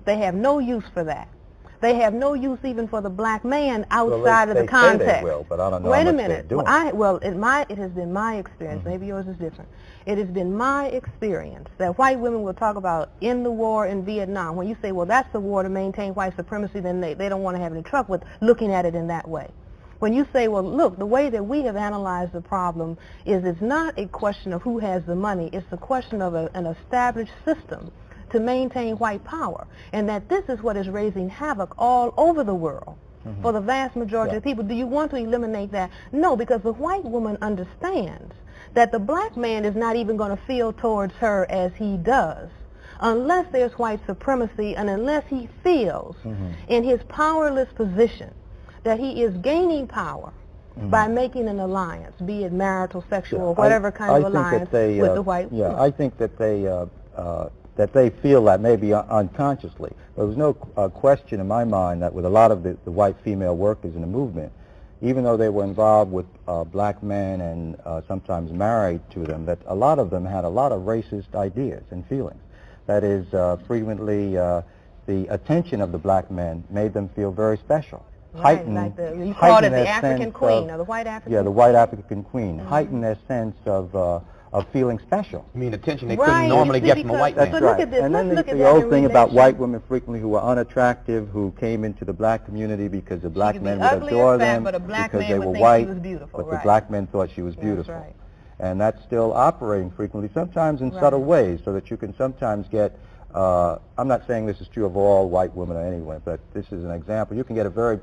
Speaker 18: They have no use for that. They have no use even for the black man outside of the context.
Speaker 19: Say they will, but I don't know
Speaker 18: Wait
Speaker 19: how
Speaker 18: a
Speaker 19: much
Speaker 18: minute.
Speaker 19: they're doing.
Speaker 18: It has been my experience. Maybe yours is different. It has been my experience that white women will talk about in the war in Vietnam. When you say, well, that's the war to maintain white supremacy, then they don't want to have any trouble with looking at it in that way. When you say, well, look, the way that we have analyzed the problem is it's not a question of who has the money. It's a question of an established system to maintain white power, and that this is what is raising havoc all over the world for the vast majority of people. Do you want to eliminate that? No, because the white woman understands that the black man is not even going to feel towards her as he does unless there's white supremacy and unless he feels in his powerless position that he is gaining power by making an alliance, be it marital, sexual, or whatever kind of alliance with the white woman.
Speaker 19: I think that they feel that maybe unconsciously. There was no question in my mind that with a lot of the white female workers in the movement, even though they were involved with black men and sometimes married to them, that a lot of them had a lot of racist ideas and feelings. That is, frequently the attention of the black men made them feel very special.
Speaker 18: Right, like you called it the African queen, or the white African queen.
Speaker 19: Yeah, the white African queen. Heighten their sense of feeling special.
Speaker 17: You mean attention they couldn't normally get from a white man.
Speaker 19: That's right. And then the old thing about white women frequently who were unattractive, who came into the black community because the black men would adore them because they were white, but the black men thought she was beautiful.
Speaker 18: That's right.
Speaker 19: And that's still operating frequently, sometimes in subtle ways, so that you can sometimes get, I'm not saying this is true of all white women or anyone, but this is an example. You can get a very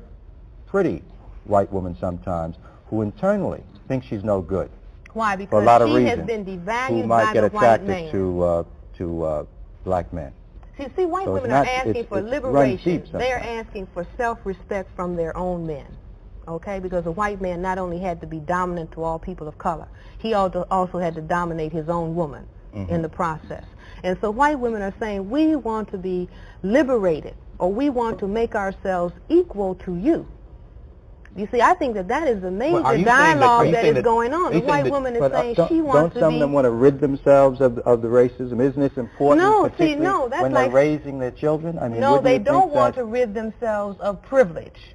Speaker 19: pretty white woman sometimes who internally thinks she's no good.
Speaker 18: Why? Because
Speaker 19: for a lot of
Speaker 18: she
Speaker 19: reasons,
Speaker 18: has been devalued
Speaker 19: who might
Speaker 18: by
Speaker 19: get
Speaker 18: the
Speaker 19: attracted
Speaker 18: white man.
Speaker 19: to black men.
Speaker 18: See, white women are asking for liberation. They're asking for self-respect from their own men. okay? Because the white man not only had to be dominant to all people of color, he also had to dominate his own woman in the process. And so white women are saying, we want to be liberated, or we want to make ourselves equal to you. You see, I think that that is the major dialogue that is going on. The white woman is saying she wants to be...
Speaker 19: Don't some of them want to rid themselves of the racism? Isn't this important,
Speaker 18: no,
Speaker 19: particularly
Speaker 18: see, no, that's
Speaker 19: when
Speaker 18: like,
Speaker 19: they're raising their children? I mean,
Speaker 18: no, they don't want to rid themselves of privilege.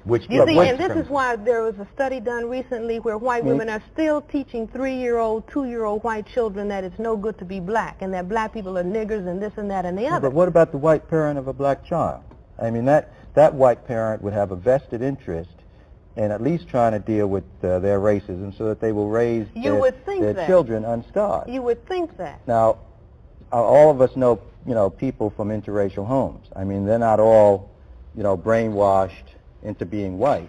Speaker 17: Which
Speaker 18: you see, and this is why there was a study done recently where white women are still teaching 3-year-old, 2-year-old white children that it's no good to be black, and that black people are niggers and this and that and the other.
Speaker 19: But what about the white parent of a black child? I mean, that white parent would have a vested interest in at least trying to deal with their racism so that they will raise their children unscarred.
Speaker 18: You would think that.
Speaker 19: Now, all of us know, people from interracial homes. I mean, they're not all, brainwashed into being white.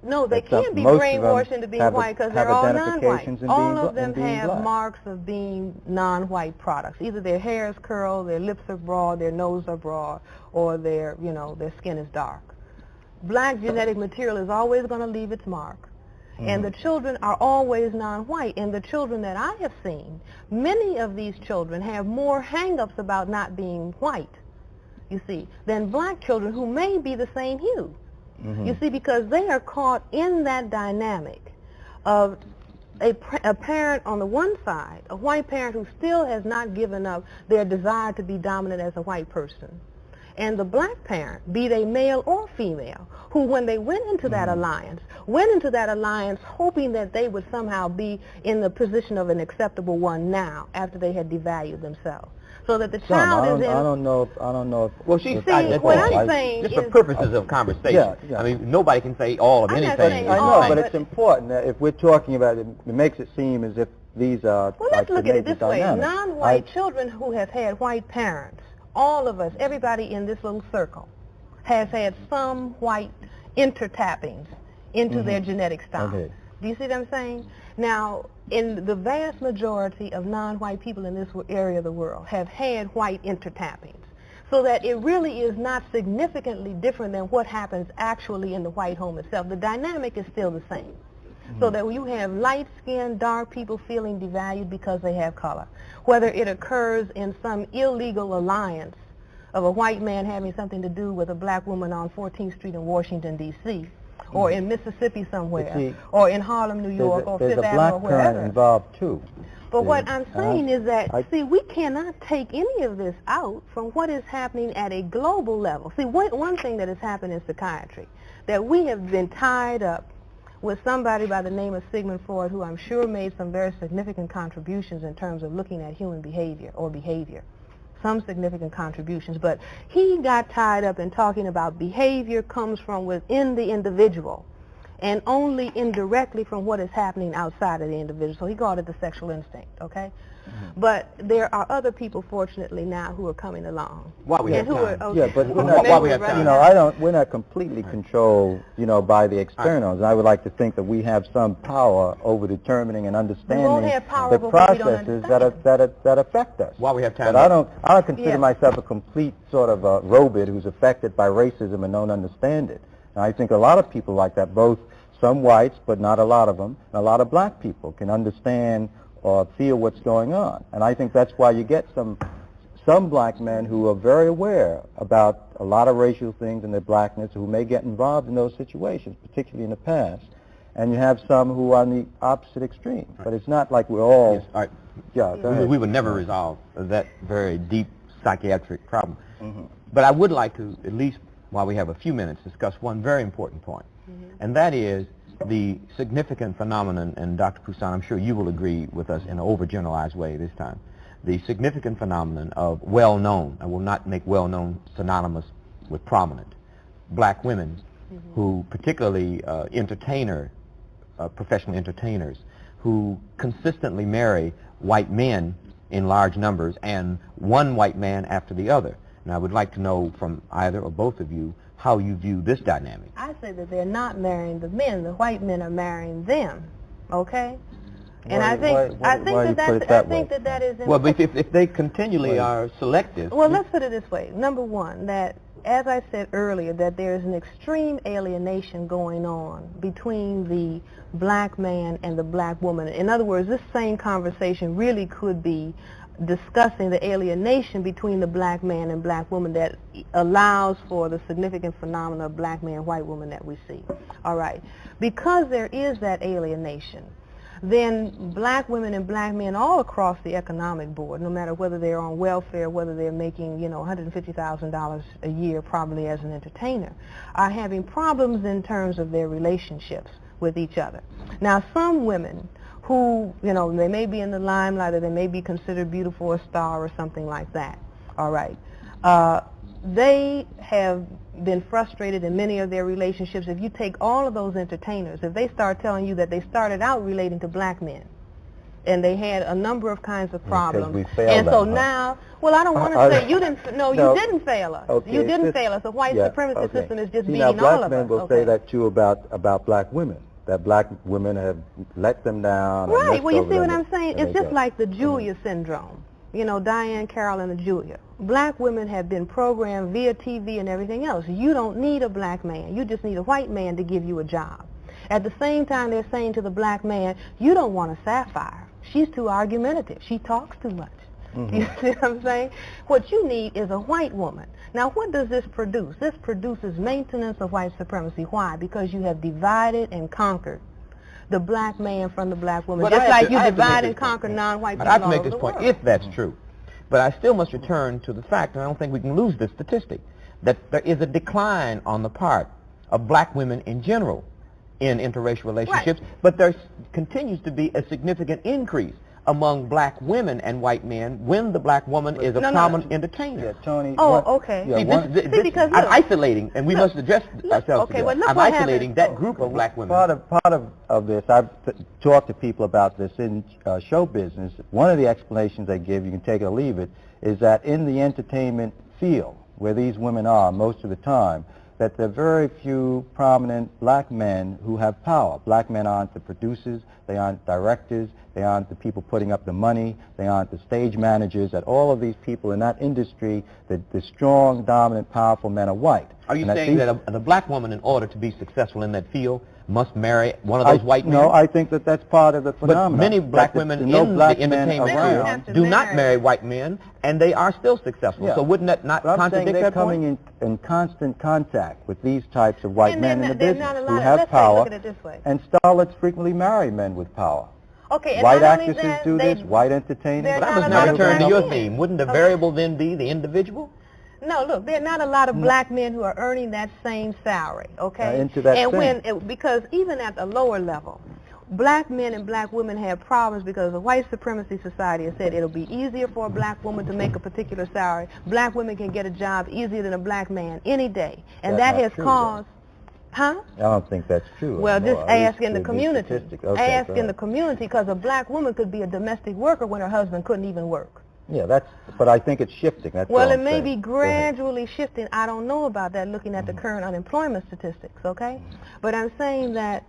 Speaker 18: No, they can't be brainwashed into being white because they're all non-white. All of them have marks of being non-white products. Either their hair is curled, their lips are broad, their nose are broad, or their skin is dark. Black genetic material is always going to leave its mark. And the children are always non-white. And the children that I have seen, many of these children have more hang-ups about not being white, you see, than black children who may be the same hue. You see, because they are caught in that dynamic of a parent on the one side, a white parent who still has not given up their desire to be dominant as a white person, and the black parent, be they male or female, who when they went into that alliance hoping that they would somehow be in the position of an acceptable one now after they had devalued themselves. So that the child is in...
Speaker 19: I don't know if...
Speaker 17: Well,
Speaker 18: see, what I'm saying
Speaker 17: just
Speaker 18: is...
Speaker 17: for purposes of conversation.
Speaker 19: Yeah.
Speaker 17: I mean, nobody can say all of anything.
Speaker 19: I know, but it's important that if we're talking about it, it makes it seem as if these are...
Speaker 18: Well, let's look at it this way. Non-white children who have had white parents, all of us, everybody in this little circle, has had some white intertappings into their genetic style. Okay. Do you see what I'm saying? Now, in the vast majority of non-white people in this area of the world have had white intertappings, so that it really is not significantly different than what happens actually in the white home itself. The dynamic is still the same. So that you have light-skinned, dark people feeling devalued because they have color. Whether it occurs in some illegal alliance of a white man having something to do with a black woman on 14th Street in Washington, D.C., or in Mississippi somewhere, or in Harlem, New York, or Fifth Avenue, or wherever.
Speaker 19: There's a black parent involved, too.
Speaker 18: But what I'm saying is that, see, we cannot take any of this out from what is happening at a global level. See, one thing that has happened in psychiatry, that we have been tied up with somebody by the name of Sigmund Freud, who I'm sure made some very significant contributions in terms of looking at human behavior or behavior. Some significant contributions, but he got tied up in talking about behavior comes from within the individual and only indirectly from what is happening outside of the individual. So he called it the sexual instinct, okay? But there are other people, fortunately, now who are coming along.
Speaker 17: While we have time.
Speaker 19: Yeah, but we're not completely controlled, by the externals. And I would like to think that we have some power over determining and understanding the processes that affect us.
Speaker 17: While we have time.
Speaker 19: But I don't consider myself a complete sort of a robot who's affected by racism and don't understand it. And I think a lot of people like that, both some whites, but not a lot of them, and a lot of black people can understand or feel what's going on. And I think that's why you get some black men who are very aware about a lot of racial things in their blackness, who may get involved in those situations, particularly in the past. And you have some who are on the opposite extreme. Right. But it's not like we're all...
Speaker 17: Yes, all right. Yeah, we would never resolve that very deep psychiatric problem. But I would like to, at least while we have a few minutes, discuss one very important point. And that is the significant phenomenon, and Dr. Poussin, I'm sure you will agree with us in an overgeneralized way this time, the significant phenomenon of well-known, I will not make well-known synonymous with prominent, black women who, particularly professional entertainers, who consistently marry white men in large numbers and one white man after the other. And I would like to know from either or both of you how you view this dynamic.
Speaker 18: I say that they're not marrying the men. The white men are marrying them. Okay? And I think that is...
Speaker 17: Well, but if they continually are selective...
Speaker 18: Well, let's put it this way. Number one, that as I said earlier, that there is an extreme alienation going on between the black man and the black woman. In other words, this same conversation really could be discussing the alienation between the black man and black woman that allows for the significant phenomena of black man, white woman that we see. All right. Because there is that alienation, then black women and black men all across the economic board, no matter whether they're on welfare, whether they're making, you know, $150,000 a year probably as an entertainer, are having problems in terms of their relationships with each other. Now, some women who, you know, they may be in the limelight or they may be considered beautiful, a star or something like that, all right, they have been frustrated in many of their relationships. If you take all of those entertainers, if they start telling you that they started out relating to black men and they had a number of kinds of problems, and so now, well, I don't want to say you didn't, no, you didn't fail us.
Speaker 19: Okay,
Speaker 18: you didn't fail us. The white supremacy system is just beating all of us.
Speaker 19: Now, black men will say that too about black women, that black women have let them down.
Speaker 18: Right, well, you see what I'm saying? It's just like the Julia syndrome. You know, Diane Carroll and the Julia. Black women have been programmed via TV and everything else. You don't need a black man. You just need a white man to give you a job. At the same time, they're saying to the black man, you don't want a sapphire. She's too argumentative. She talks too much. You see what I'm saying? What you need is a white woman. Now, what does this produce? This produces maintenance of white supremacy. Why? Because you have divided and conquered the black man from the black woman. Just like you divide and conquer non-white people
Speaker 17: I have to
Speaker 18: all
Speaker 17: make
Speaker 18: over
Speaker 17: this
Speaker 18: the
Speaker 17: point,
Speaker 18: world.
Speaker 17: if that's true. But I still must return to the fact, and I don't think we can lose this statistic, that there is a decline on the part of black women in general in interracial relationships, but there continues to be a significant increase among black women and white men when the black woman is a prominent entertainer.
Speaker 19: Yeah, Tony.
Speaker 18: Okay.
Speaker 17: See, because I'm isolating, and we must address ourselves to this. I'm isolating that group of black women.
Speaker 19: Part of this, I've talked to people about this in show business. One of the explanations they give, you can take it or leave it, is that in the entertainment field, where these women are most of the time, that there are very few prominent black men who have power. Black men aren't the producers, they aren't directors, they aren't the people putting up the money, they aren't the stage managers, that all of these people in that industry, the strong, dominant, powerful men are white.
Speaker 17: Are you saying that a black woman, in order to be successful in that field, must marry one of those white men?
Speaker 19: No, I think that that's part of the phenomenon.
Speaker 17: But many black women in the entertainment field do not marry white men, and they are still successful. So wouldn't that not contradict that point?
Speaker 19: They're coming in constant contact with these types of white men in the business who have power, and starlets frequently marry men with power.
Speaker 18: Okay,
Speaker 19: white actresses do this, white entertainers.
Speaker 17: But I must now return to your theme. Wouldn't the variable then be the individual?
Speaker 18: No, look, there are not a lot of black men who are earning that same salary, okay?
Speaker 19: Into that
Speaker 18: because even at the lower level, black men and black women have problems because the white supremacy society has said it'll be easier for a black woman to make a particular salary. Black women can get a job easier than a black man any day. And that has caused... Huh?
Speaker 19: I don't think that's true.
Speaker 18: Well, just ask in the community. Ask in the community, because a black woman could be a domestic worker when her husband couldn't even work.
Speaker 19: Yeah, but I think it's shifting. That's
Speaker 18: well, it may be gradually shifting. I don't know about that looking at the current unemployment statistics, okay? But I'm saying that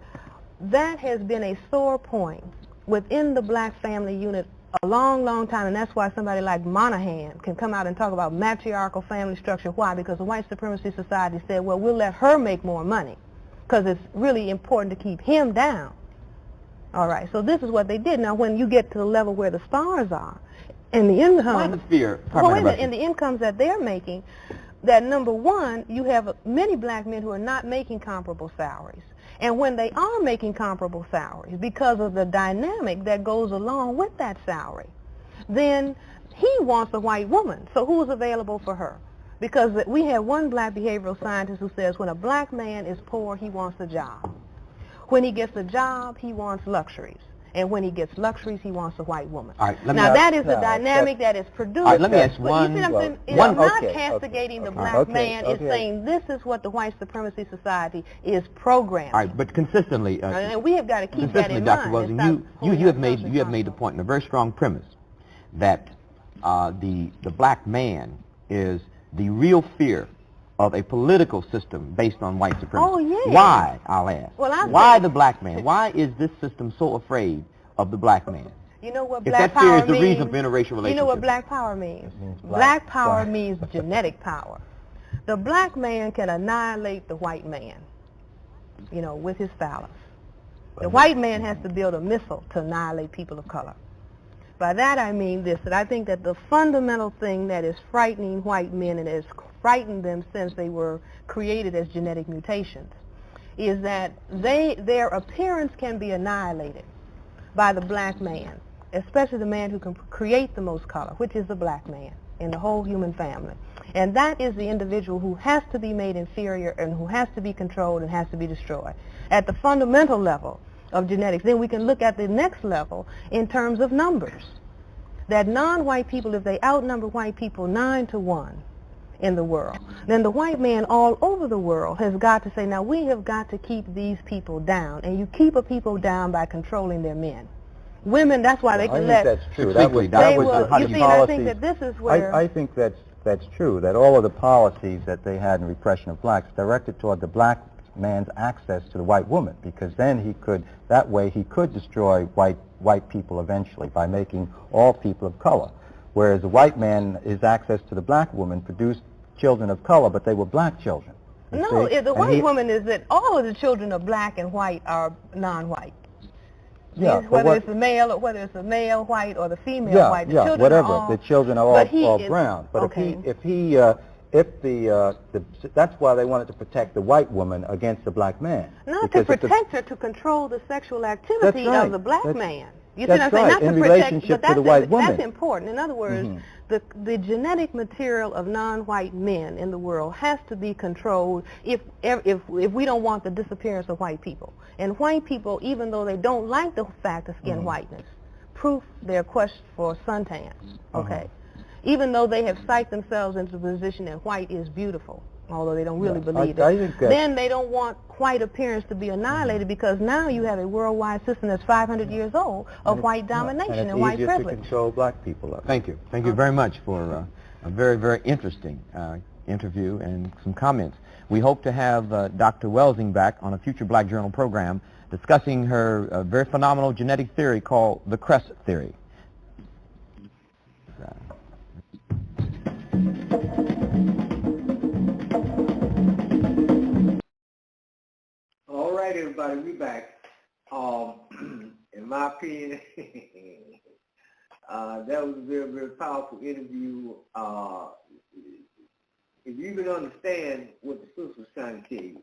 Speaker 18: that has been a sore point within the black family unit a long, long time, and that's why somebody like Monahan can come out and talk about matriarchal family structure. Why? Because the white supremacy society said, well, we'll let her make more money because it's really important to keep him down. All right, so this is what they did. Now, when you get to the level where the stars are, and the income,
Speaker 17: why the fear?
Speaker 18: Well, wait a minute, in the incomes that they're making, that number one, you have many black men who are not making comparable salaries. And when they are making comparable salaries, because of the dynamic that goes along with that salary, then he wants a white woman. So who's available for her? Because we have one black behavioral scientist who says when a black man is poor, he wants a job. When he gets a job, he wants luxuries. And when he gets luxuries, he wants a white woman.
Speaker 17: All right,
Speaker 18: now, that is the dynamic that is produced.
Speaker 17: All right, let me ask one.
Speaker 18: You see what I'm saying? It's not castigating the black man. It's saying this is what the white supremacy society is programming.
Speaker 17: All right, but consistently,
Speaker 18: and we have got to keep that in
Speaker 17: Dr.
Speaker 18: mind.
Speaker 17: Wilson, you have made the point in a very strong premise that the black man is the real fear of a political system based on white supremacy.
Speaker 18: Oh, yeah.
Speaker 17: Why, I'll ask.
Speaker 18: Well,
Speaker 17: why the black man? Why is this system so afraid of the black man?
Speaker 18: You know what
Speaker 17: if
Speaker 18: black
Speaker 17: that fear
Speaker 18: power
Speaker 17: is the
Speaker 18: means?
Speaker 17: reason for interracial relationships.
Speaker 18: You know what black power means? Black power means genetic power. The black man can annihilate the white man, you know, with his phallus. The white man has to build a missile to annihilate people of color. By that I mean this, that I think that the fundamental thing that is frightening white men and has frightened them since they were created as genetic mutations is that their appearance can be annihilated by the black man, especially the man who can create the most color, which is the black man in the whole human family. And that is the individual who has to be made inferior and who has to be controlled and has to be destroyed at the fundamental level of genetics. Then we can look at the next level in terms of numbers. That non-white people, if they outnumber white people 9-1 in the world, then the white man all over the world has got to say, now we have got to keep these people down. And you keep a people down by controlling their men. Women, that's why they can let...
Speaker 19: I think that's true. That was
Speaker 18: you see, and I think that this is where...
Speaker 19: I think that's true, that all of the policies that they had in repression of blacks directed toward the black man's access to the white woman, because then he could, that way he could destroy white people eventually by making all people of color. Whereas the white man, his access to the black woman produced children of color, but they were black children.
Speaker 18: No, the white woman is that all of the children of black and white are non-white.
Speaker 19: Yeah,
Speaker 18: whether it's the male or whether it's the male white or the female white, the children
Speaker 19: whatever.
Speaker 18: are all,
Speaker 19: the children are all brown. But
Speaker 18: okay.
Speaker 19: That's why they wanted to protect the white woman against the black man.
Speaker 18: Not to protect her, to control the sexual activity of the black man. You see what I'm saying?
Speaker 19: Right.
Speaker 18: Not
Speaker 19: in
Speaker 18: to protect,
Speaker 19: relationship
Speaker 18: but
Speaker 19: to the white woman.
Speaker 18: That's important. In other words, the genetic material of non-white men in the world has to be controlled if we don't want the disappearance of white people. And white people, even though they don't like the fact of skin whiteness, proof their quest for suntans, okay? Even though they have psyched themselves into the position that white is beautiful, although they don't really believe it, then they don't want white appearance to be annihilated because now you have a worldwide system that's 500 years old of white domination and white privilege.
Speaker 19: And it's easier to control black people.
Speaker 17: Thank you. Thank you very much for a very, very interesting interview and some comments. We hope to have Dr. Welsing back on a future Black Journal program discussing her very phenomenal genetic theory called the crest theory.
Speaker 2: All right, everybody, we back. In my opinion, that was a very, very powerful interview. If you can understand what the sister was trying to tell you,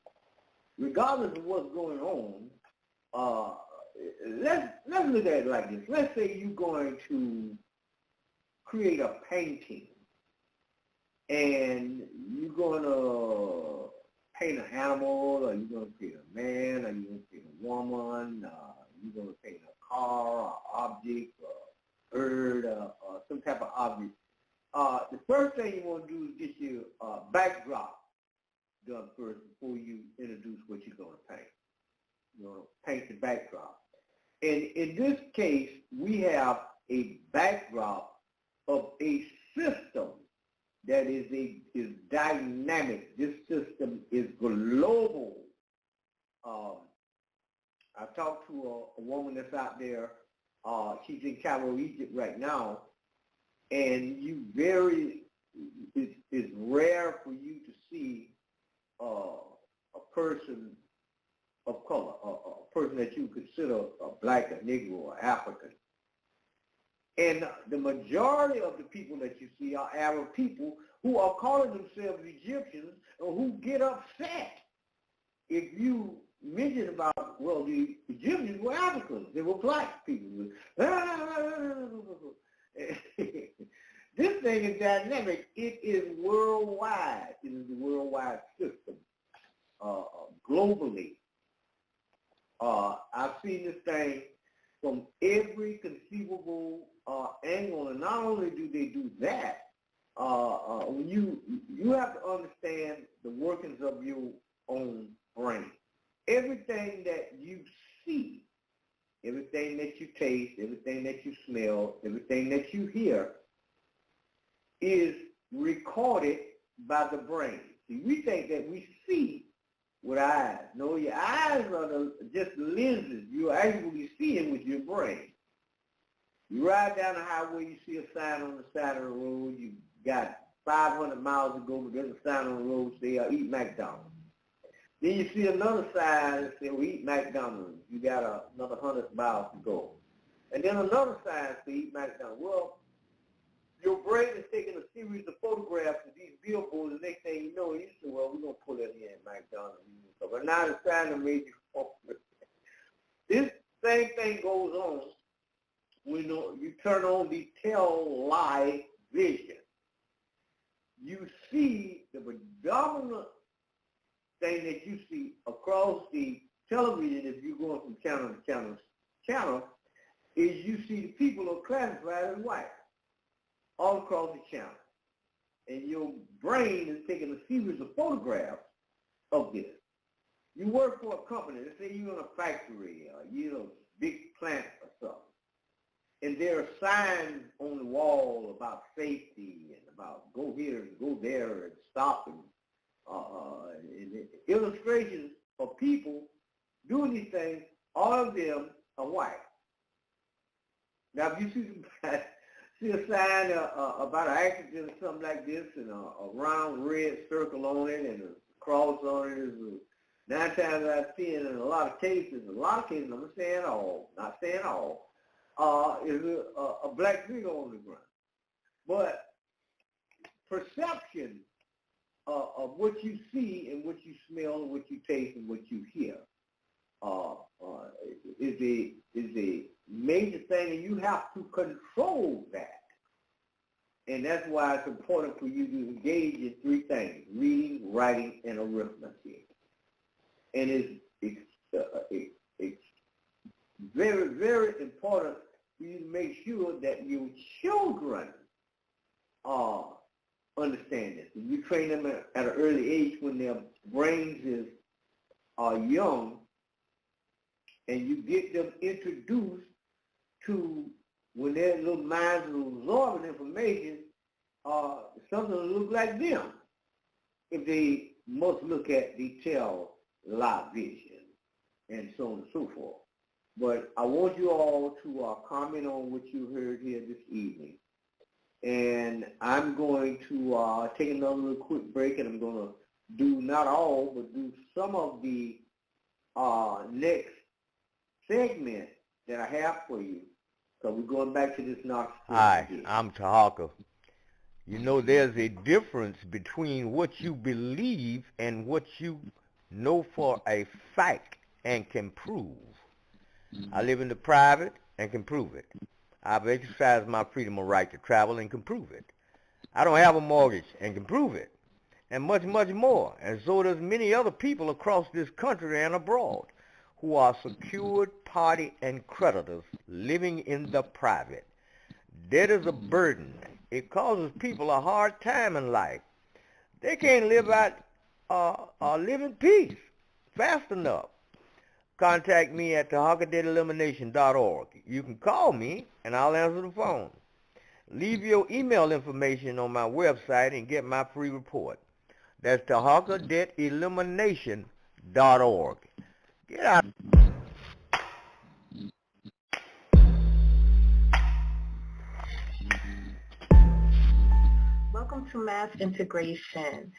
Speaker 2: regardless of what's going on, let's look at it like this. Let's say you're going to create a painting, and you're going to paint an animal, or you're going to create a man, or you're going to create a woman, you're going to paint a car, or object, or bird, or some type of object. The first thing you want to do is get your backdrop done first before you introduce what you're going to paint. You're going to paint the backdrop. And in this case, we have a backdrop of a system that is dynamic. This system is global. I talked to a woman that's out there. She's in Cairo, Egypt right now, and it's rare for you to see a person of color, a person that you consider a black, a Negro, or African. And the majority of the people that you see are Arab people who are calling themselves Egyptians or who get upset if you mention about, well, the Egyptians were Africans. They were black people. This thing is dynamic. It is worldwide. It is a worldwide system, globally. I've seen this thing from every conceivable angle, and not only do they do that, when you have to understand the workings of your own brain. Everything that you see, everything that you taste, everything that you smell, everything that you hear is recorded by the brain. See, we think that we see with our eyes. No, your eyes are just lenses. You're actually seeing with your brain. You ride down the highway, you see a sign on the side of the road, you got 500 miles ago, but there's a sign on the road say, eat McDonald's. Then you see another sign that says, we eat McDonald's. You got another 100 miles to go. And then another sign says, eat McDonald's. Well, your brain is taking a series of photographs of these billboards, and next thing you know, you say, well, we're going to pull that here at McDonald's. But now the sign that made you focus. This same thing goes on when you turn on the tell lie vision. You see the predominant thing that you see across the television, if you're going from channel to channel, is you see the people are classified as white all across the channel. And your brain is taking a series of photographs of this. You work for a company, let's say you're in a factory, you're in a big plant or something, and there are signs on the wall about safety and about go here and go there and stop and illustrations of people doing these things. All of them are white. Now, if you see a sign about an accident or something like this, and a round red circle on it and a cross on it, is 9 times out of 10 in a lot of cases, I'm not saying all, is a black figure on the ground. But perception of what you see and what you smell and what you taste and what you hear is a major thing, and you have to control that. And that's why it's important for you to engage in 3 things: reading, writing, and arithmetic. And it's very, very important for you to make sure that your children understand this. And you train them at an early age when their brains are young, and you get them introduced to, when their little minds are absorbing information, something that looks like them, if they must look at the tell-lie vision, and so on and so forth. But I want you all to comment on what you heard here this evening. And I'm going to take another little quick break, and I'm going to do not all, but do some of the next segment that I have for you. So we're going back to this narcissism.
Speaker 1: Hi, I'm Tarhaka. You know, there's a difference between what you believe and what you know for a fact and can prove. I live in the private and can prove it. I've exercised my freedom of right to travel and can prove it. I don't have a mortgage and can prove it. And much, much more. And so does many other people across this country and abroad who are secured party and creditors living in the private. Debt is a burden. It causes people a hard time in life. They can't live live in peace fast enough. Contact me at tarhakadebtelimination.org. You can call me and I'll answer the phone. Leave your email information on my website and get my free report. That's tarhakadebtelimination.org. Get out.
Speaker 5: Welcome to Mass Integration.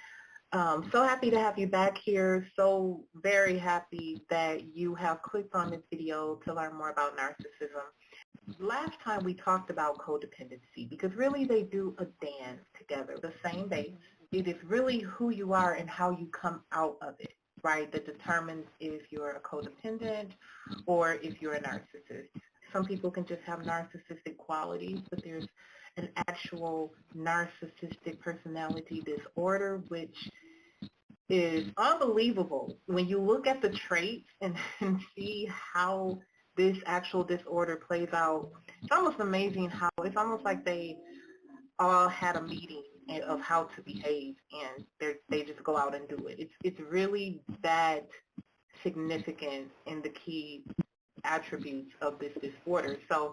Speaker 5: So happy to have you back here. So very happy that you have clicked on this video to learn more about narcissism. Last time we talked about codependency, because really they do a dance together, the same base. It is really who you are and how you come out of it, right, that determines if you're a codependent or if you're a narcissist. Some people can just have narcissistic qualities, but there's an actual narcissistic personality disorder, which is unbelievable when you look at the traits and see how this actual disorder plays out. It's almost amazing how it's almost like they all had a meeting of how to behave, and they just go out and do it. It's really that significant in the key attributes of this disorder. So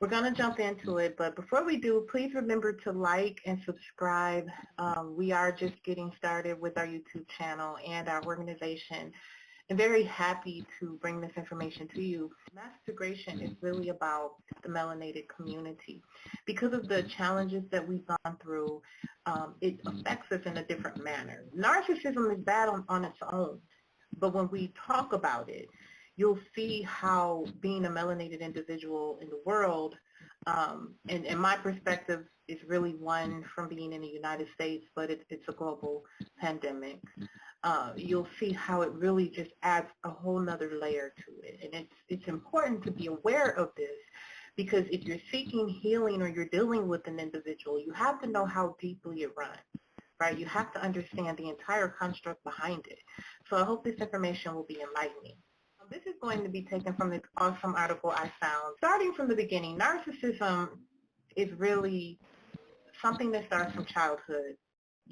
Speaker 5: we're going to jump into it, but before we do, please remember to like and subscribe. We are just getting started with our YouTube channel and our organization, and very happy to bring this information to you. Mass integration is really about the melanated community. Because of the challenges that we've gone through, it affects us in a different manner. Narcissism is bad on its own, but when we talk about it, you'll see how being a melanated individual in the world, and my perspective is really one from being in the United States, but it's a global pandemic. You'll see how it really just adds a whole nother layer to it. And it's important to be aware of this, because if you're seeking healing or you're dealing with an individual, you have to know how deeply it runs, right? You have to understand the entire construct behind it. So I hope this information will be enlightening. This is going to be taken from this awesome article I found. Starting from the beginning, narcissism is really something that starts from childhood,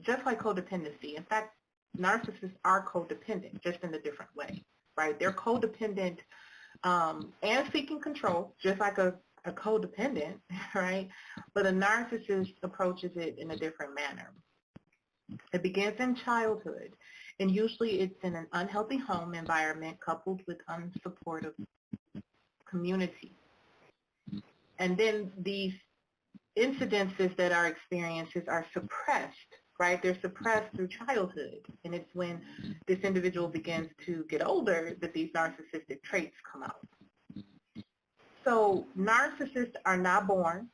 Speaker 5: just like codependency. In fact, narcissists are codependent, just in a different way, right? They're codependent and seeking control, just like a codependent, right? But a narcissist approaches it in a different manner. It begins in childhood, and usually it's in an unhealthy home environment coupled with unsupportive community. And then these incidences that are experiences are suppressed, right? They're suppressed through childhood, and it's when this individual begins to get older that these narcissistic traits come out. So narcissists are not born,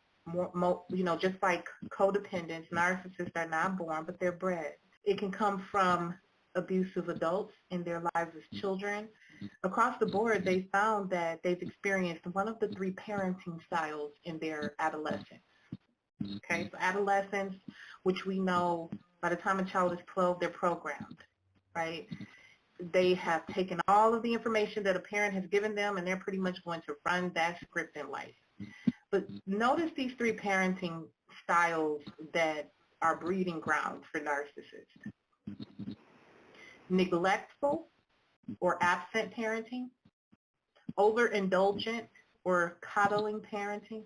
Speaker 5: just like codependents, narcissists are not born, but they're bred. It can come from abusive adults in their lives as children. Across the board, they found that they've experienced one of the 3 parenting styles in their adolescence. Okay, so adolescence, which we know by the time a child is 12, they're programmed, right? They have taken all of the information that a parent has given them, and they're pretty much going to run that script in life. But notice these 3 parenting styles that are breeding grounds for narcissists. Neglectful or absent parenting, overindulgent or coddling parenting,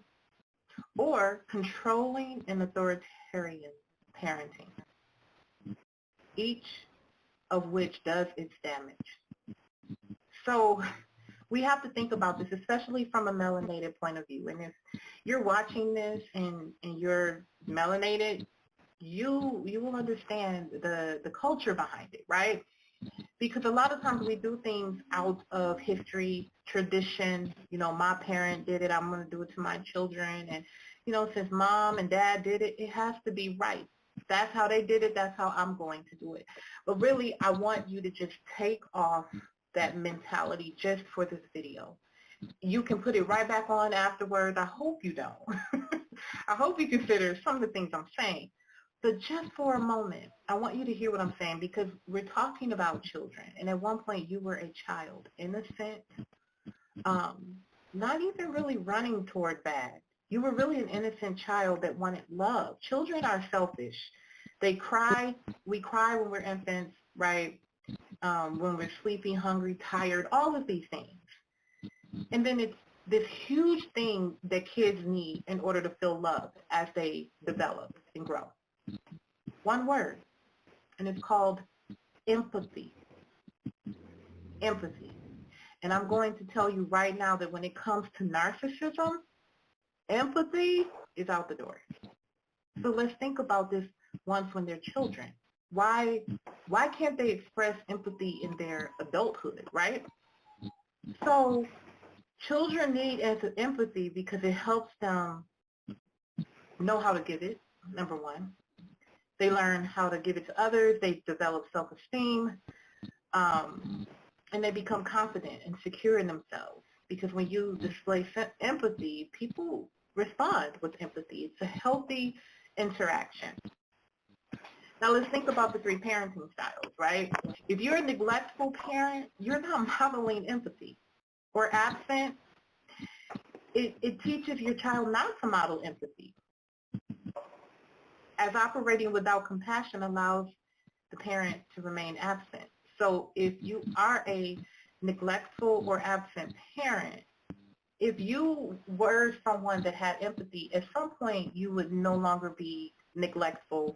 Speaker 5: or controlling and authoritarian parenting, each of which does its damage. So we have to think about this, especially from a melanated point of view. And if you're watching this and you're melanated, you will understand the culture behind it, right? Because a lot of times we do things out of history, tradition. My parent did it, I'm going to do it to my children. And, since mom and dad did it, it has to be right. That's how they did it, that's how I'm going to do it. But really, I want you to just take off that mentality just for this video. You can put it right back on afterwards. I hope you don't. I hope you consider some of the things I'm saying. But just for a moment, I want you to hear what I'm saying, because we're talking about children. And at one point, you were a child, innocent, not even really running toward bad. You were really an innocent child that wanted love. Children are selfish. They cry. We cry when we're infants, right? When we're sleepy, hungry, tired, all of these things. And then it's this huge thing that kids need in order to feel loved as they develop and grow. One word, and it's called empathy. Empathy. And I'm going to tell you right now that when it comes to narcissism, empathy is out the door. So let's think about this once when they're children. Why can't they express empathy in their adulthood, right? So children need empathy because it helps them know how to give it, number one. They learn how to give it to others. They develop self-esteem, and they become confident and secure in themselves. Because when you display empathy, people respond with empathy. It's a healthy interaction. Now let's think about the 3 parenting styles, right? If you're a neglectful parent, you're not modeling empathy. Or absent, it teaches your child not to model empathy. As operating without compassion allows the parent to remain absent. So if you are a neglectful or absent parent, if you were someone that had empathy, at some point you would no longer be neglectful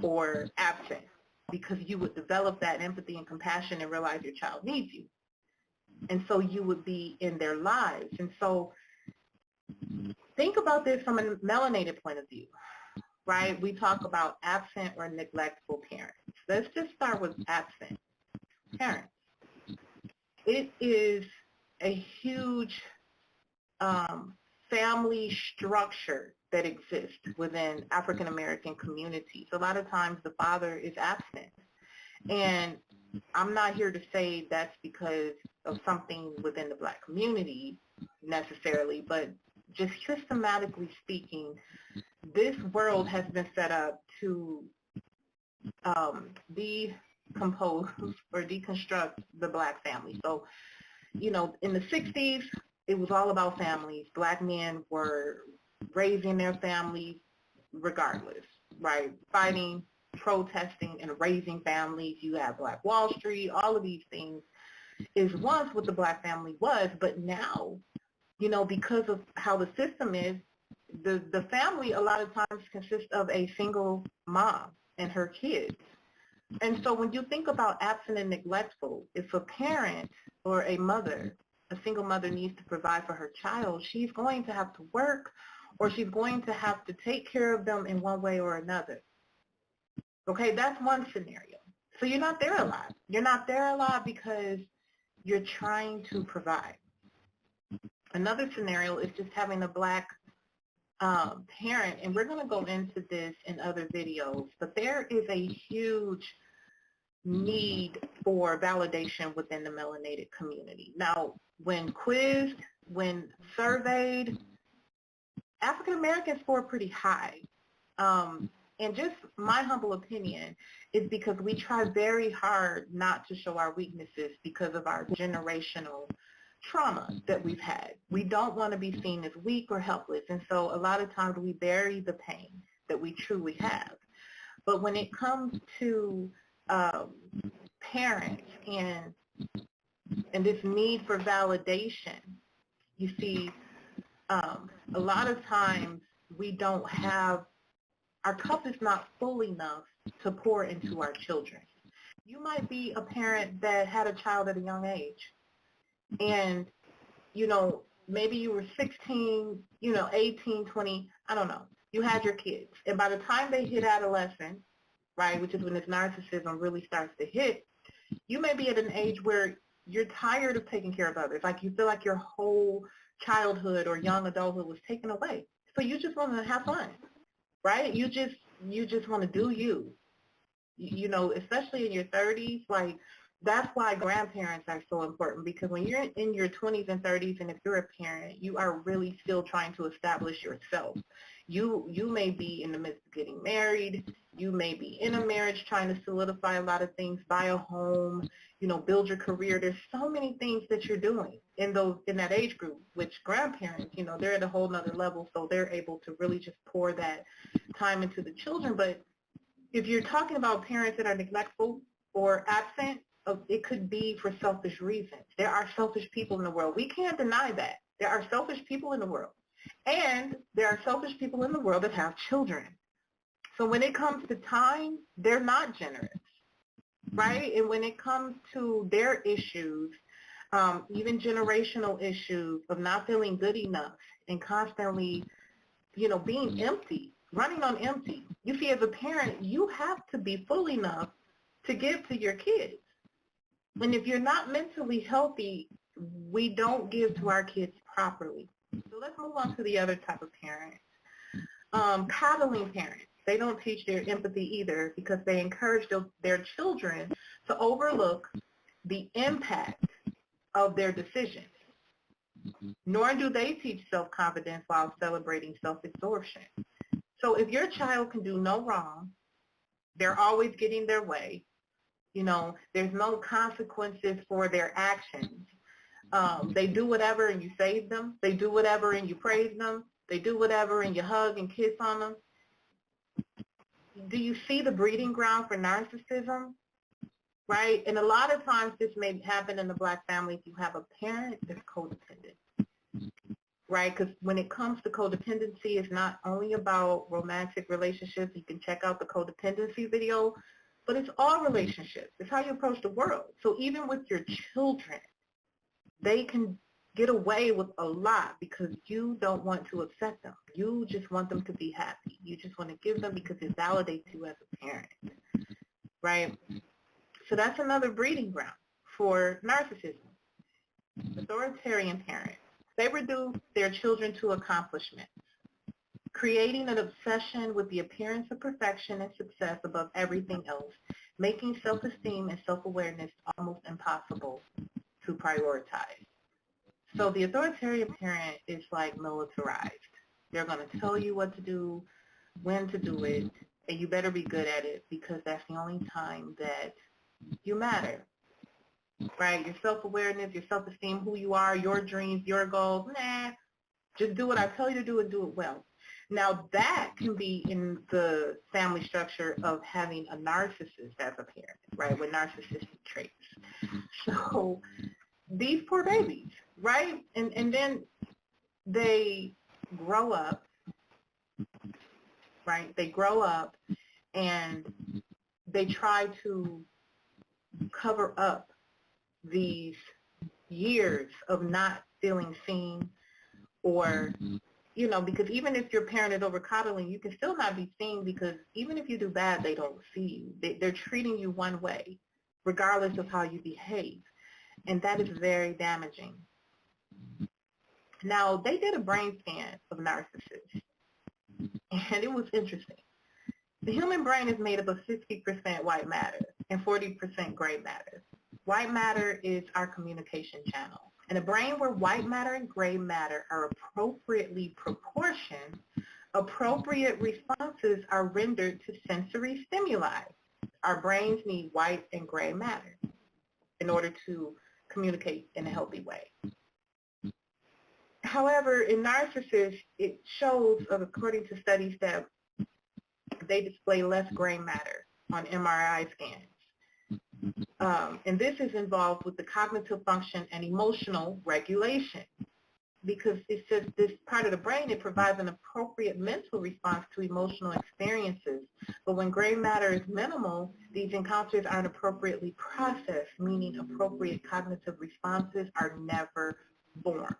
Speaker 5: or absent. because you would develop that empathy and compassion and realize your child needs you. And so you would be in their lives. And so think about this from a melanated point of view, right? We talk about absent or neglectful parents. Let's just start with absent parents. It is a huge family structure that exists within African American communities. A lot of times the father is absent. And I'm not here to say that's because of something within the Black community necessarily, but just systematically speaking, this world has been set up to decompose or deconstruct the Black family. So, you know, in the 60s, it was all about families. Black men were raising their families regardless, right? Fighting, protesting, and raising families. You have Black Wall Street, all of these things is once what the Black family was, but now, you know, because of how the system is, the family a lot of times consists of a single mom and her kids. And so when you think about absent and neglectful, if a parent or a mother, a single mother needs to provide for her child, she's going to have to work or she's going to have to take care of them in one way or another. Okay, that's one scenario. So you're not there a lot. You're not there a lot because you're trying to provide. Another scenario is just having a Black parent, and we're going to go into this in other videos, but there is a huge need for validation within the melanated community. Now, when quizzed, when surveyed, African Americans score pretty high. And just my humble opinion is because we try very hard not to show our weaknesses because of our generational trauma that we've had. We don't want to be seen as weak or helpless, and so a lot of times we bury the pain that we truly have. But when it comes to parents and this need for validation, you see, a lot of times we don't have, our cup is not full enough to pour into our children. You might be a parent that had a child at a young age, and, you know, maybe you were 16, 18, 20, I don't know. You had your kids, and by the time they hit adolescence, right, which is when this narcissism really starts to hit, you may be at an age where you're tired of taking care of others. Like you feel like your whole childhood or young adulthood was taken away. So you just want to have fun, right? You just want to do you. You know, especially in your 30s, like that's why grandparents are so important, because when you're in your 20s and 30s, and if you're a parent, you are really still trying to establish yourself. You may be in the midst of getting married. You may be in a marriage trying to solidify a lot of things, buy a home, build your career. There's so many things that you're doing in that age group, which grandparents, they're at a whole nother level, so they're able to really just pour that time into the children. But if you're talking about parents that are neglectful or absent, it could be for selfish reasons. There are selfish people in the world. We can't deny that. There are selfish people in the world. And there are selfish people in the world that have children. So when it comes to time, they're not generous, right? And when it comes to their issues, even generational issues of not feeling good enough and constantly, being empty, running on empty. You see, as a parent, you have to be full enough to give to your kids. And if you're not mentally healthy, we don't give to our kids properly. So let's move on to the other type of parents. Coddling parents. They don't teach their empathy either, because they encourage their children to overlook the impact of their decisions. Nor do they teach self-confidence while celebrating self-absorption. So if your child can do no wrong, they're always getting their way, there's no consequences for their actions. They do whatever and you save them. They do whatever and you praise them. They do whatever and you hug and kiss on them. Do you see the breeding ground for narcissism? Right? And a lot of times this may happen in the Black family if you have a parent that's codependent. Right? Because when it comes to codependency, it's not only about romantic relationships. You can check out the codependency video. but it's all relationships. It's how you approach the world. So even with your children, they can get away with a lot because you don't want to upset them. You just want them to be happy. You just want to give them because it validates you as a parent, right? So that's another breeding ground for narcissism. Authoritarian parents, they reduce their children to accomplishments, creating an obsession with the appearance of perfection and success above everything else, making self-esteem and self-awareness almost impossible to prioritize. So the authoritarian parent is like militarized. They're going to tell you what to do, when to do it, and you better be good at it because that's the only time that you matter, right? Your self-awareness, your self-esteem, who you are, your dreams, your goals, just do what I tell you to do and do it well. Now that can be in the family structure of having a narcissist as a parent, right, with narcissistic traits. So these poor babies, right? And then they grow up, right? They grow up and they try to cover up these years of not feeling seen or, you know, because even if your parent is over coddling, you can still not be seen because even if you do bad, they don't see you. They're treating you one way, regardless of how you behave. And that is very damaging. Now, they did a brain scan of narcissists, and it was interesting. The human brain is made up of 60% white matter and 40% gray matter. White matter is our communication channel. In a brain where white matter and gray matter are appropriately proportioned, appropriate responses are rendered to sensory stimuli. Our brains need white and gray matter in order to communicate in a healthy way. However, in narcissists, it shows, according to studies, that they display less gray matter on MRI scans. And this is involved with the cognitive function and emotional regulation because it's just this part of the brain, it provides an appropriate mental response to emotional experiences. But when gray matter is minimal, these encounters aren't appropriately processed, meaning appropriate cognitive responses are never formed.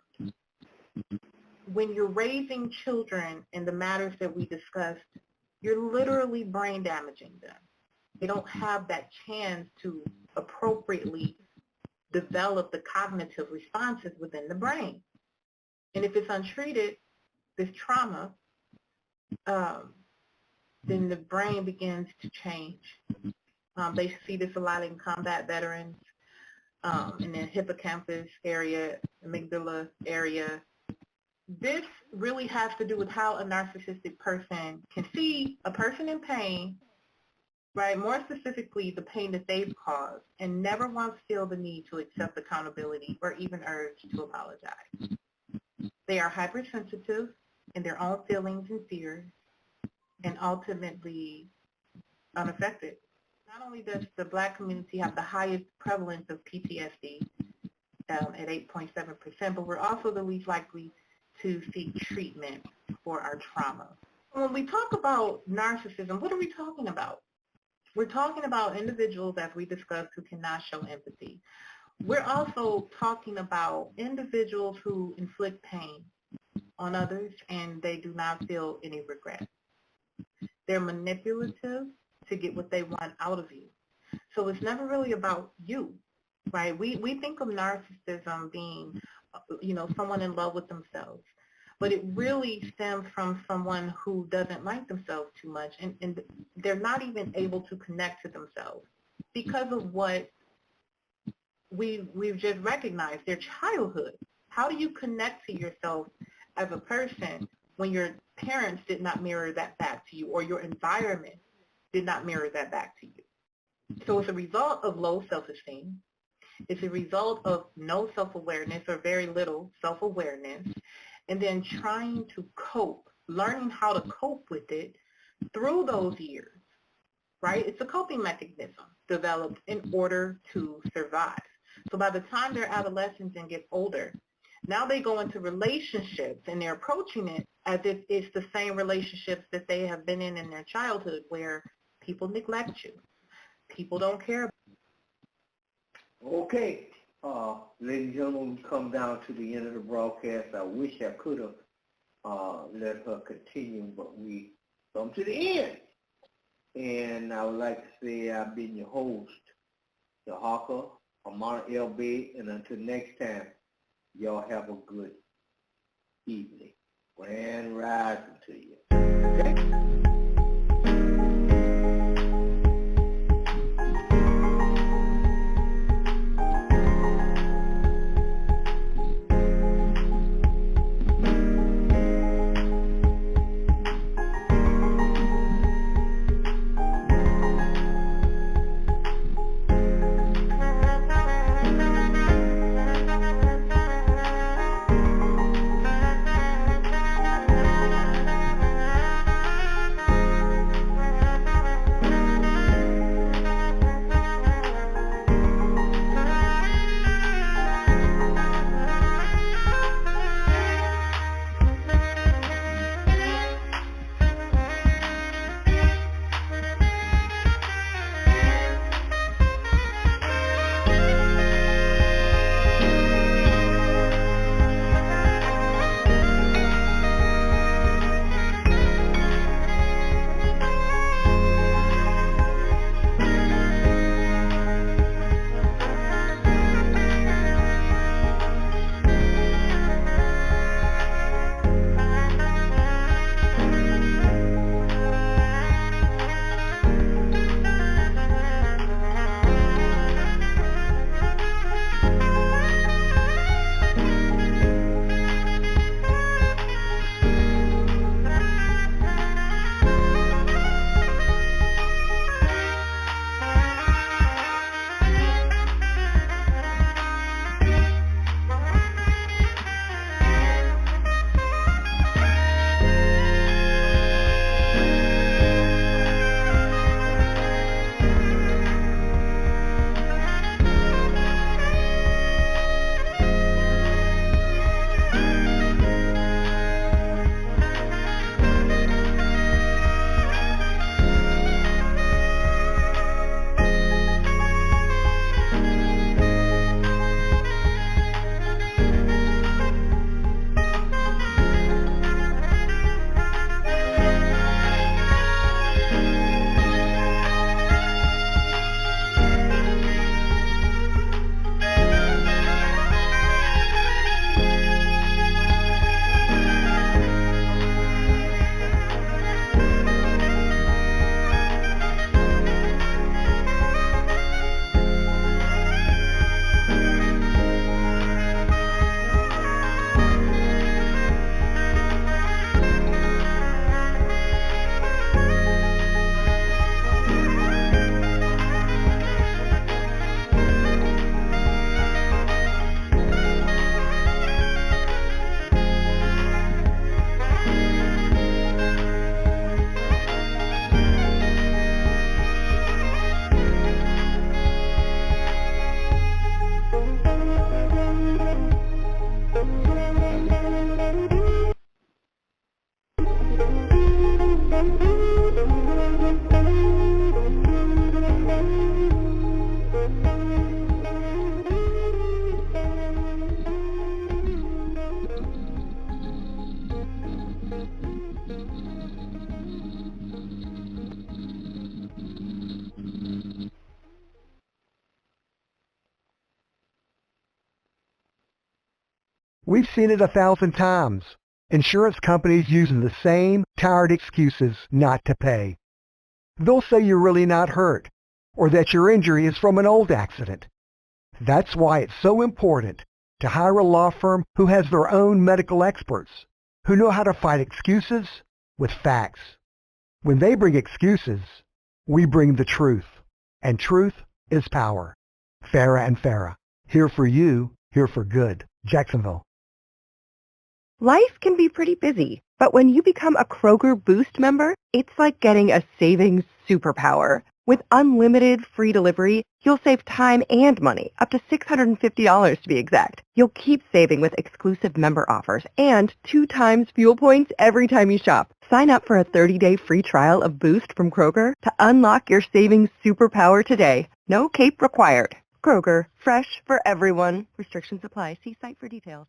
Speaker 5: When you're raising children in the matters that we discussed, you're literally brain damaging them. They don't have that chance to appropriately develop the cognitive responses within the brain. And if it's untreated, this trauma, then the brain begins to change. They see this a lot in combat veterans, in the hippocampus area, amygdala area. This really has to do with how a narcissistic person can see a person in pain, right, more specifically the pain that they've caused, and never once feel the need to accept accountability or even urge to apologize. They are hypersensitive in their own feelings and fears and ultimately unaffected. Not only does the Black community have the highest prevalence of PTSD at 8.7%, but we're also the least likely to seek treatment for our trauma. When we talk about narcissism, what are we talking about? We're talking about individuals, as we discussed, who cannot show empathy. We're also talking about individuals who inflict pain on others and they do not feel any regret. They're manipulative to get what they want out of you. So it's never really about you, right? We think of narcissism being, you know, someone in love with themselves. But it really stems from someone who doesn't like themselves too much, and they're not even able to connect to themselves because of what we've just recognized, their childhood. How do you connect to yourself as a person when your parents did not mirror that back to you or your environment did not mirror that back to you? So it's a result of low self-esteem. It's a result of no self-awareness or very little self-awareness, and then trying to cope, learning how to cope with it through those years, right? It's a coping mechanism developed in order to survive. So by the time they're adolescents and get older, now they go into relationships and they're approaching it as if it's the same relationships that they have been in their childhood where people neglect you.
Speaker 9: People don't care.
Speaker 2: Okay, ladies and gentlemen, we come down to the end of the broadcast. I wish I could have let her continue, but we come to the end. And I would like to say I've been your host, Tarhaka LB, and until next time, y'all have a good evening. Grand rising to you. Okay?
Speaker 20: We've seen it 1,000 times. Insurance companies using the same tired excuses not to pay. They'll say you're really not hurt, or that your injury is from an old accident. That's why it's so important to hire a law firm who has their own medical experts, who know how to fight excuses with facts. When they bring excuses, we bring the truth. And truth is power. Farah and Farah. Here for you, here for good. Jacksonville.
Speaker 21: Life can be pretty busy, but when you become a Kroger Boost member, it's like getting a savings superpower. With unlimited free delivery, you'll save time and money, up to $650 to be exact. You'll keep saving with exclusive member offers and 2 times fuel points every time you shop. Sign up for a 30-day free trial of Boost from Kroger to unlock your savings superpower today. No cape required. Kroger, fresh for everyone. Restrictions apply. See site for details.